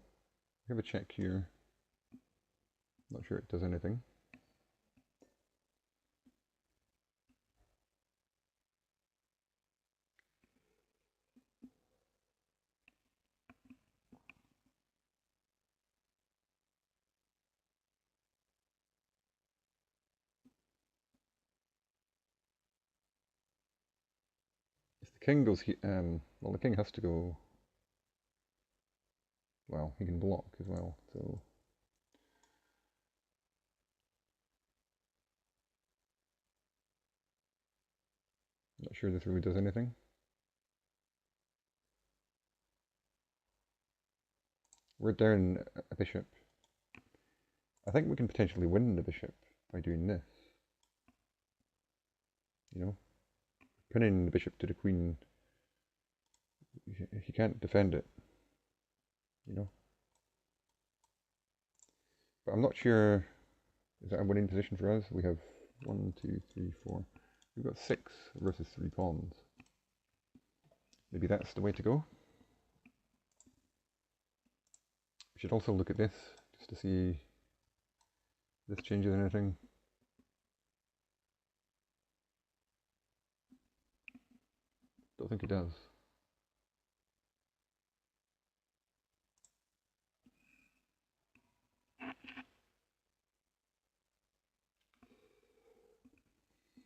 we have a check here. Not sure it does anything. If the king goes, well, the king has to go. Well, he can block as well. So not sure this really does anything. We're down a bishop. I think we can potentially win the bishop by doing this. You know, pinning the bishop to the queen. He can't defend it. You know. But I'm not sure. Is that a winning position for us? We have 1, 2, 3, 4. We've got 6 versus 3 pawns. Maybe that's the way to go. We should also look at this just to see if this changes anything. Don't think it does.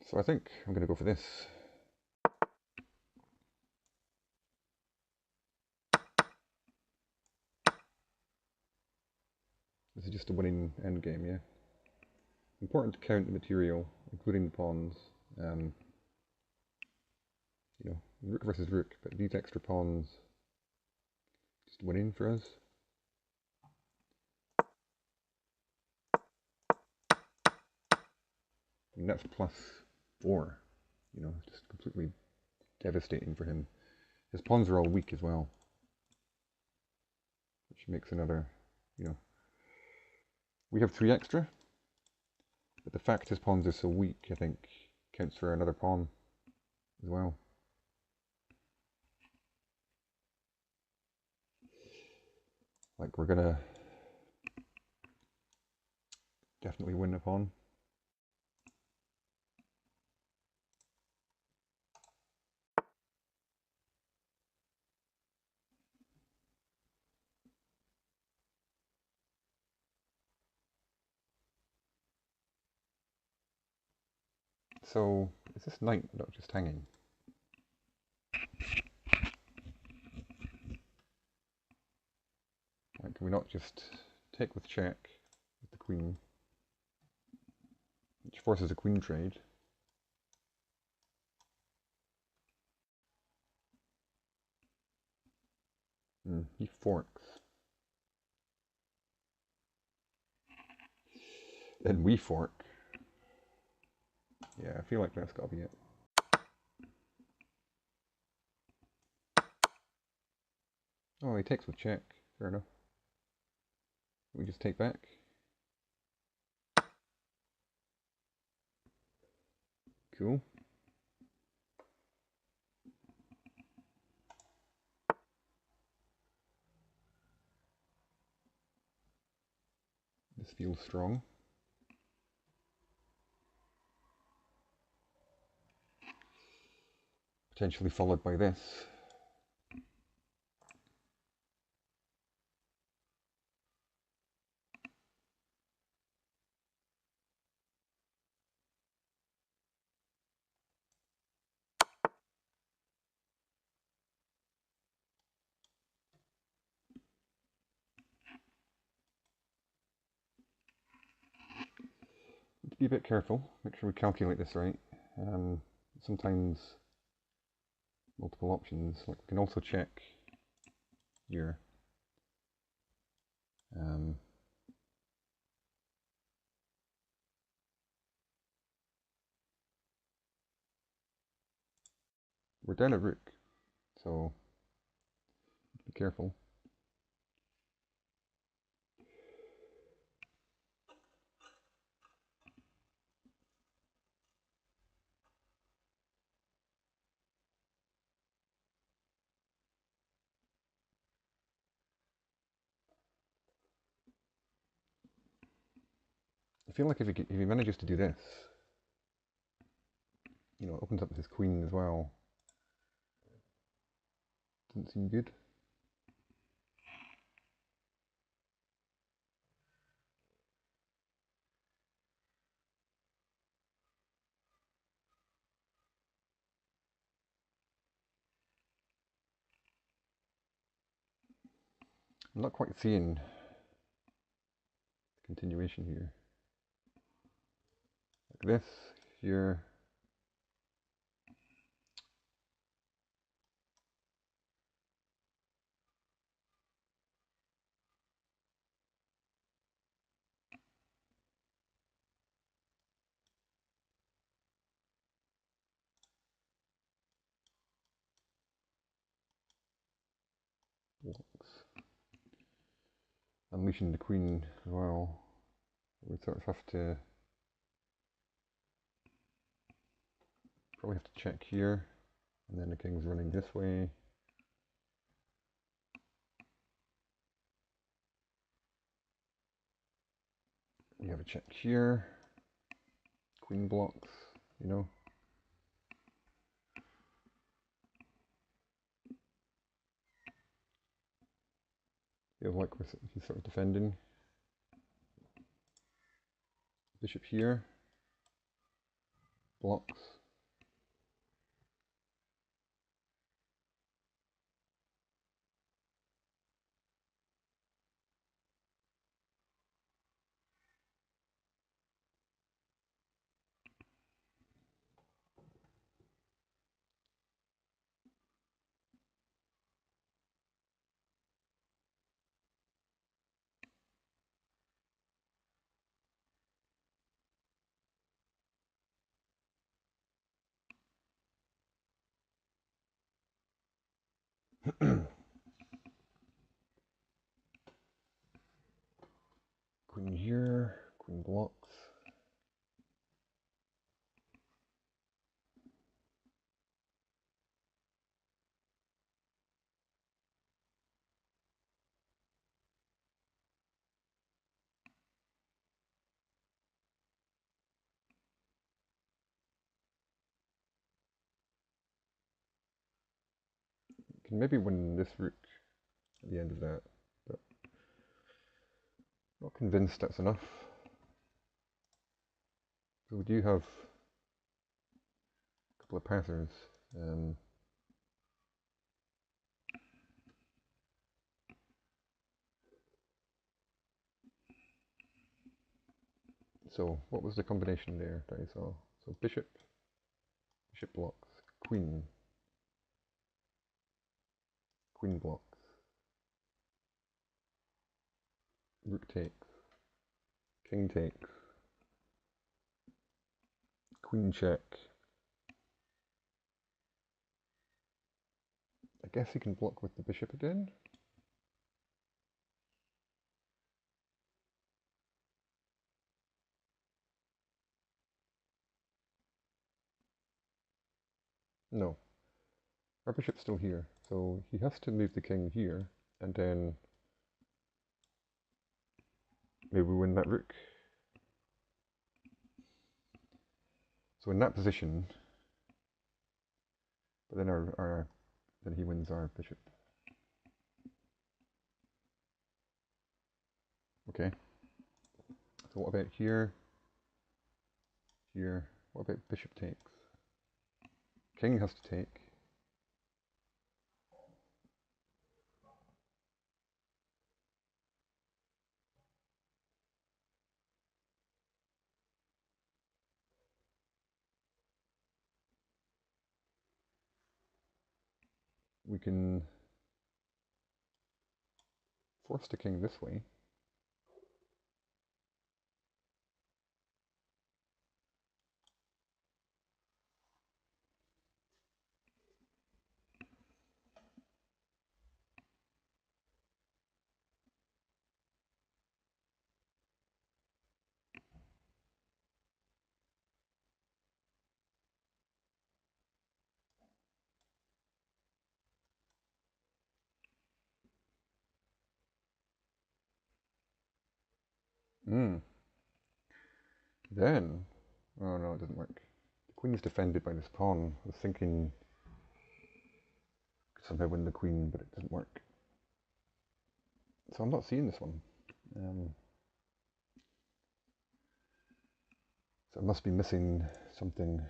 So I think I'm going to go for this. This is just a winning endgame, yeah. Important to count the material, including the pawns. You know, rook versus rook, but these extra pawns just winning for us. And that's +4. You know, just completely devastating for him. His pawns are all weak as well, which makes another, you know. We have 3 extra, but the fact his pawns are so weak, I think, counts for another pawn as well. Like, we're gonna definitely win a pawn. So, is this knight not just hanging? Like, can we not just take with check with the queen, which forces a queen trade? He forks. Then we fork. Yeah, I feel like that's gotta be it. Oh, he takes with check. Fair enough. We just take back. Cool. This feels strong. Potentially followed by this. Need to be a bit careful. Make sure we calculate this right. Sometimes multiple options. Like, we can also check here. We're down a rook, so be careful. I feel like if he manages to do this, you know, it opens up his queen as well. Doesn't seem good. I'm not quite seeing the continuation here. Like this, here. Unleashing the queen as well. We sort of have to probably have to check here, and then the king's running this way. We have a check here. Queen blocks, you know. Feels like he's sort of defending. Bishop here. blocks. Queen here, queen blocks. Can maybe win this rook at the end of that, but not convinced that's enough. So we do have a couple of passers. So what was the combination there that I saw? So bishop, bishop blocks, queen, queen blocks, rook takes, king takes, queen check. I guess he can block with the bishop again. No, our bishop's still here, so he has to move the king here, and then maybe we win that rook. So in that position, but then then he wins our bishop. Okay. So what about here? Here. What about bishop takes? King has to take. We can force the king this way. Then, oh no, it doesn't work. The queen is defended by this pawn. I was thinking could somehow win the queen, but it doesn't work. So I'm not seeing this one. So I must be missing something.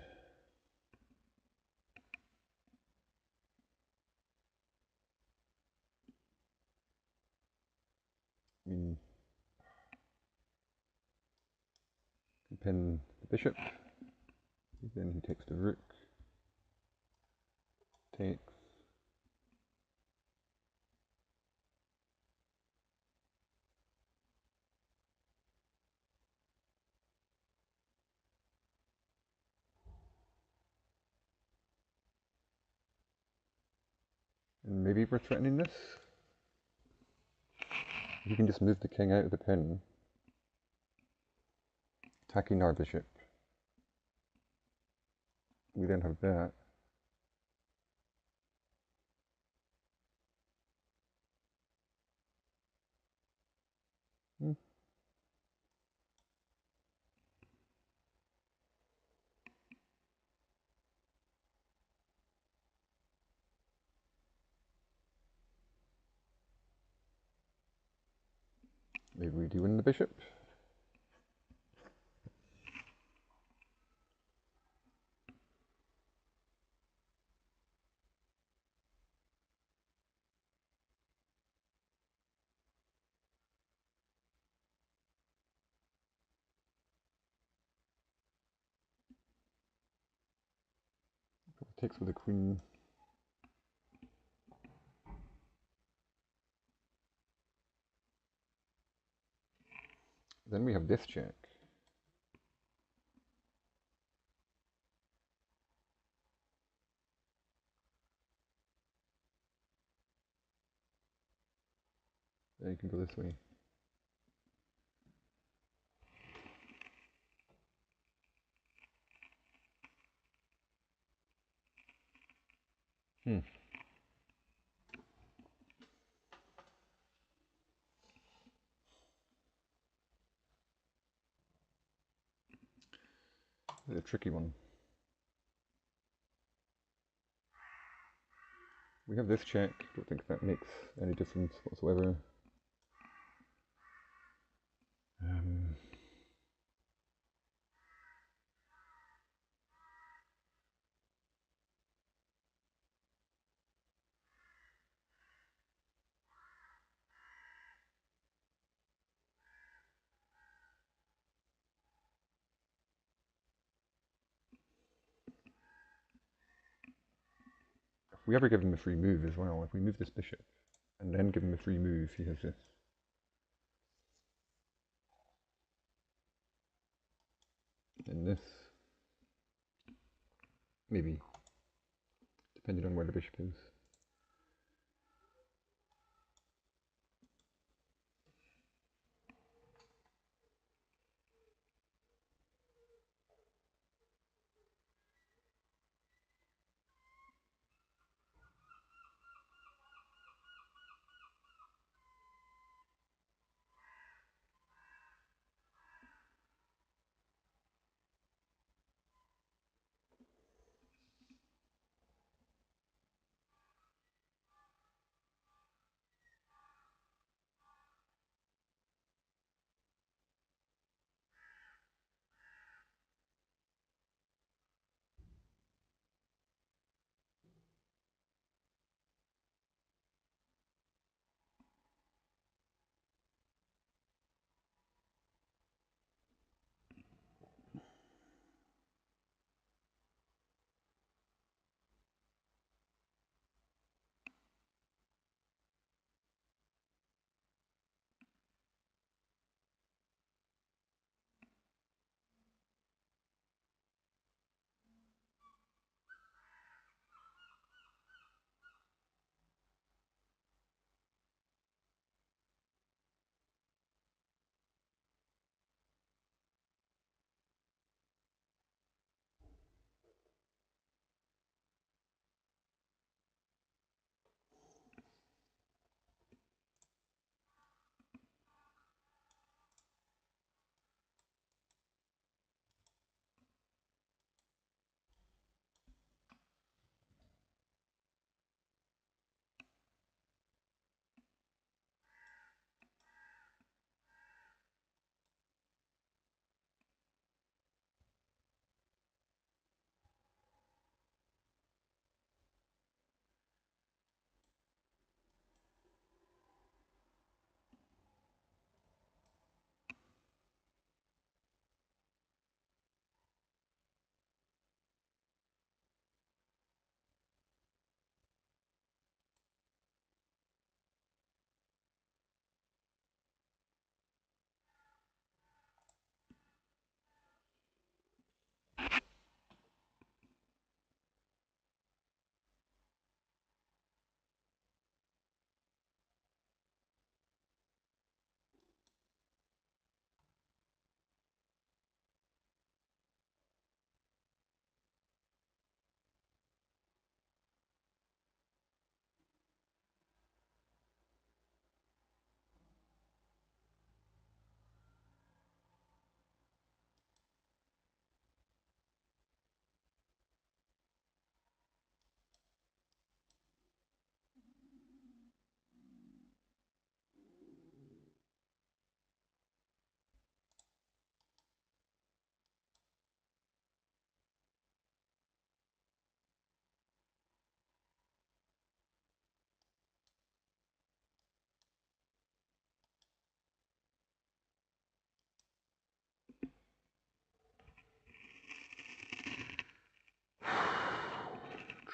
I mean, you pin the bishop, then he takes the rook, takes. And maybe we're threatening this. You can just move the king out of the pin, attacking our bishop. We then have that. Maybe we do win the bishop. takes with the queen. Then we have this check. Then you can go this way. It's a tricky one. We have this check. Don't think that makes any difference whatsoever. If we ever give him a free move as well, if we move this bishop and then give him a free move, he has this. And this. Maybe. Depending on where the bishop is.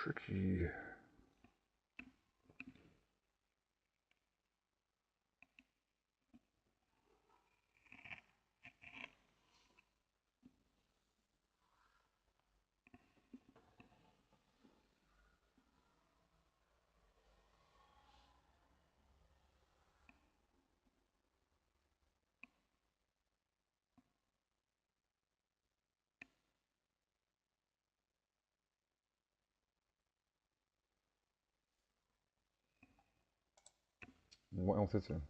tricky. And what else is there?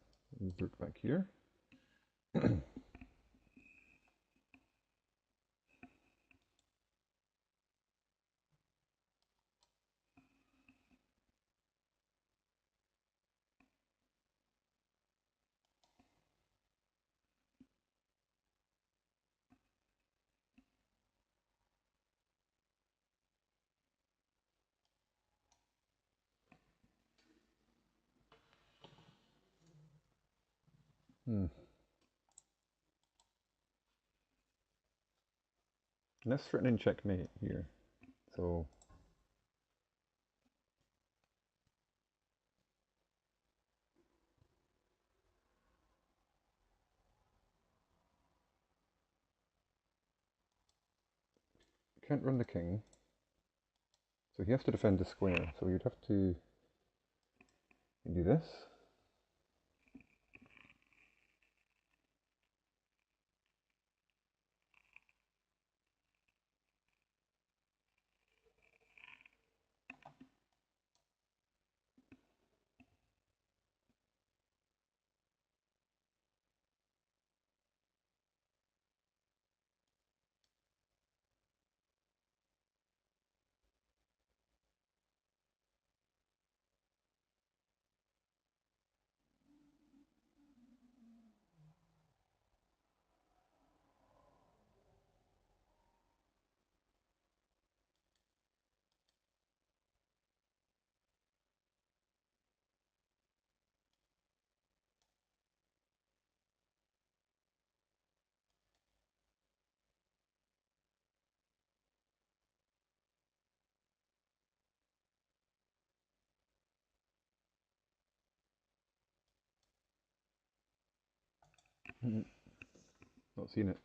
Look back here. Hmm. And that's threatening checkmate here. So can't run the king. So he has to defend the square. So you'd have to do this. Not seeing it.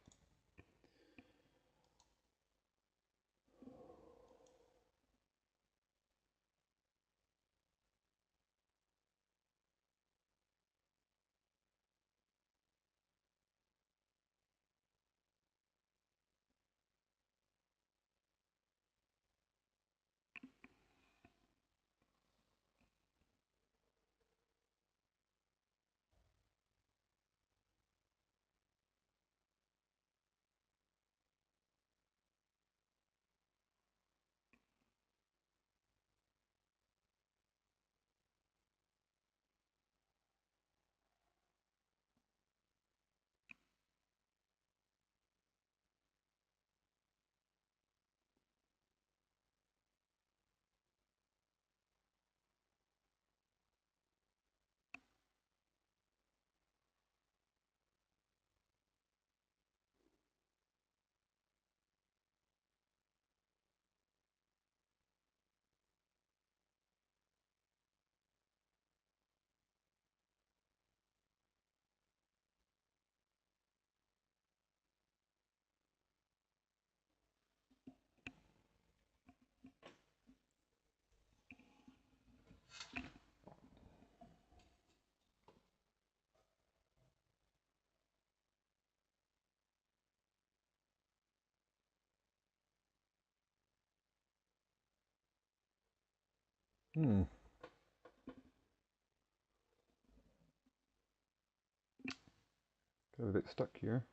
Hmm. Got a bit stuck here.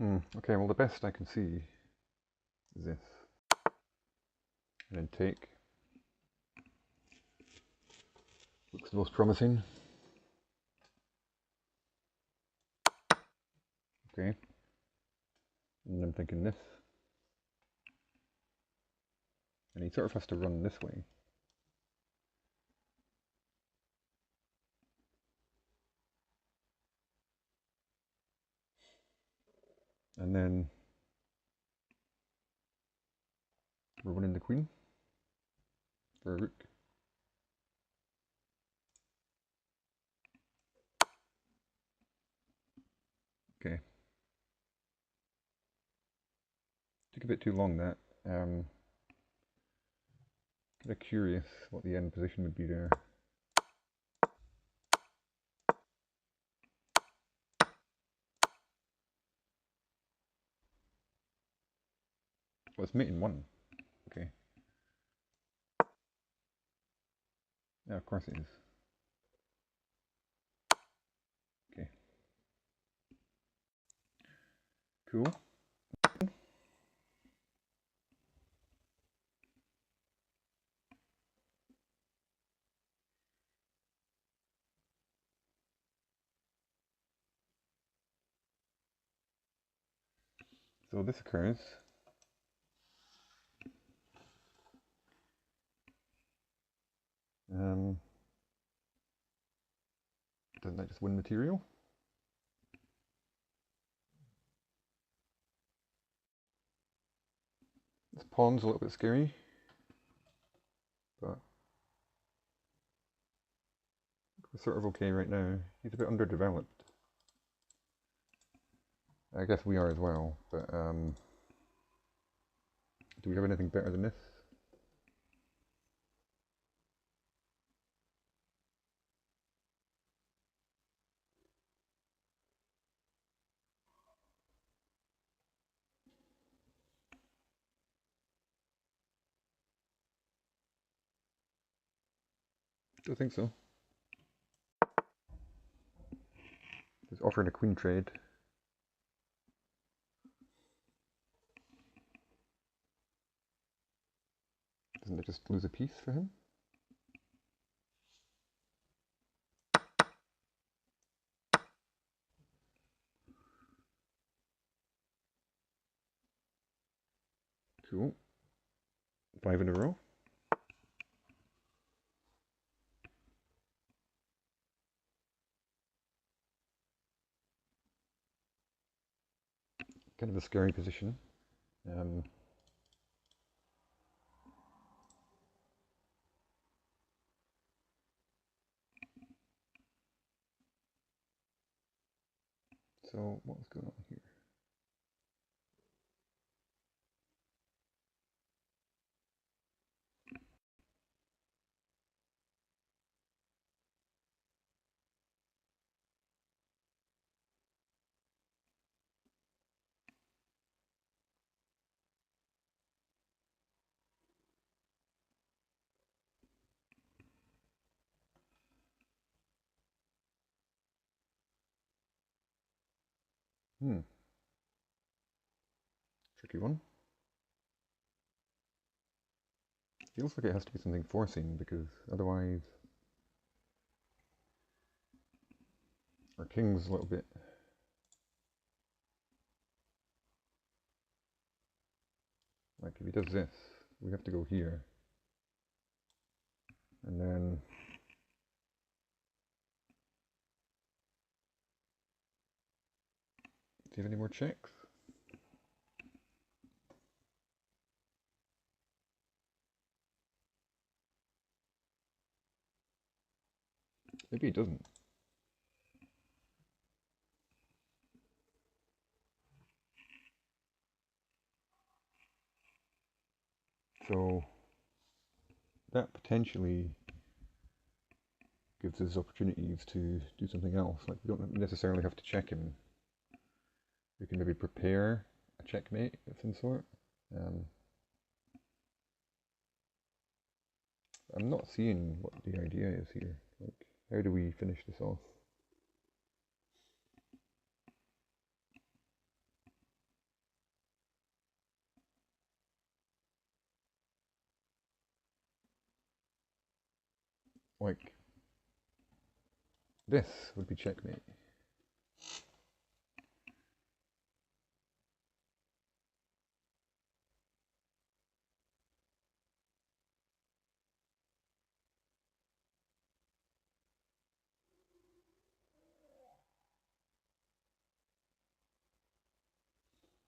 Okay, well the best I can see is this. And then take. Looks the most promising. Okay. And I'm thinking this. And he sort of has to run this way. And then we're running the queen for a rook. Okay. Took a bit too long that. Kind of curious what the end position would be there. Well, it's mate in one. Okay. Yeah, of course it is. Okay. Cool. So this occurs. Doesn't that just win material? This pawn's a little bit scary, but we're sort of okay right now. He's a bit underdeveloped. I guess we are as well, but do we have anything better than this? Don't think so. He's offering a queen trade. Doesn't it just lose a piece for him? Cool. 5 in a row. Kind of a scary position. So what's going on here? Tricky one. Feels like it has to be something forcing because otherwise our king's a little bit. Like if he does this, we have to go here. And then do you have any more checks? Maybe he doesn't. So that potentially gives us opportunities to do something else. Like we don't necessarily have to check him. We can maybe prepare a checkmate of some sort. I'm not seeing what the idea is here. Like, how do we finish this off? like this would be checkmate.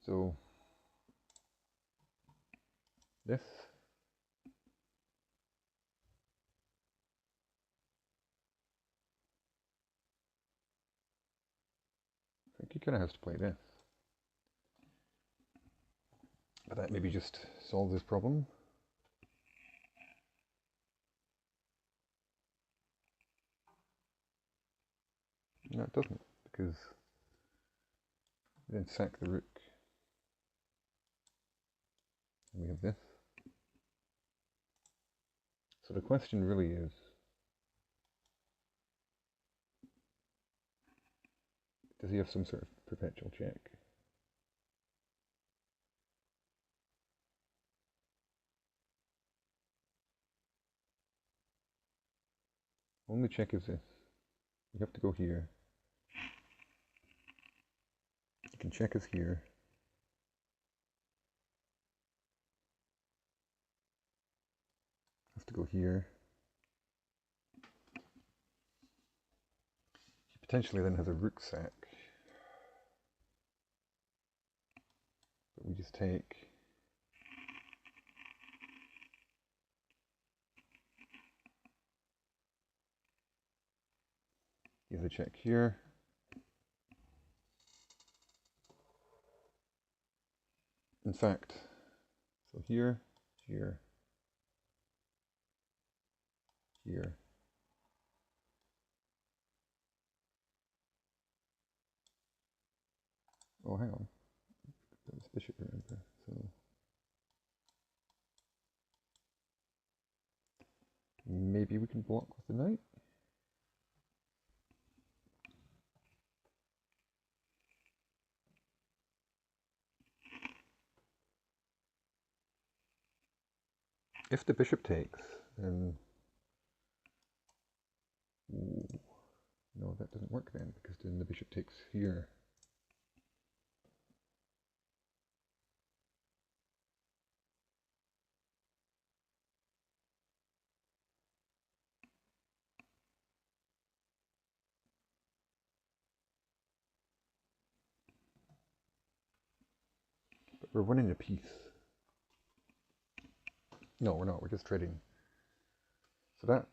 So this, I think he kind of has to play this. But that maybe just solves this problem. No, it doesn't, because then sack the rook. And we have this. So the question really is, does he have some sort of perpetual check? Only check is this. You have to go here. You can check us here. Have to go here. He potentially then has a rook sack. But we just take. He has a check here. In fact, so here, here, here. Oh, hang on. There's bishop, remember. So maybe we can block with the knight. If the bishop takes, then ooh, no, that doesn't work then, because then the bishop takes here. But we're winning a piece. No, we're not. We're just trading. So that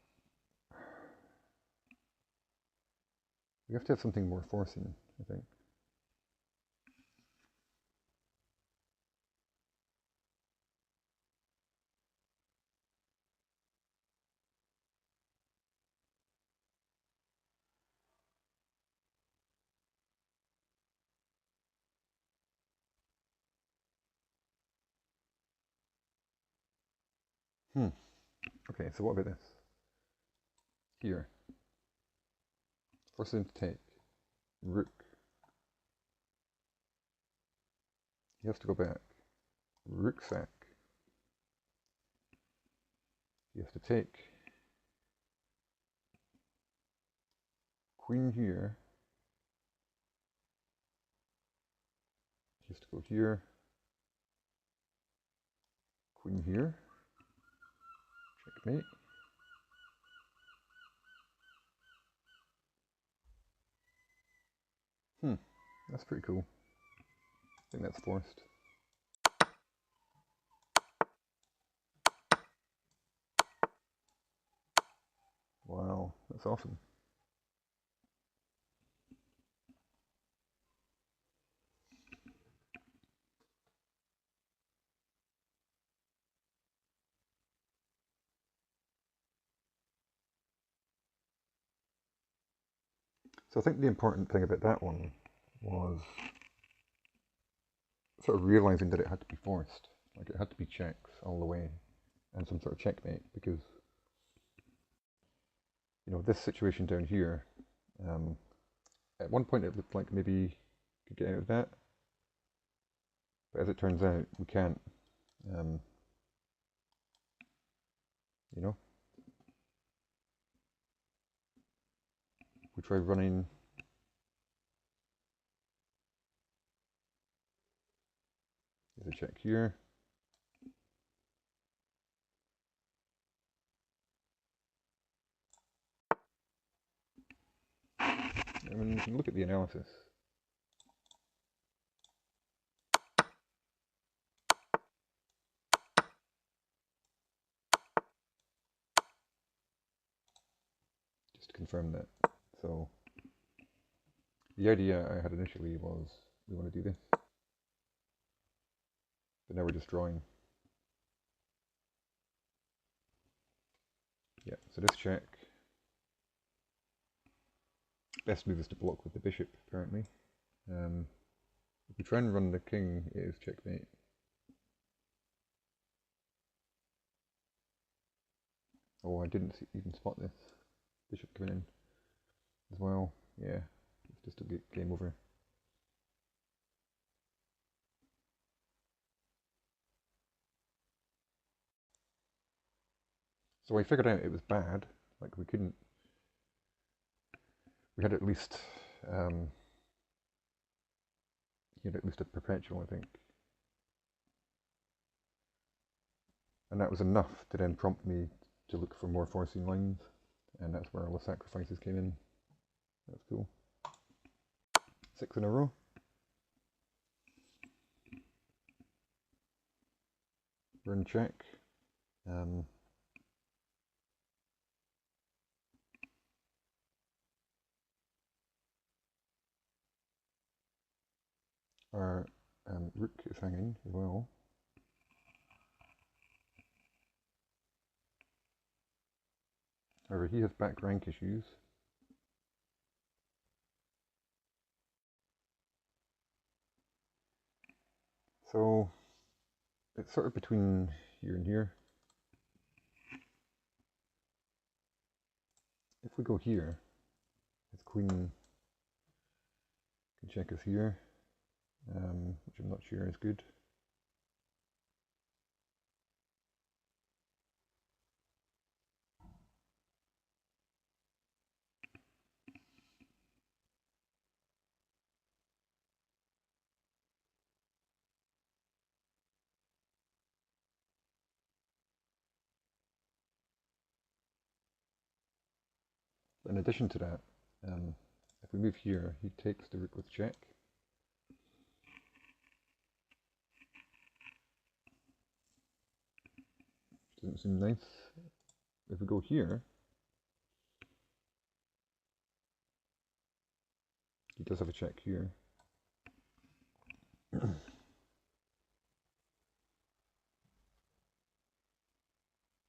we have to have something more forcing, I think. Okay, so what about this? Here. Force him to take. Rook. He has to go back. Rook sack. He has to take. Queen here. He has to go here. Queen here. Checkmate. That's pretty cool. I think that's forced. Wow, that's awesome. So I think the important thing about that one was sort of realizing that it had to be forced. Like it had to be checks all the way and some sort of checkmate, because you know, this situation down here, at one point it looked like maybe you could get out of that, but as it turns out, we can't. You know, we try running. There's a check here. I mean, we can look at the analysis. Just to confirm that. So the idea I had initially was we want to do this, but now we're just drawing. Yeah, so this check. Best move is to block with the bishop, apparently. If we try and run the king, it is checkmate. Oh, I didn't even spot this. Bishop coming in as well. Yeah, it's just a game over. So I figured out it was bad. Like we couldn't. We had at least. He had at least a perpetual, I think. And that was enough to then prompt me to look for more forcing lines, and that's where all the sacrifices came in. That's cool. 6 in a row. Run check. Our rook is hanging as well. However, he has back rank issues. So it's sort of between here and here. If we go here, his queen can check us here, which I'm not sure is good. In addition to that, if we move here, he takes the rook with check. Doesn't seem nice. If we go here, he does have a check here.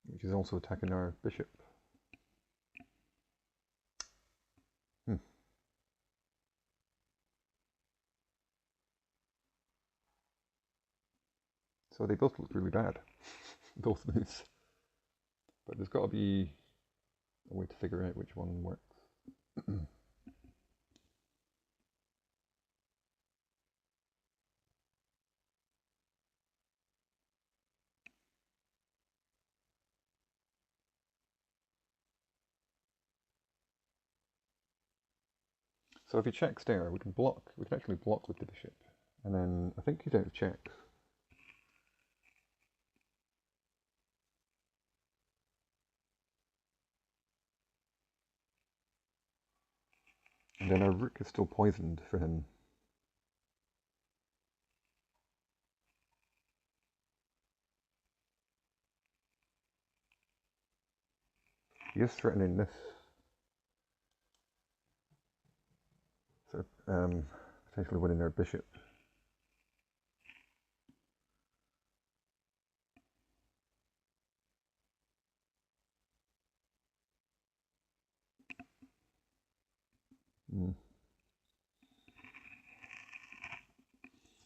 Which is also attacking our bishop. So they both look really bad, both moves. But there's got to be a way to figure out which one works. So if he checks there, we can block. We can actually block with the bishop. And then I think he's out of checks. And then our rook is still poisoned for him. He is threatening this. So potentially winning our bishop.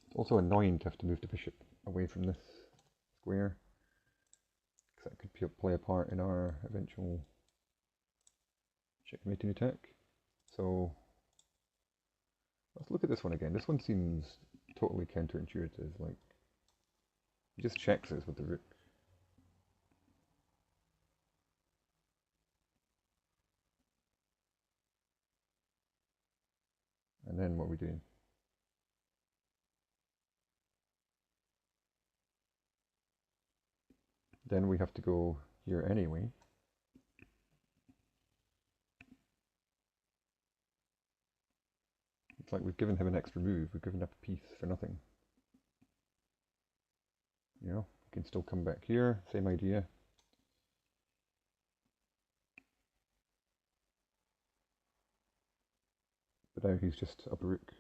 It's also annoying to have to move the bishop away from this square, because that could play a part in our eventual checkmating attack. So let's look at this one again. This one seems totally counterintuitive. Like, he just checks us with the rook. And then what are we doing? Then we have to go here anyway. It's like we've given him an extra move. We've given up a piece for nothing. You know, he can still come back here. Same idea. But now he's just up a rook.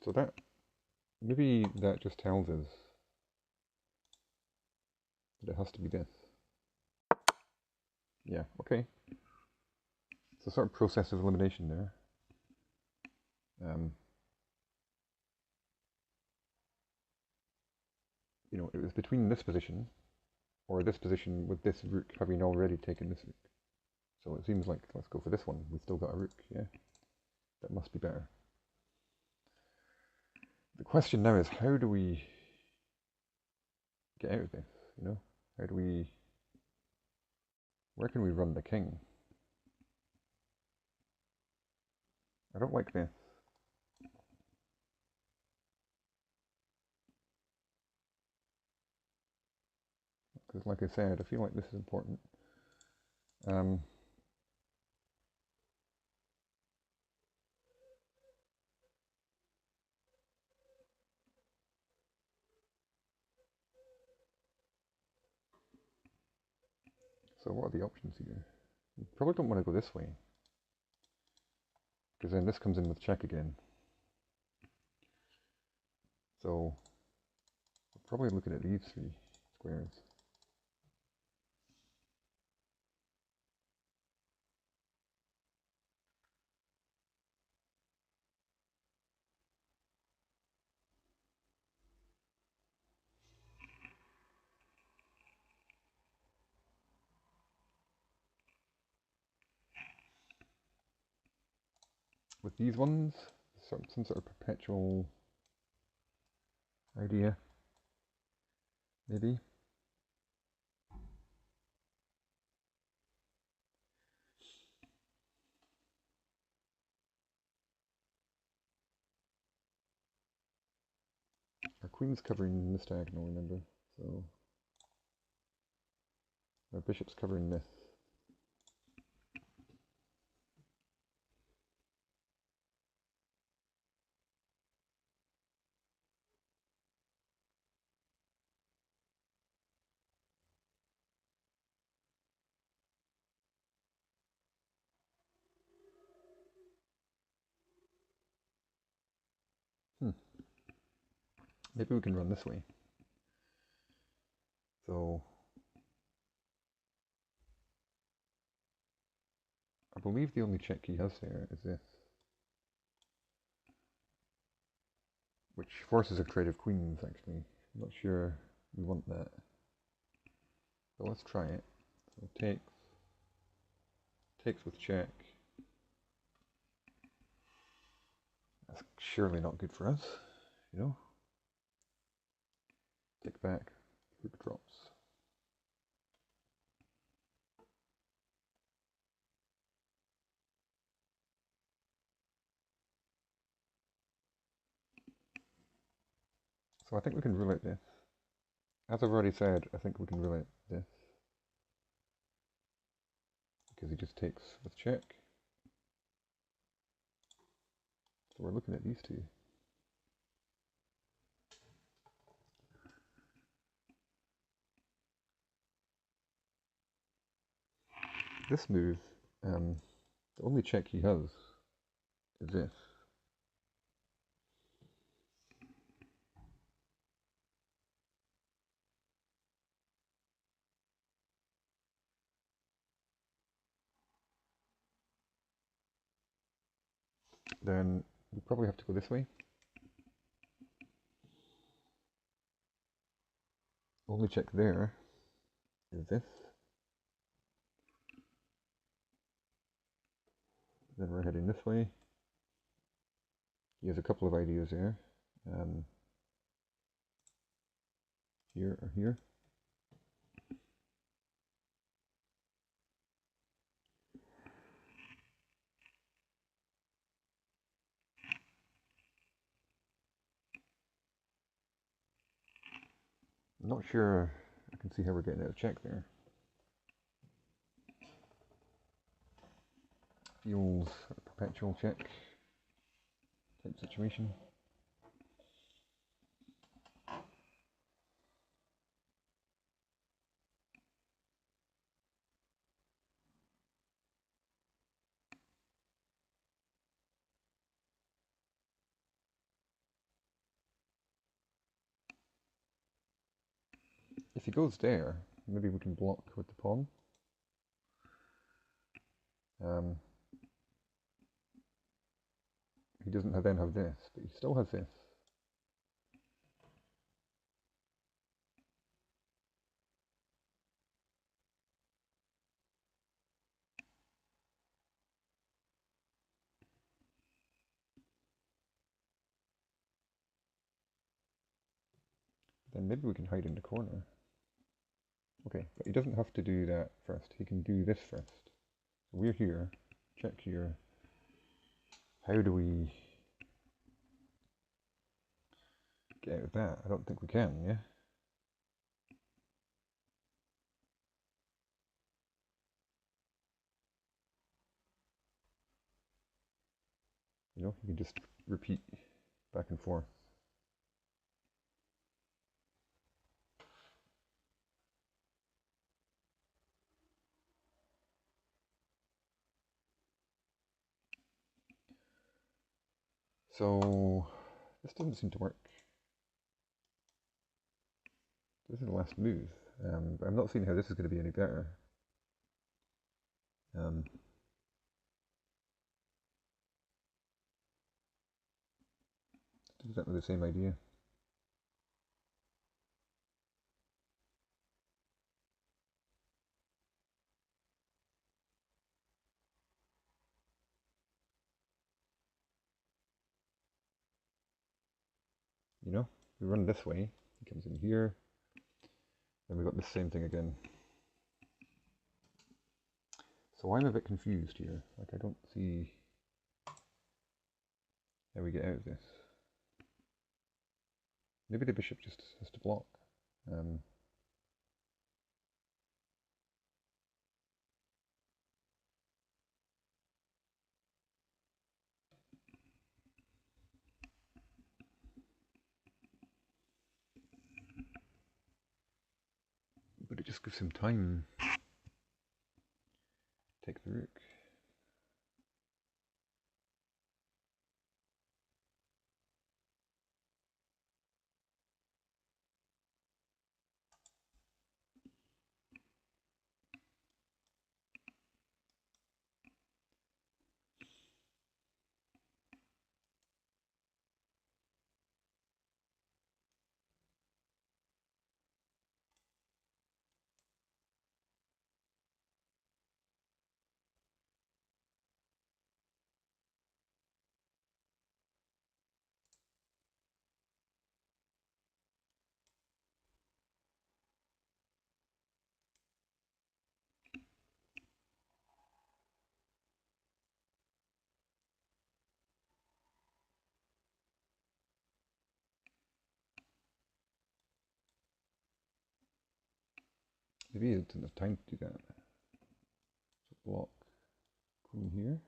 So that, maybe that just tells us that it has to be this. Yeah, okay. It's a sort of process of elimination there. You know, it was between this position or this position with this rook having already taken this rook. So it seems like, let's go for this one. We've still got a rook, yeah. That must be better. The question now is, how do we get out of this, you know? How do we, where can we run the king? I don't like this. Because like I said, I feel like this is important. So what are the options here? You probably don't want to go this way, because then this comes in with check again. So we're probably looking at these three squares. With these ones, some sort of perpetual idea, maybe. Our queen's covering this diagonal, remember? So our bishop's covering this. Maybe we can run this way. So I believe the only check he has there is this, which forces a trade of queens, actually. I'm not sure we want that. So let's try it. So takes with check. That's surely not good for us, you know? Take back, rook drops. So I think we can rule out this. As I've already said, I think we can rule out this. Because he just takes with check. So we're looking at these two. This move, the only check he has is this. Then we probably have to go this way. Only check there is this. Then we're heading this way. He has a couple of ideas there. Here or here. I'm not sure I can see how we're getting out of check there. Feels a perpetual check type situation. If he goes there, maybe we can block with the pawn. He doesn't then have this, but he still has this. Then maybe we can hide in the corner. Okay, but he doesn't have to do that first. He can do this first. So we're here, check here. How do we get out of that? I don't think we can, yeah? You know, you can just repeat back and forth. So this doesn't seem to work. This is the last move. But I'm not seeing how this is going to be any better. Exactly the same idea. You know, we run this way. He comes in here. Then we got the same thing again. So I'm a bit confused here. Like I don't see how we get out of this. Maybe the bishop just has to block. But it just gives him time. Take the rook. Maybe he didn't have time to do that. So block. Queen here.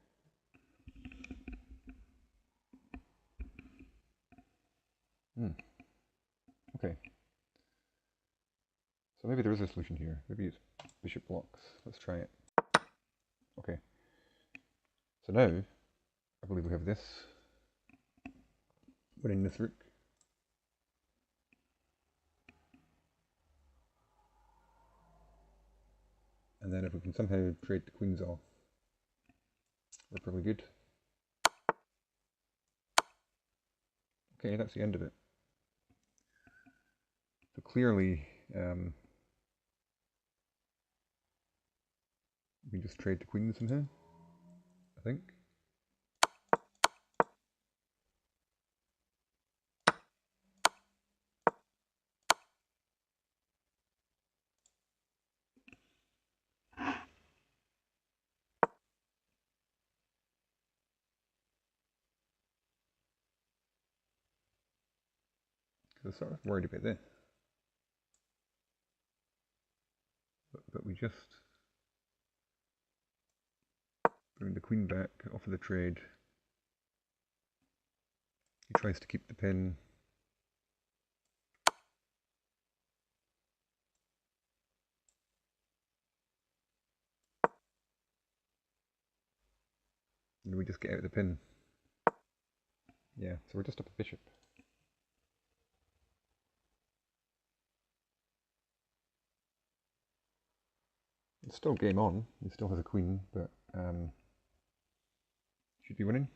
Okay. So maybe there is a solution here. Maybe it's bishop blocks. Let's try it. Okay. So now, I believe we have this. Winning this rook. And then if we can somehow trade the queens off, we're probably good. Okay, that's the end of it. So clearly, we just trade the queens somehow, I think. Because I'm sort of worried about this. but we just bring the queen back, offer the trade. He tries to keep the pin. And we just get out the pin. Yeah, so we're just up a bishop. It's still game on. He still has a queen, but should be winning.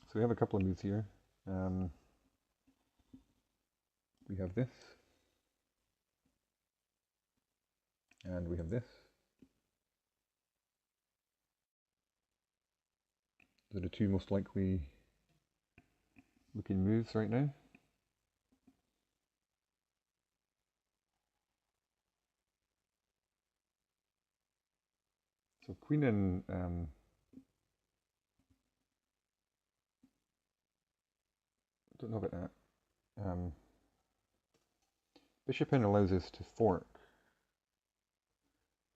So we have a couple of moves here. We have this, and we have this. Those are the two most likely looking moves right now. So queen and don't know about that. Bishop in allows us to fork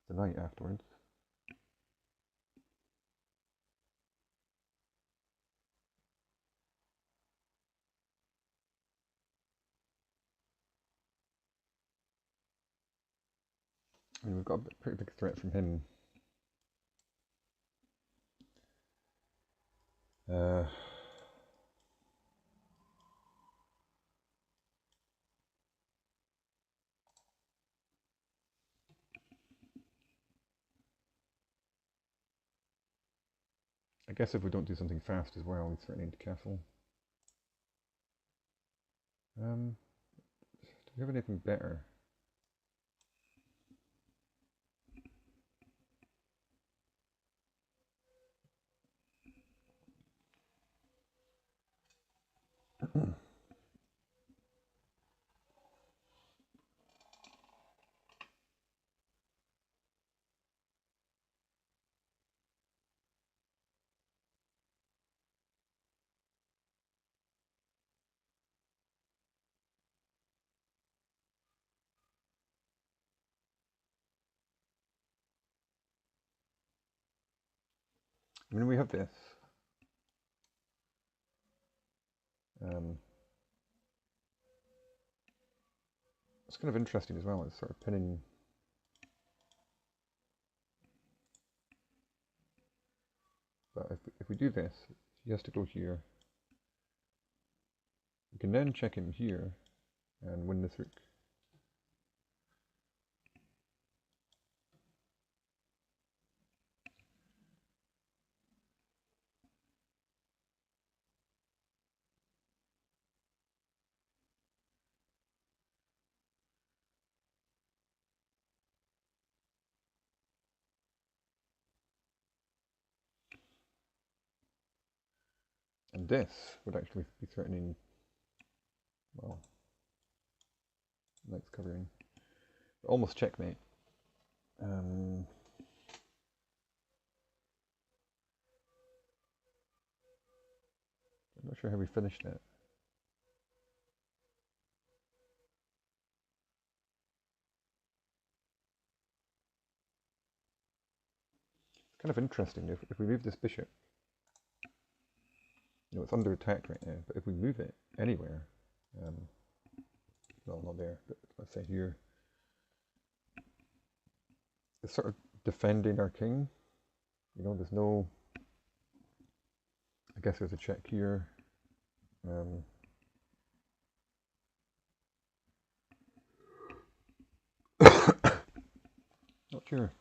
the knight afterwards. I mean, we've got a pretty big threat from him. I guess if we don't do something fast as well, he's threatening to castle. Do we have anything better? I mean, we have this. It's kind of interesting as well. It's sort of pinning. But if we do this, he has to go here. We can then check him here and win this rook. And this would actually be threatening, well, knight's covering. Almost checkmate. I'm not sure how we finished it. It's kind of interesting. If we move this bishop, you know, it's under attack right now, but if we move it anywhere, well, not there, but let's say here, it's sort of defending our king. You know, there's no, I guess there's a check here. Not sure.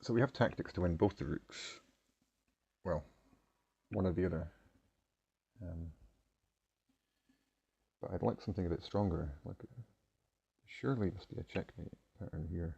So we have tactics to win both the rooks. Well, one or the other. But I'd like something a bit stronger. Like, surely must be a checkmate pattern here.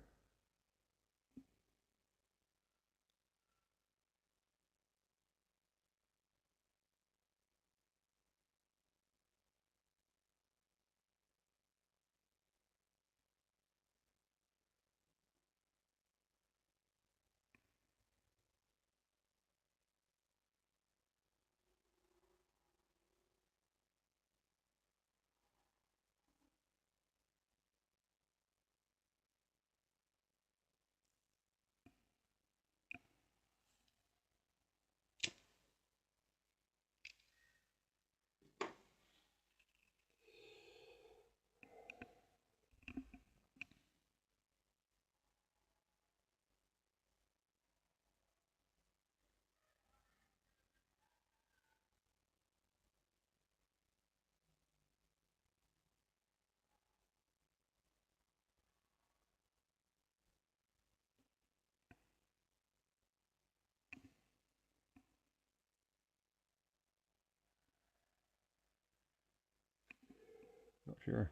Not sure.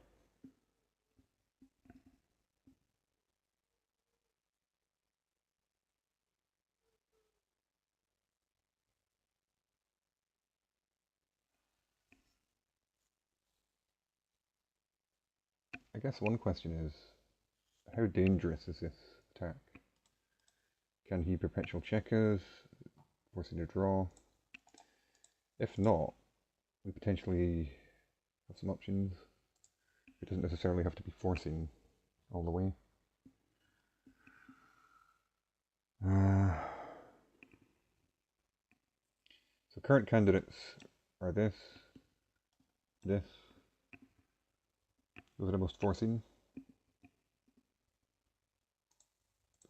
I guess one question is, how dangerous is this attack? Can he perpetual checkers, forcing a draw? If not, we potentially have some options. It doesn't necessarily have to be forcing all the way. So current candidates are this. Those are the most forcing.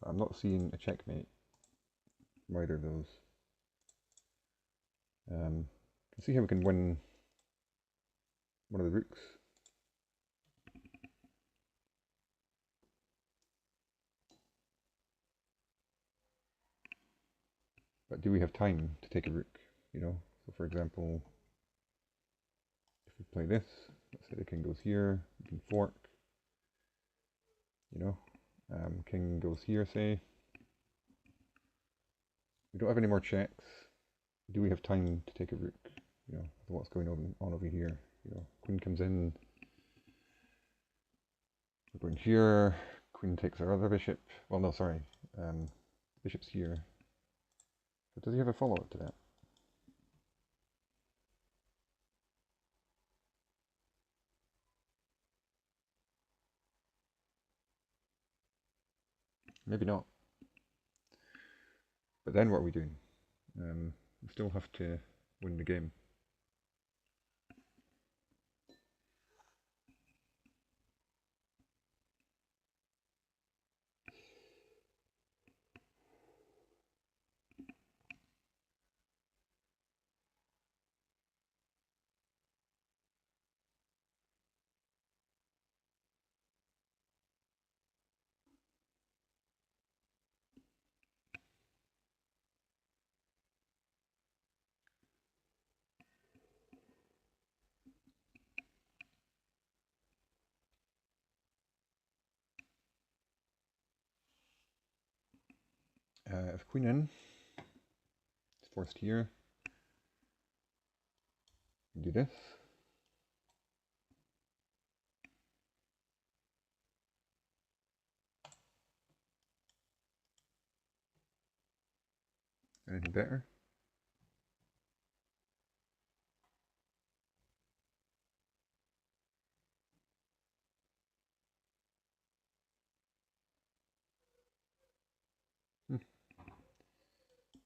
I'm not seeing a checkmate from either of those. Can see how we can win one of the rooks. But do we have time to take a rook? You know, so for example, if we play this, let's say the king goes here, we can fork. You know, king goes here, say. We don't have any more checks. Do we have time to take a rook? You know, what's going on over here? You know, queen comes in. We're going here. Queen takes our other bishop. Well, no, sorry. Bishop's here. But does he have a follow-up to that? Maybe not. But then what are we doing? We still have to win the game. If queen in, it's forced here. Do this. Anything better?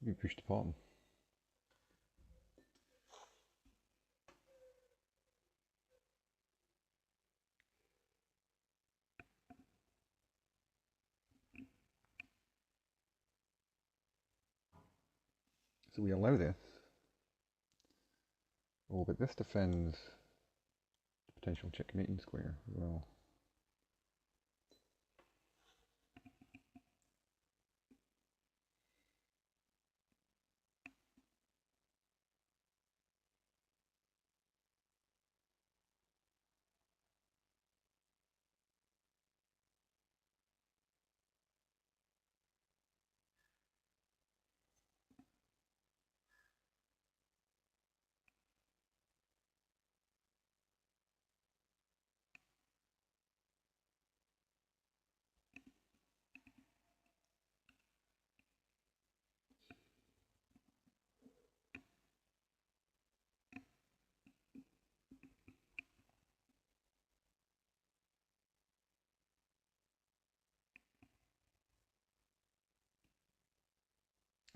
You push the pawn. So we allow this. Oh, but this defends the potential checkmating square as well.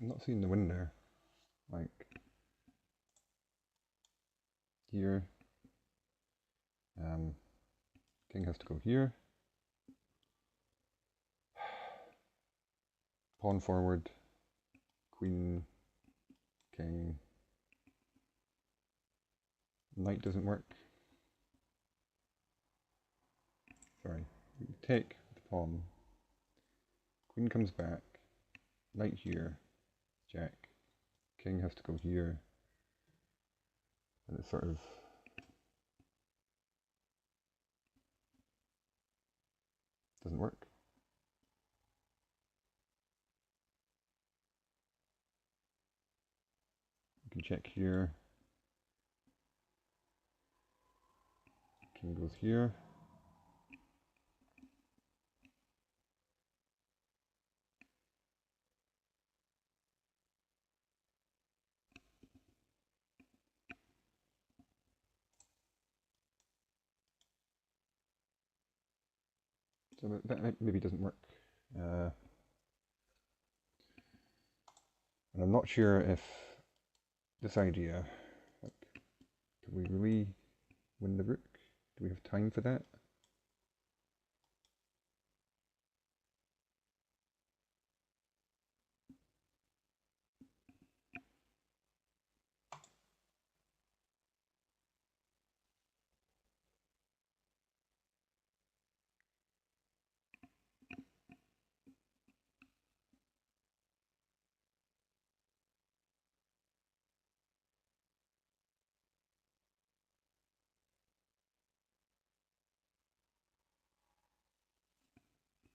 I'm not seeing the win there. Like here, king has to go here. Pawn forward, queen, king. Knight doesn't work. Sorry, we take the pawn. Queen comes back. Knight here, jack. King has to go here. And it sort of doesn't work. You can check here. King goes here. So that maybe doesn't work. And I'm not sure if this idea, like, can we really win the rook? Do we have time for that?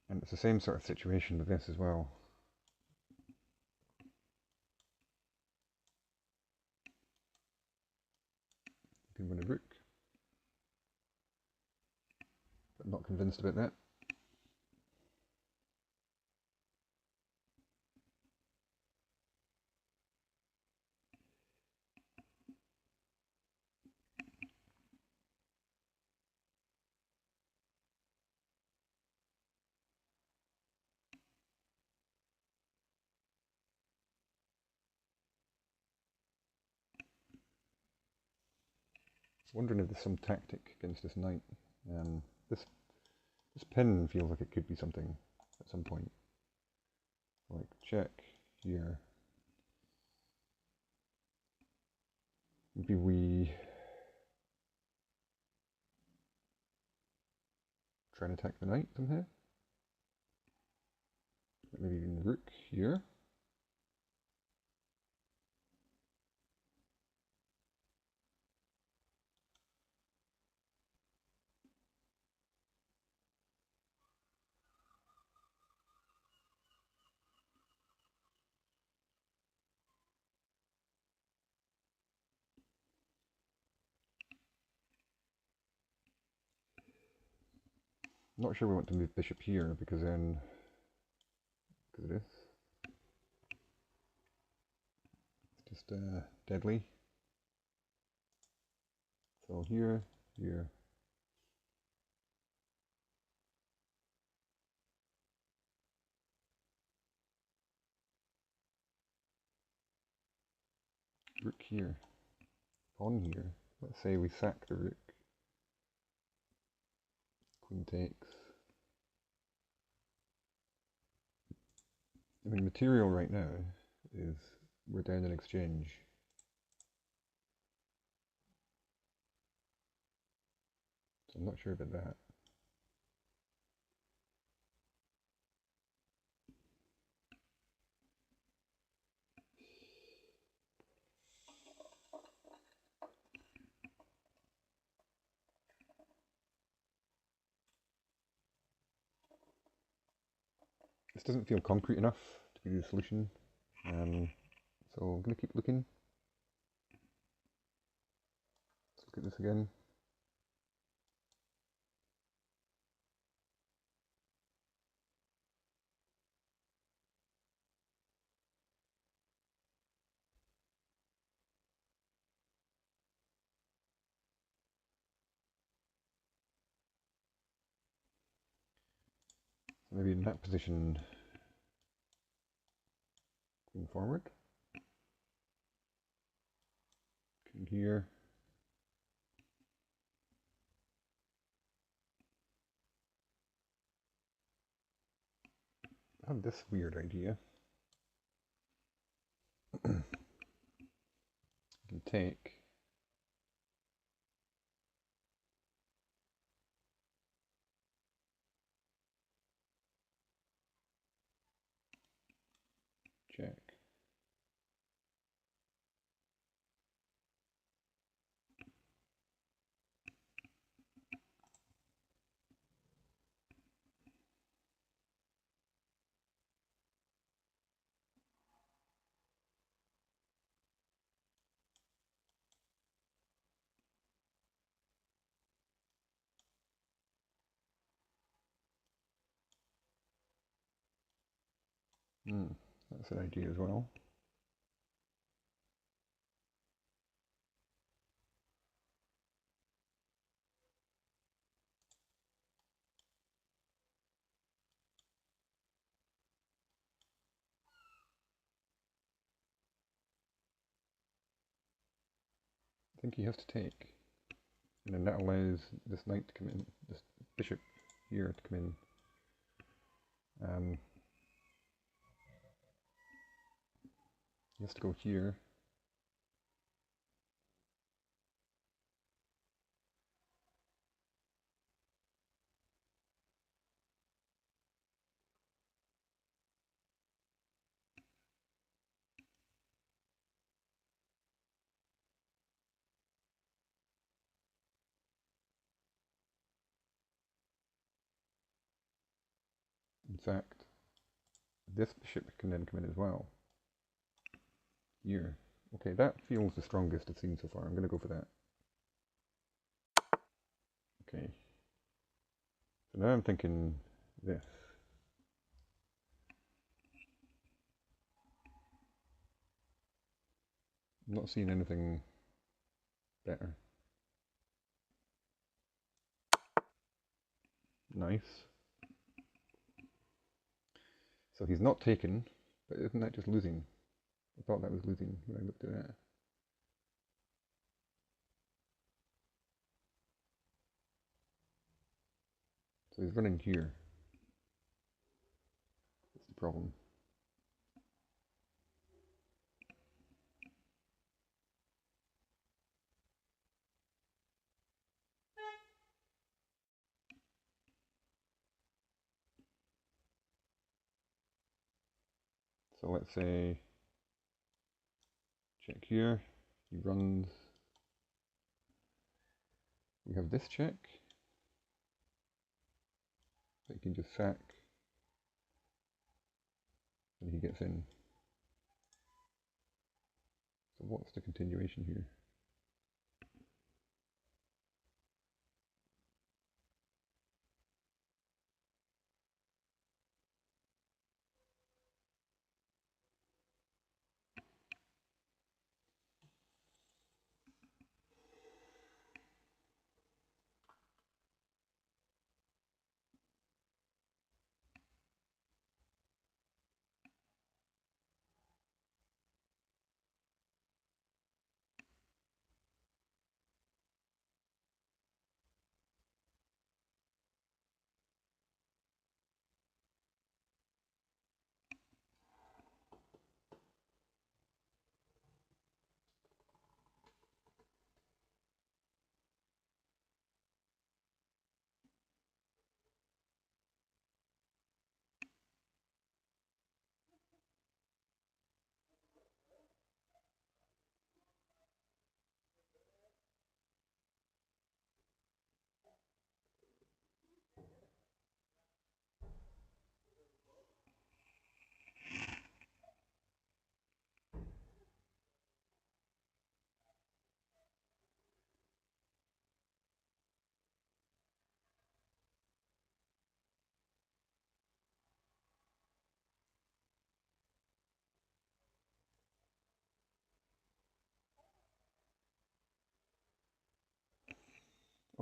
And it's the same sort of situation with this as well. You can win a rook, but not convinced about that. Wondering if there's some tactic against this knight. This pin feels like it could be something at some point. Like check here. Maybe we try and attack the knight somehow. Maybe even the rook here. Not sure we want to move bishop here because then, because of this, it's just deadly. So here, here. Rook here, pawn here. Let's say we sack the rook. Queen takes. I mean, material right now is we're down in exchange. So I'm not sure about that. This doesn't feel concrete enough to be the solution. So I'm going to keep looking. Let's look at this again. So maybe in that position, Queen forward. King here. I have this weird idea. I can take. Check. That's an idea as well. I think he has to take. And then that allows this knight to come in, this bishop here to come in. He has to go here. In fact, this bishop can then come in as well. Here. Okay, that feels the strongest I've seen so far. I'm going to go for that. Okay. So now I'm thinking this. I'm not seeing anything better. Nice. So he's not taken, but isn't that just losing? I thought that was losing when I looked at that. So he's running here. That's the problem. So let's say check here. He runs. We have this check. So he can just sack. And he gets in. So what's the continuation here?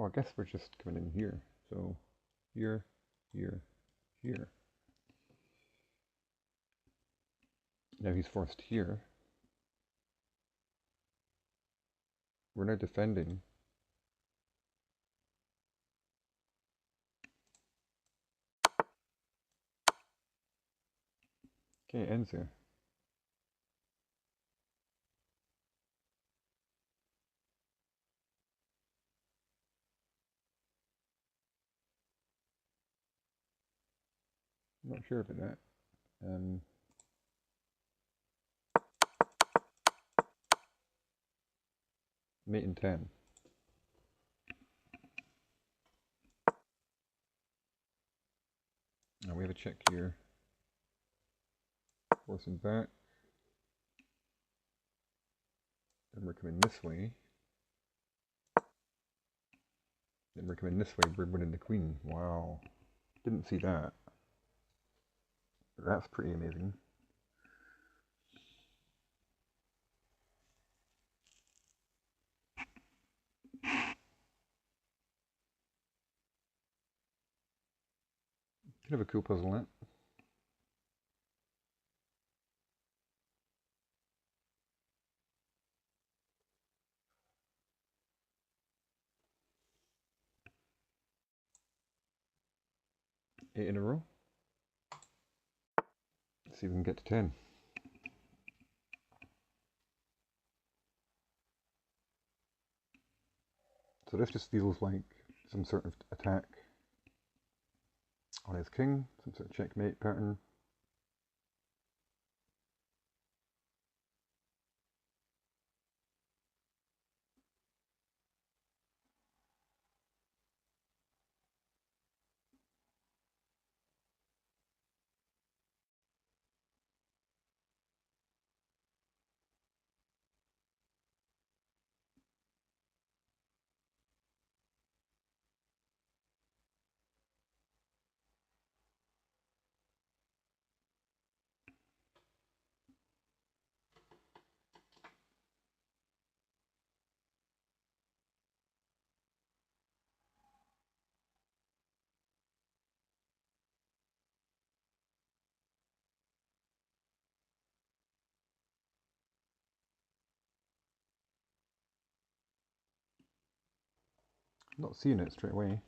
Oh, I guess we're just coming in here. So here, here, here. Now he's forced here. We're now defending. Okay, it ends here. I'm not sure about that. Mate in 10. Now we have a check here. Forcing back. Then we're coming this way. Then we're coming this way, we're winning the queen. Wow. Didn't see that. But that's pretty amazing. Kind of a cool puzzle, that. Eight in a row. Let's see if we can get to 10. So this just feels like some sort of attack on his king, some sort of checkmate pattern. Not seeing it straight away.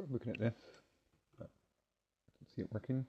sort of looking at this, but I don't see it working.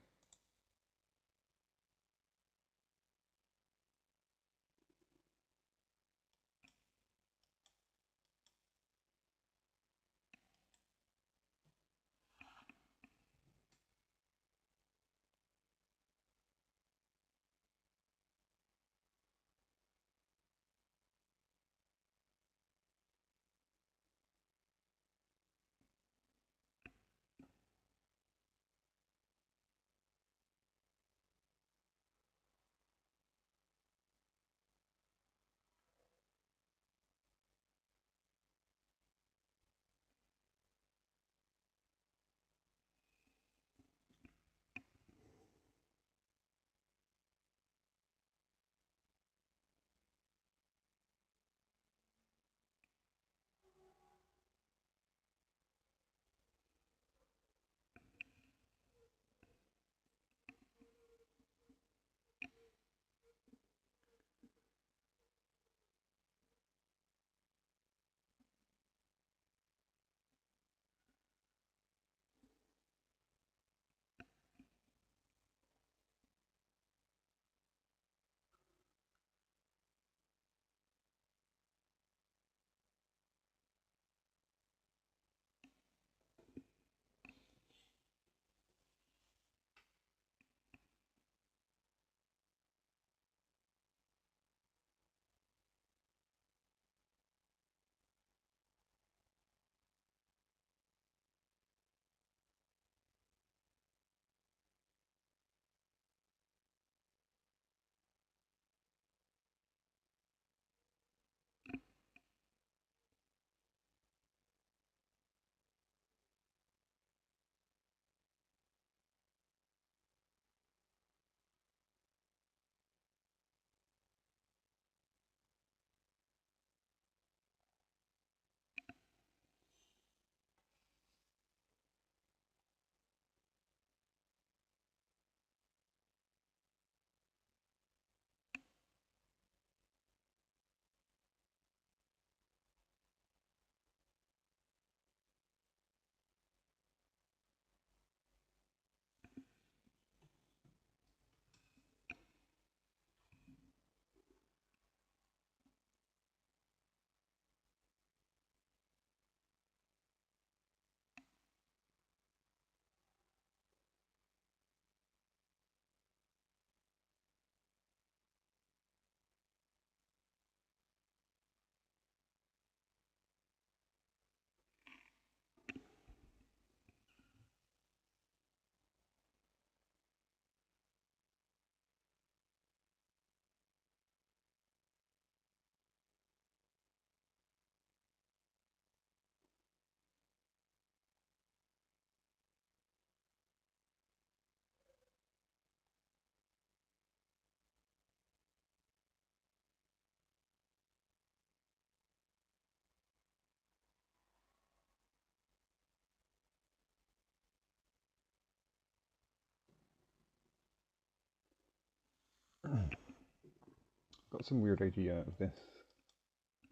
Got some weird idea of this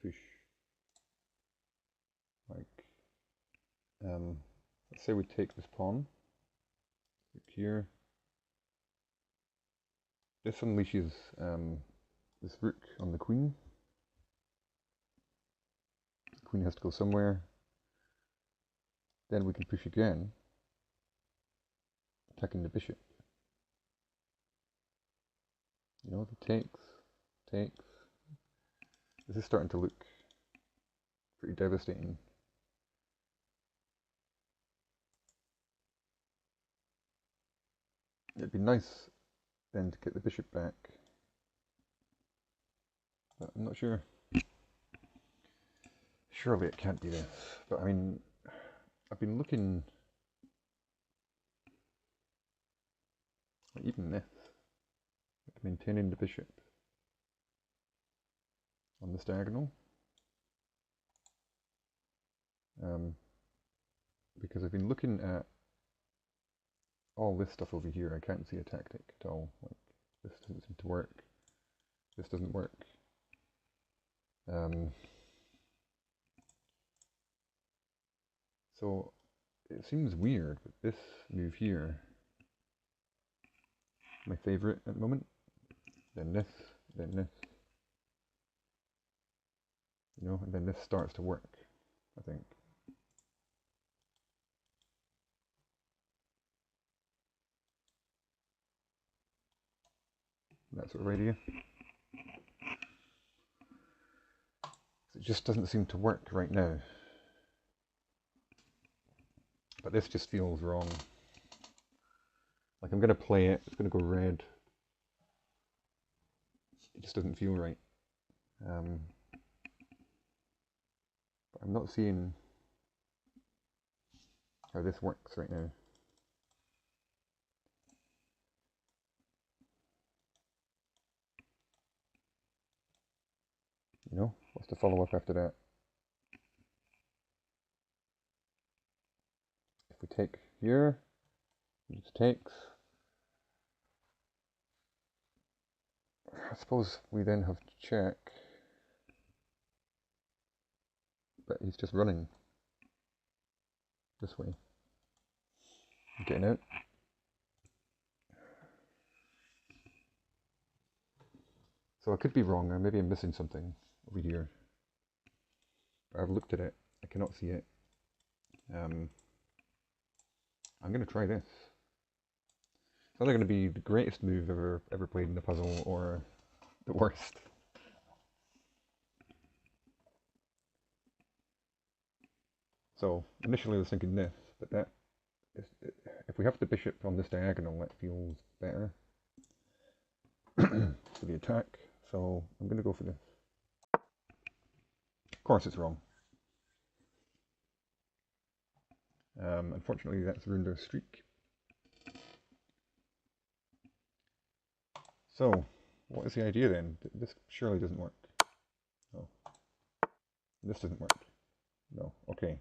push. Like, let's say we take this pawn, look here. This unleashes this rook on the queen. The queen has to go somewhere. Then we can push again, attacking the bishop. You know, if it takes. This is starting to look pretty devastating. It'd be nice then to get the bishop back, but I'm not sure. Surely it can't be this, but I mean, I've been looking, like even this, like maintaining the bishop on this diagonal, because I've been looking at all this stuff over here. I can't see a tactic at all. Like, this doesn't seem to work. This doesn't work. So it seems weird, but this move here, my favorite at the moment, then this, then this, you know, and then this starts to work, I think. That sort of idea. It just doesn't seem to work right now. But this just feels wrong. Like I'm going to play it, it's going to go red. It just doesn't feel right. But I'm not seeing how this works right now. You know, what's the follow-up after that? If we take here, it just takes. I suppose we then have to check. But he's just running this way. Getting out. So I could be wrong, or maybe I'm missing something over here. But I've looked at it, I cannot see it. I'm going to try this. It's either going to be the greatest move ever played in the puzzle, or the worst. So initially I was thinking this, but that is, if we have the bishop on this diagonal, that feels better for the attack. So I'm going to go for this. Of course it's wrong. Unfortunately, that's ruined our streak. So, what is the idea then? This surely doesn't work. No. This doesn't work. No. Okay.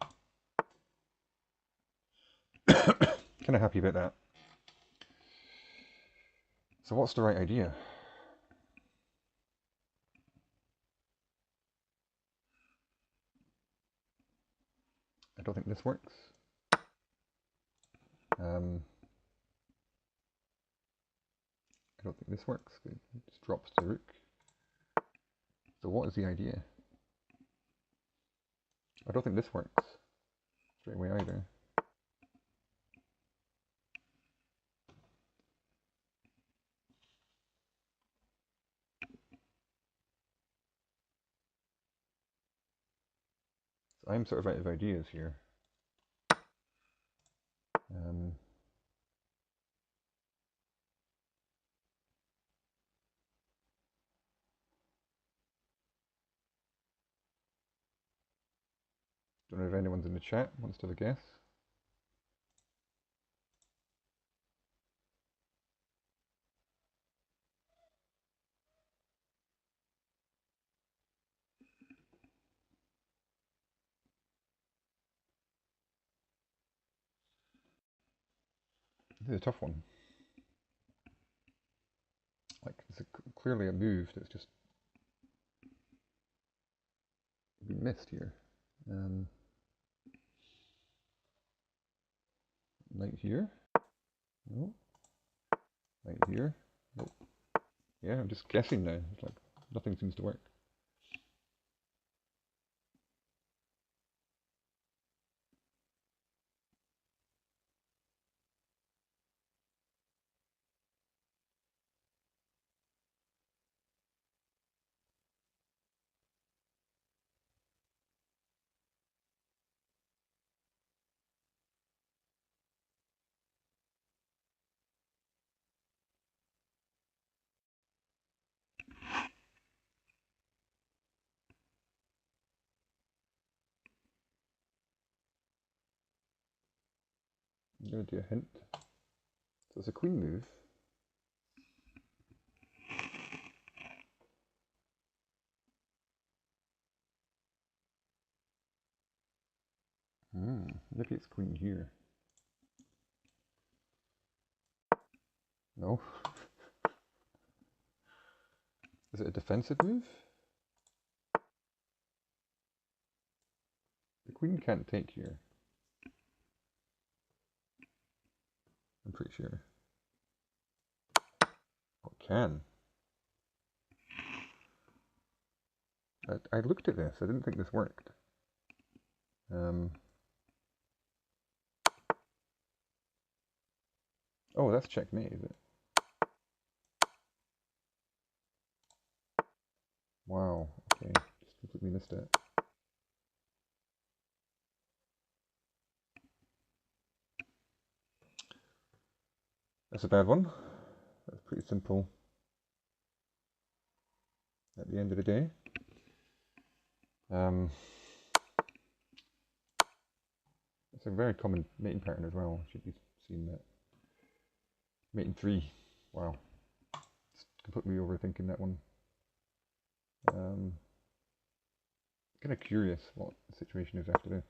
Kind of happy about that. So what's the right idea? I don't think this works. I don't think this works. It just drops the rook. So what is the idea? I don't think this works straight away either. So I'm sort of out of ideas here. Don't know if anyone's in the chat wants to have a guess. This is a tough one. Like, it's clearly a move that's just been missed here. Knight here? No. Knight here? Nope. Yeah, I'm just guessing now. It's like nothing seems to work. I'm going to do a hint. So it's a queen move. Maybe it's queen here. No. Is it a defensive move? The queen can't take here. pretty sure. Oh, it can. I looked at this. I didn't think this worked. Oh, that's checkmate, is it? Wow. Okay, just completely missed it. That's a bad one. That's pretty simple at the end of the day. It's a very common mating pattern as well. Should be seeing that. Mating 3. Wow. Just completely overthinking that one. Kind of curious what the situation is after this.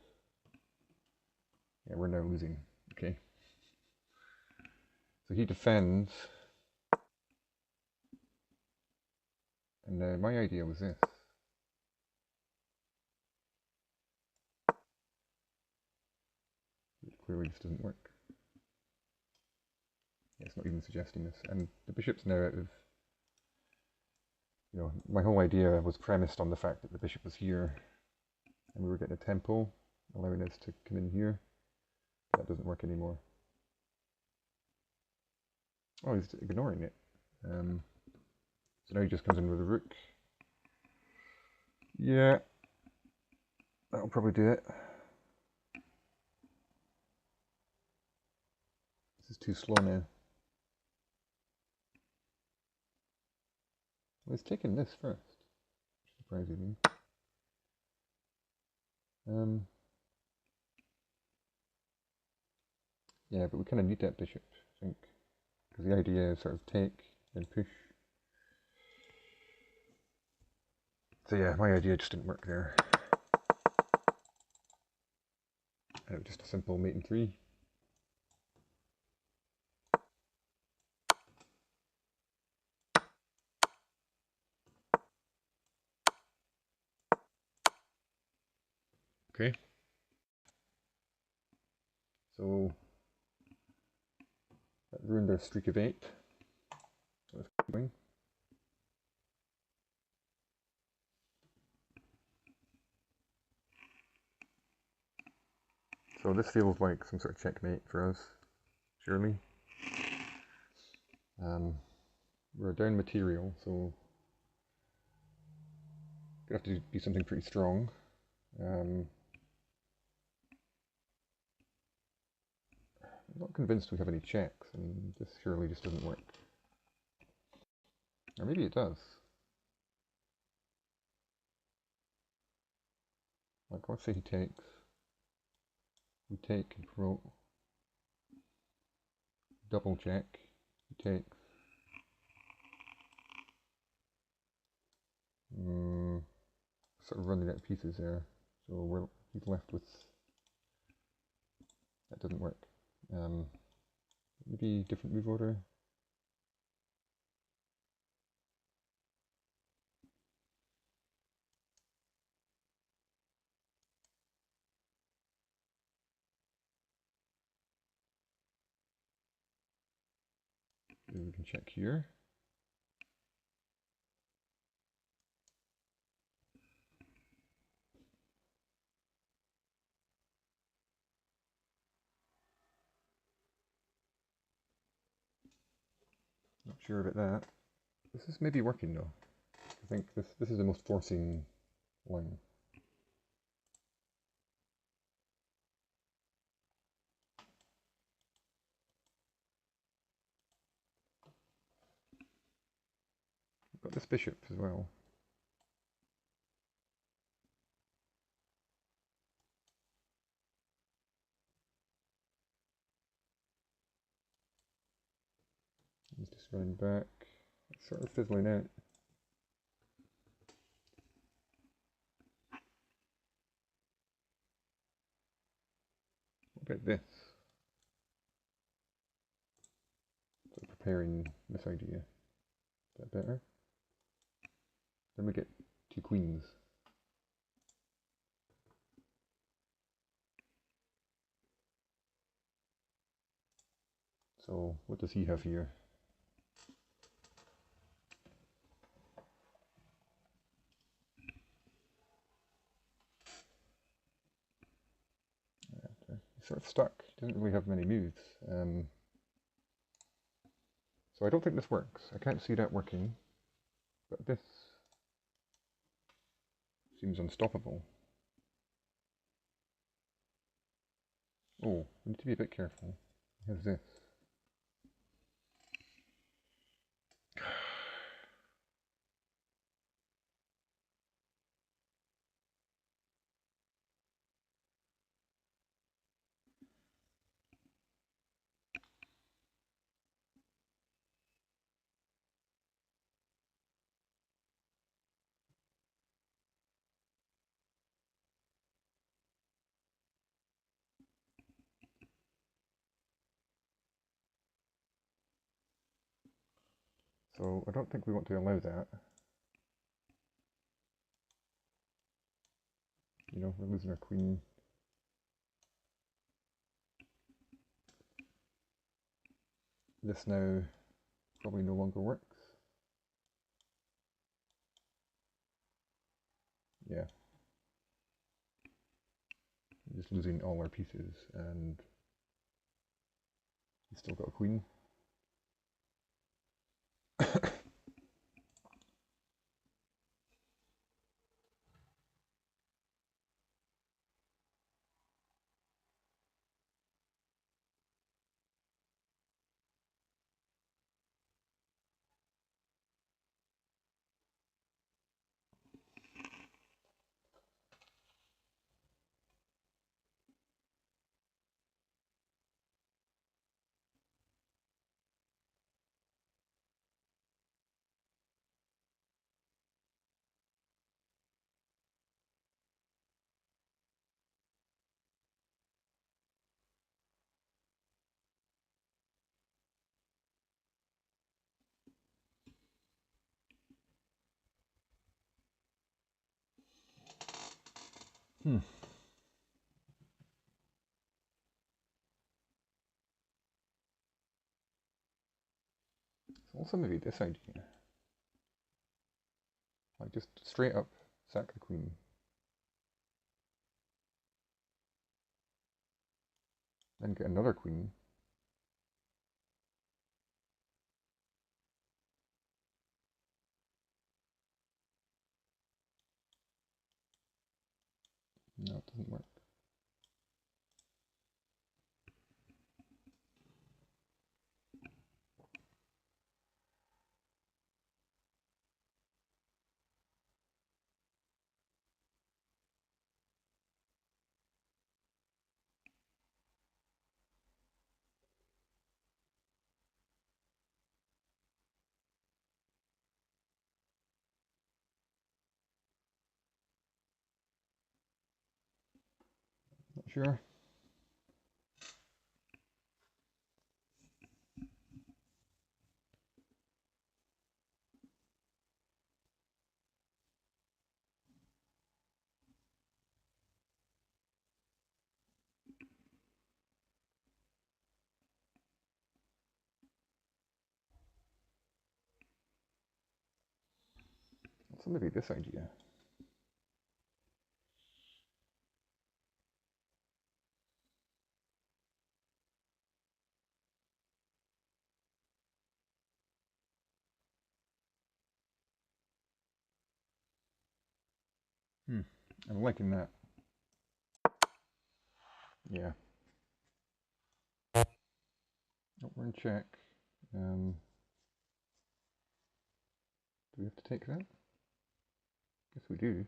Yeah, we're now losing. Okay. So he defends. And my idea was this. It clearly just doesn't work. Yeah, it's not even suggesting this. And the bishop's now out of... You know, my whole idea was premised on the fact that the bishop was here. And we were getting a tempo, allowing us to come in here. That doesn't work anymore. Oh, he's ignoring it. So now he just comes in with a rook. Yeah, that'll probably do it. This is too slow now. Well, he's taking this first. Surprisingly. Yeah, but we kind of need that bishop, I think. Because the idea is sort of take, then push. So yeah, my idea just didn't work there. And it was just a simple mate in 3. Okay. So that ruined our streak of 8. So let's keep going. So this feels like some sort of checkmate for us, surely. We're down material, so gonna have to do something pretty strong. I'm not convinced we have any checks. I mean, this surely just doesn't work. Or maybe it does. Like, let's say he takes. We take and promote. Double check. He takes. Sort of running out of pieces there. So he's left with. That doesn't work. Maybe different move order. Maybe we can check here. Not sure about that. This is maybe working though. I think this is the most forcing line. We've got this bishop as well. He's just running back. It's sort of fizzling out. What about this? So preparing this idea. Is that better? Then we get 2 queens. So what does he have here? He's sort of stuck. He doesn't really have many moves. So I don't think this works. I can't see that working. But this seems unstoppable. Oh, we need to be a bit careful. Here's this. So I don't think we want to allow that. You know, we're losing our queen. This now probably no longer works. Yeah. We're just losing all our pieces, and he's still got a queen. So also maybe this idea. Like just straight up sack the queen. Then get another queen. No, it doesn't work. Not sure. So maybe this idea. I'm liking that. Yeah. Oh, we're in check. Do we have to take that? Guess we do.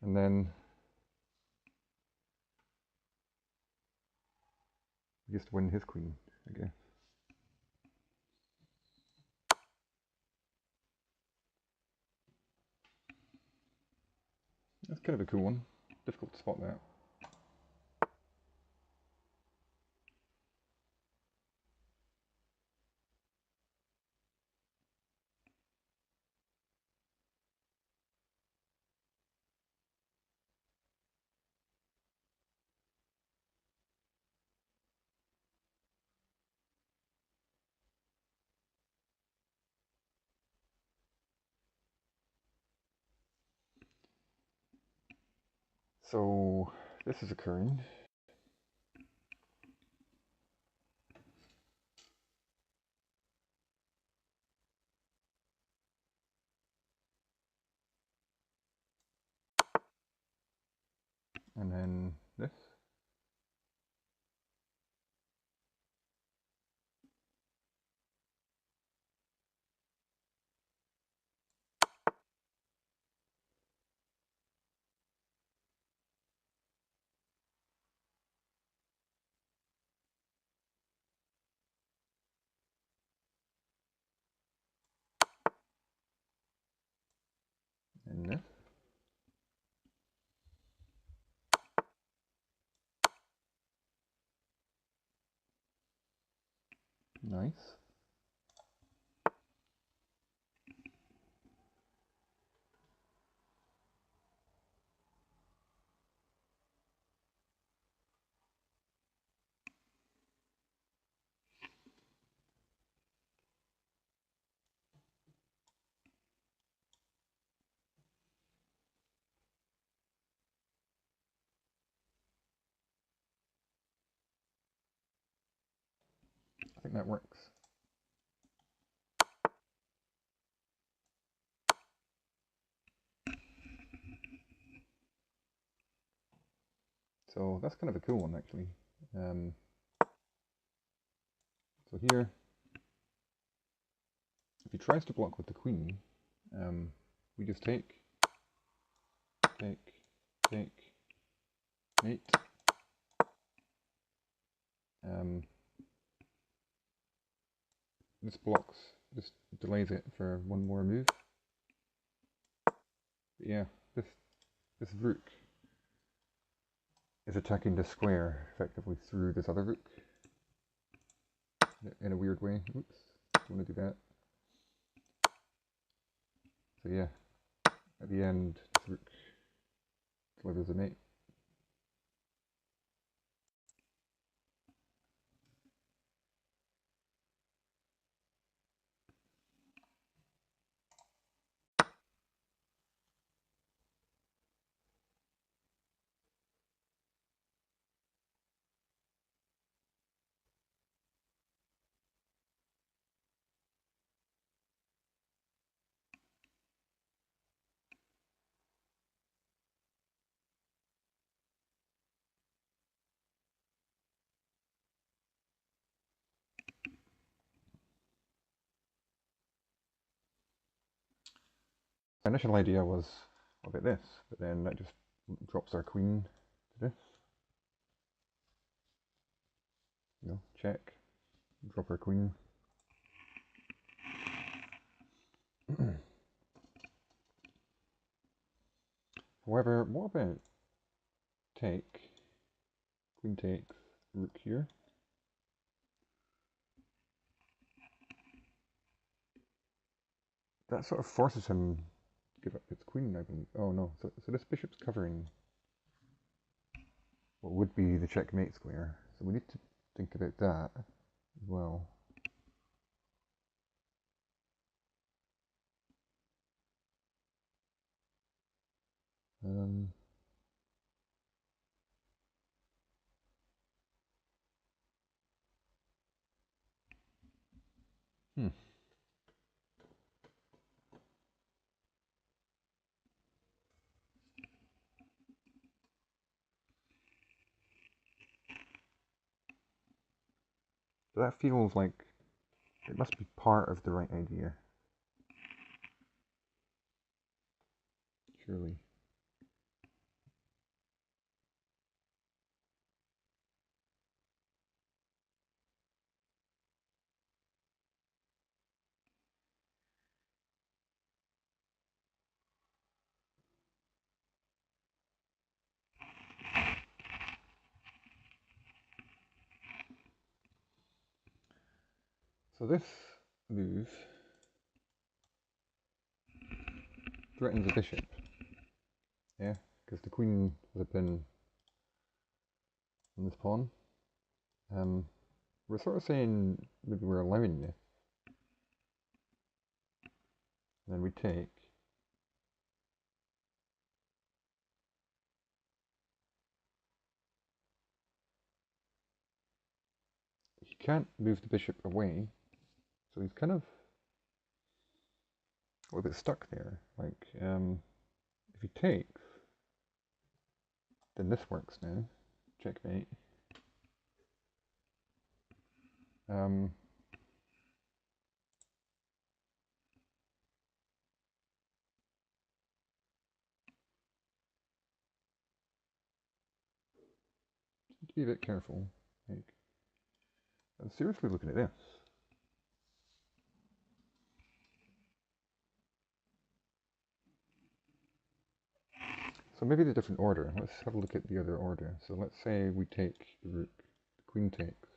And then we just win his queen, I guess. That's kind of a cool one. Difficult to spot that. So this is occurring. And then this. And this. Nice. I think that works. So that's kind of a cool one, actually. So here, if he tries to block with the queen, we just take, mate. This blocks, just delays it for one more move. But yeah, this rook is attacking the square effectively through this other rook in a weird way. Oops, don't want to do that. So yeah, at the end, this rook delivers a mate. The initial idea was a bit this, but then that just drops our queen to this. You know, check, drop our queen. However, what about take, queen takes, rook here? That sort of forces him to give up its queen, I believe. Oh no, so this bishop's covering what would be the checkmate square. So we need to think about that as well. Um, hmm. So that feels like it must be part of the right idea. Surely. So this move threatens the bishop. Yeah, because the queen has a pin on this pawn. We're sort of saying maybe we're allowing this. And then we take. can't move the bishop away, so he's kind of a little bit stuck there. Like, if he takes, then this works now. Checkmate. Be a bit careful. Like, I'm seriously looking at this. So maybe the different order. Let's have a look at the other order. So let's say we take the rook, the queen takes.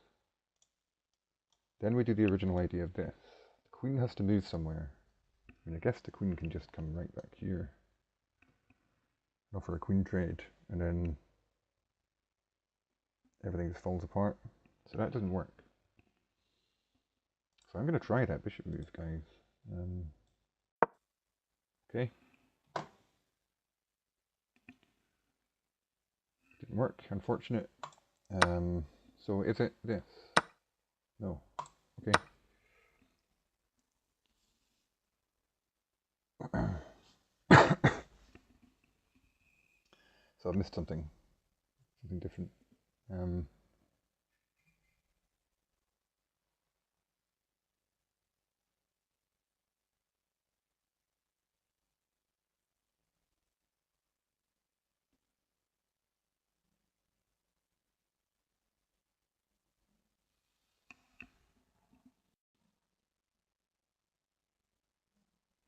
Then we do the original idea of this. The queen has to move somewhere. I mean, I guess the queen can just come right back here. Offer a queen trade, and then everything just falls apart. So that doesn't work. So I'm going to try that bishop move, guys. Okay. Didn't work, unfortunate. So is it this? No. Okay. So I've missed something different.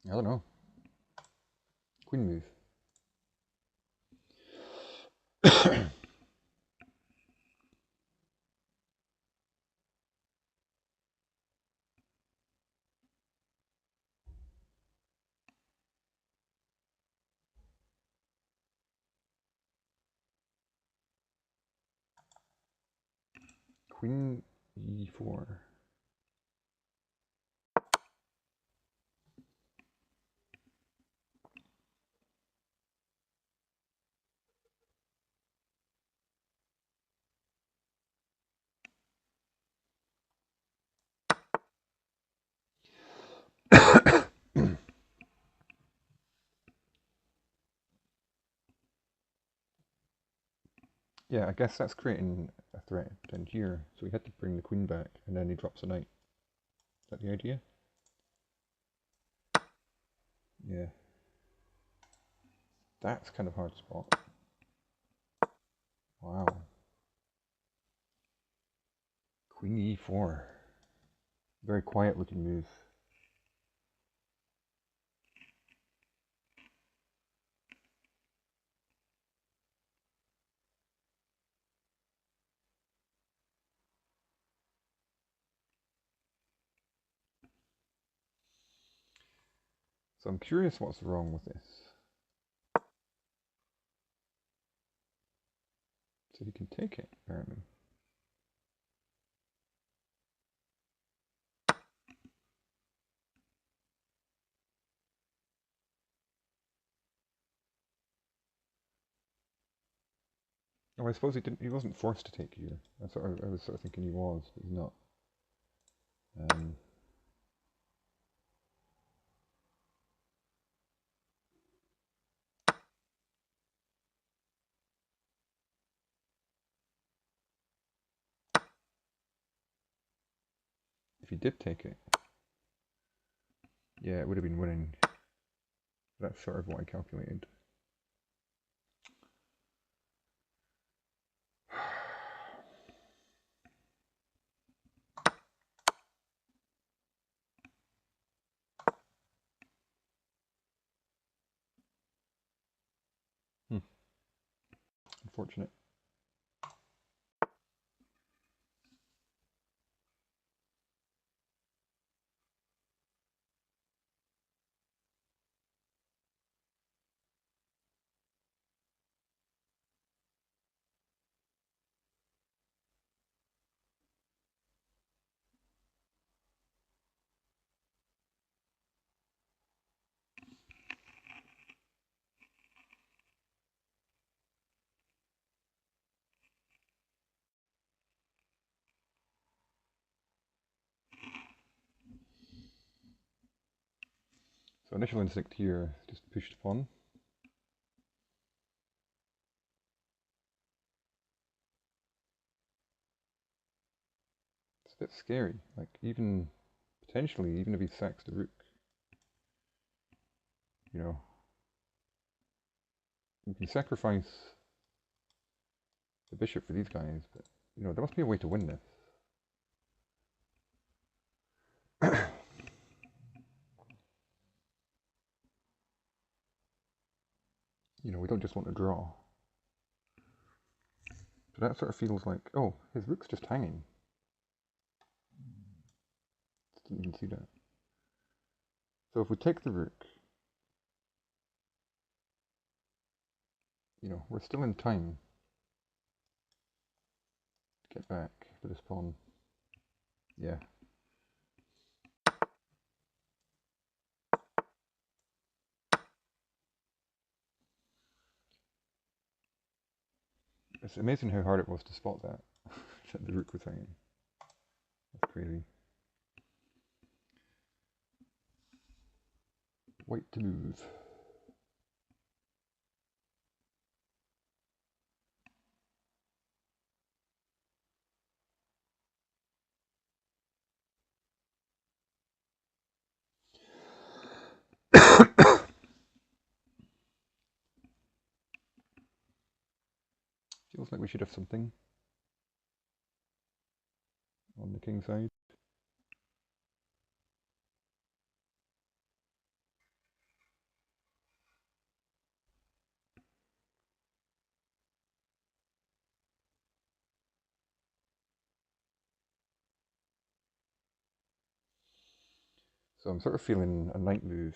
I don't know. Queen move. Queen e4. Yeah, I guess that's creating a threat down here. So we had to bring the queen back, and then he drops a knight. Is that the idea? Yeah. That's kind of hard spot. Wow. Queen e4. Very quiet looking move. So I'm curious what's wrong with this. So he can take it, apparently. Oh, I suppose he didn't. He wasn't forced to take here. I was sort of thinking he was, but he's not. If he did take it, yeah, it would have been winning. That's sort of what I calculated. Unfortunate. So initial instinct here, just push the pawn. It's a bit scary, like even potentially, even if he sacks the rook, you know, you can sacrifice the bishop for these guys, but you know, there must be a way to win this. You know, we don't just want to draw. So that sort of feels like, oh, his rook's just hanging. Didn't even see that. So if we take the rook, you know, we're still in time to get back for this pawn. Yeah. It's amazing how hard it was to spot that. That the rook was hanging. That's crazy. White to move. Feels like we should have something on the king side. So I'm sort of feeling a knight move.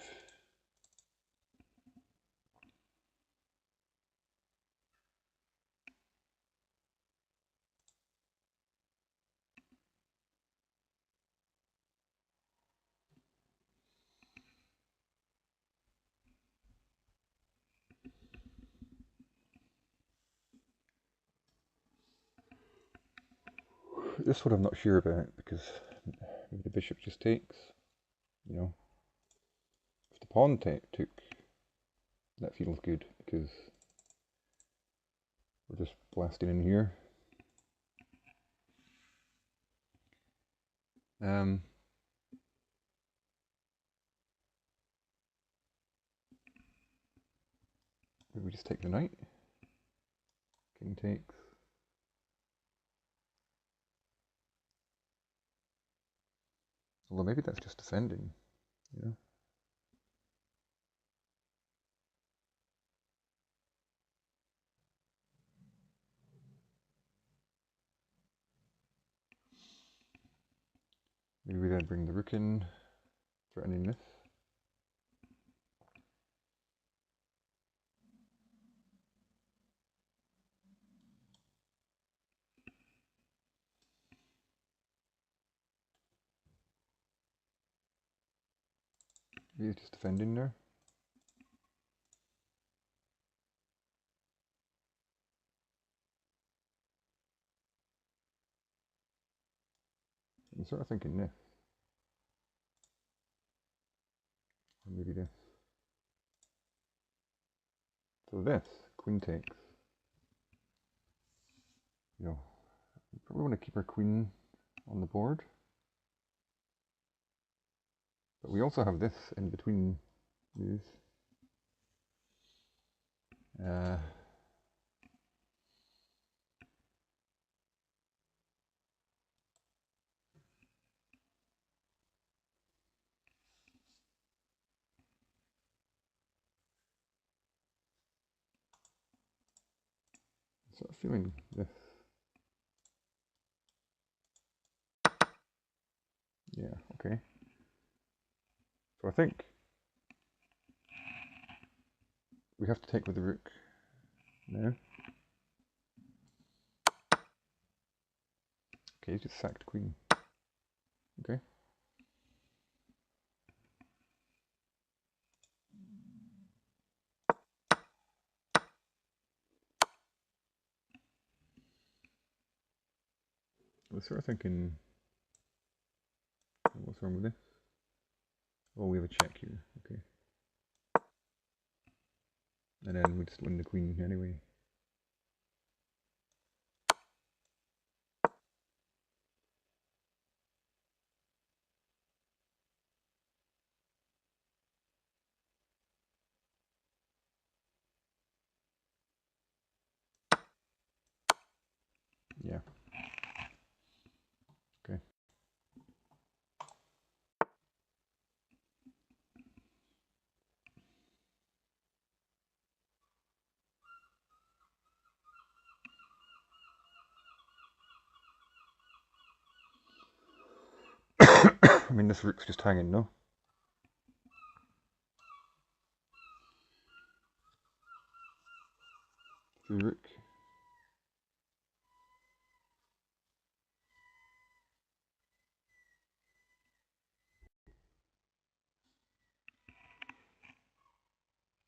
This one I'm not sure about because maybe the bishop just takes. You know, if the pawn took, that feels good because we're just blasting in here. Maybe we just take the knight. King takes. Although maybe that's just defending, you know. Maybe we then bring the rook in, threatening this. Maybe it's just defending there. I'm sort of thinking this. Or maybe this. So this, queen takes. You know, we probably want to keep our queen on the board. But we also have this in between moves. Sort of feeling this. Yeah, okay. So I think we have to take with the rook now. Okay, he's just sacked queen. Okay. I was sort of thinking, what's wrong with this? Oh, we have a check here. Okay. and then we just win the queen anyway. Yeah. Okay. I mean, this rook's just hanging, no? Through rook.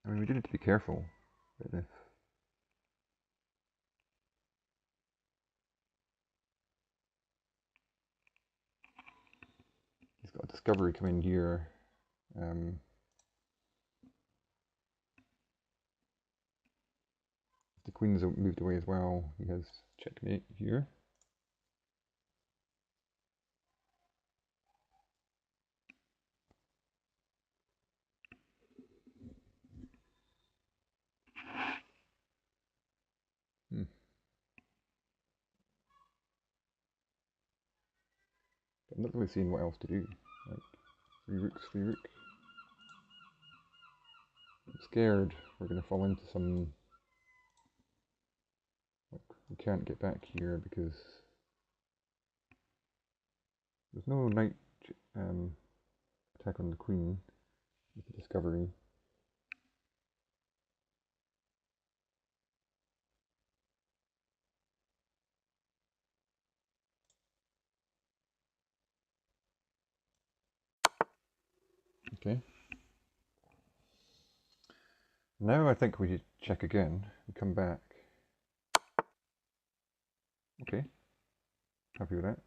I mean, we do need to be careful about this. He's got a discovery coming here. If the queen's moved away as well, he has checkmate here. I'm not really seeing what else to do. Like, three rooks, three rook. I'm scared we're going to fall into some... Like, we can't get back here because there's no knight attack on the queen with the discovery. Okay. Now I think we check again. We come back. Okay. Happy with that.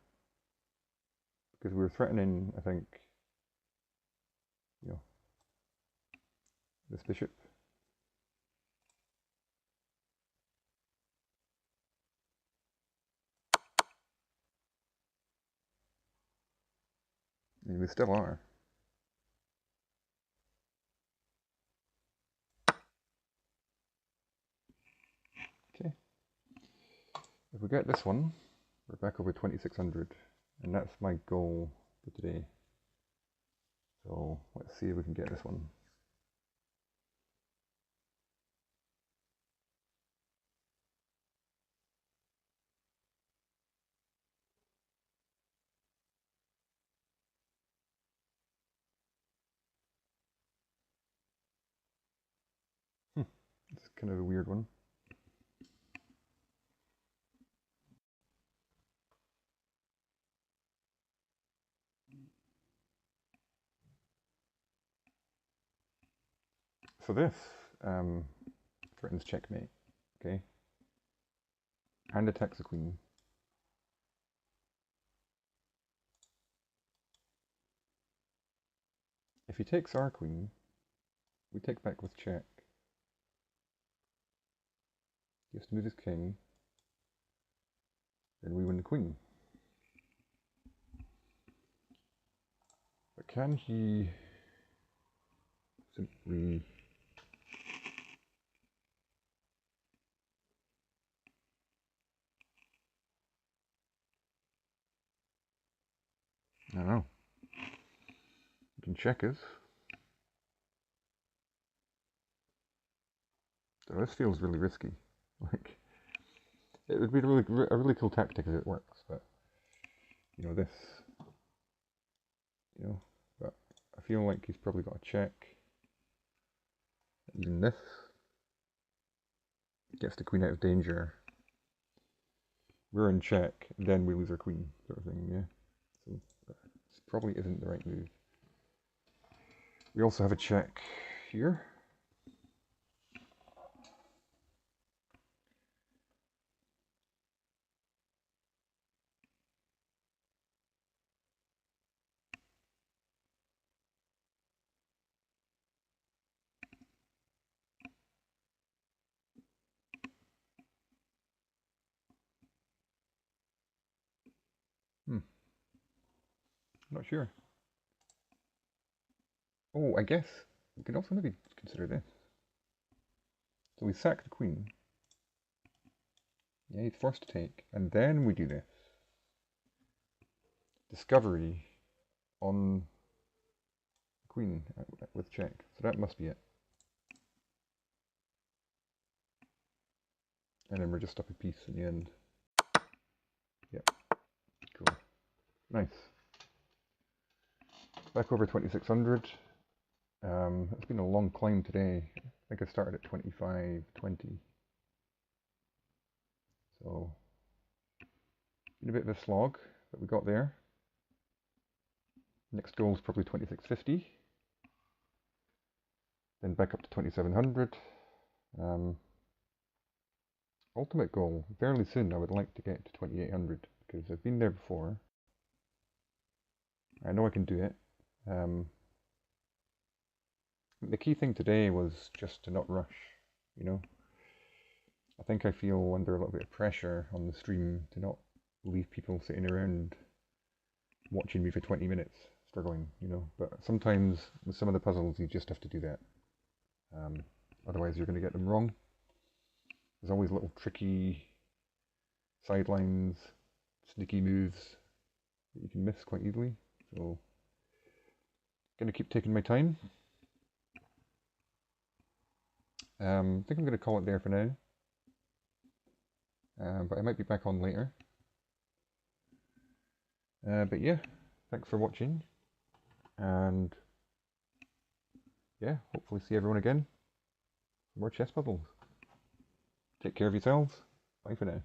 Because we were threatening, I think, you know, this bishop. And we still are. Okay. If we get this one, we're back over 2600. And that's my goal for today. So let's see if we can get this one. It's kind of a weird one. So this threatens checkmate, okay? And attacks the queen. If he takes our queen, we take back with check. He has to move his king. Then we win the queen. But can he simply... I don't know. You can check us. So this feels really risky. Like, it would be a really cool tactic if it works, but you know this, but I feel like he's probably got a check. Even this gets the queen out of danger. We're in check, then we lose our queen, sort of thing. Yeah. So this probably isn't the right move. We also have a check here. I'm not sure. Oh, I guess we could also maybe consider this. So we sack the queen. Yeah, he's forced to take, and then we do this. Discovery on queen with check. So that must be it. And then we're just up a piece in the end. Yep. Cool. Nice. Back over 2600. It's been a long climb today. I think I started at 2520. So, been a bit of a slog, but we got there. Next goal is probably 2650. Then back up to 2700. Ultimate goal, fairly soon I would like to get to 2800 because I've been there before. I know I can do it. The key thing today was just to not rush, you know. I think I feel under a little bit of pressure on the stream to not leave people sitting around watching me for 20 minutes struggling, you know. But sometimes with some of the puzzles you just have to do that. Otherwise you're going to get them wrong. There's always little tricky sidelines, sneaky moves that you can miss quite easily. So, going to keep taking my time. I think I'm going to call it there for now. But I might be back on later. But yeah, thanks for watching. And yeah, hopefully see everyone again for more chess puzzles. Take care of yourselves. Bye for now.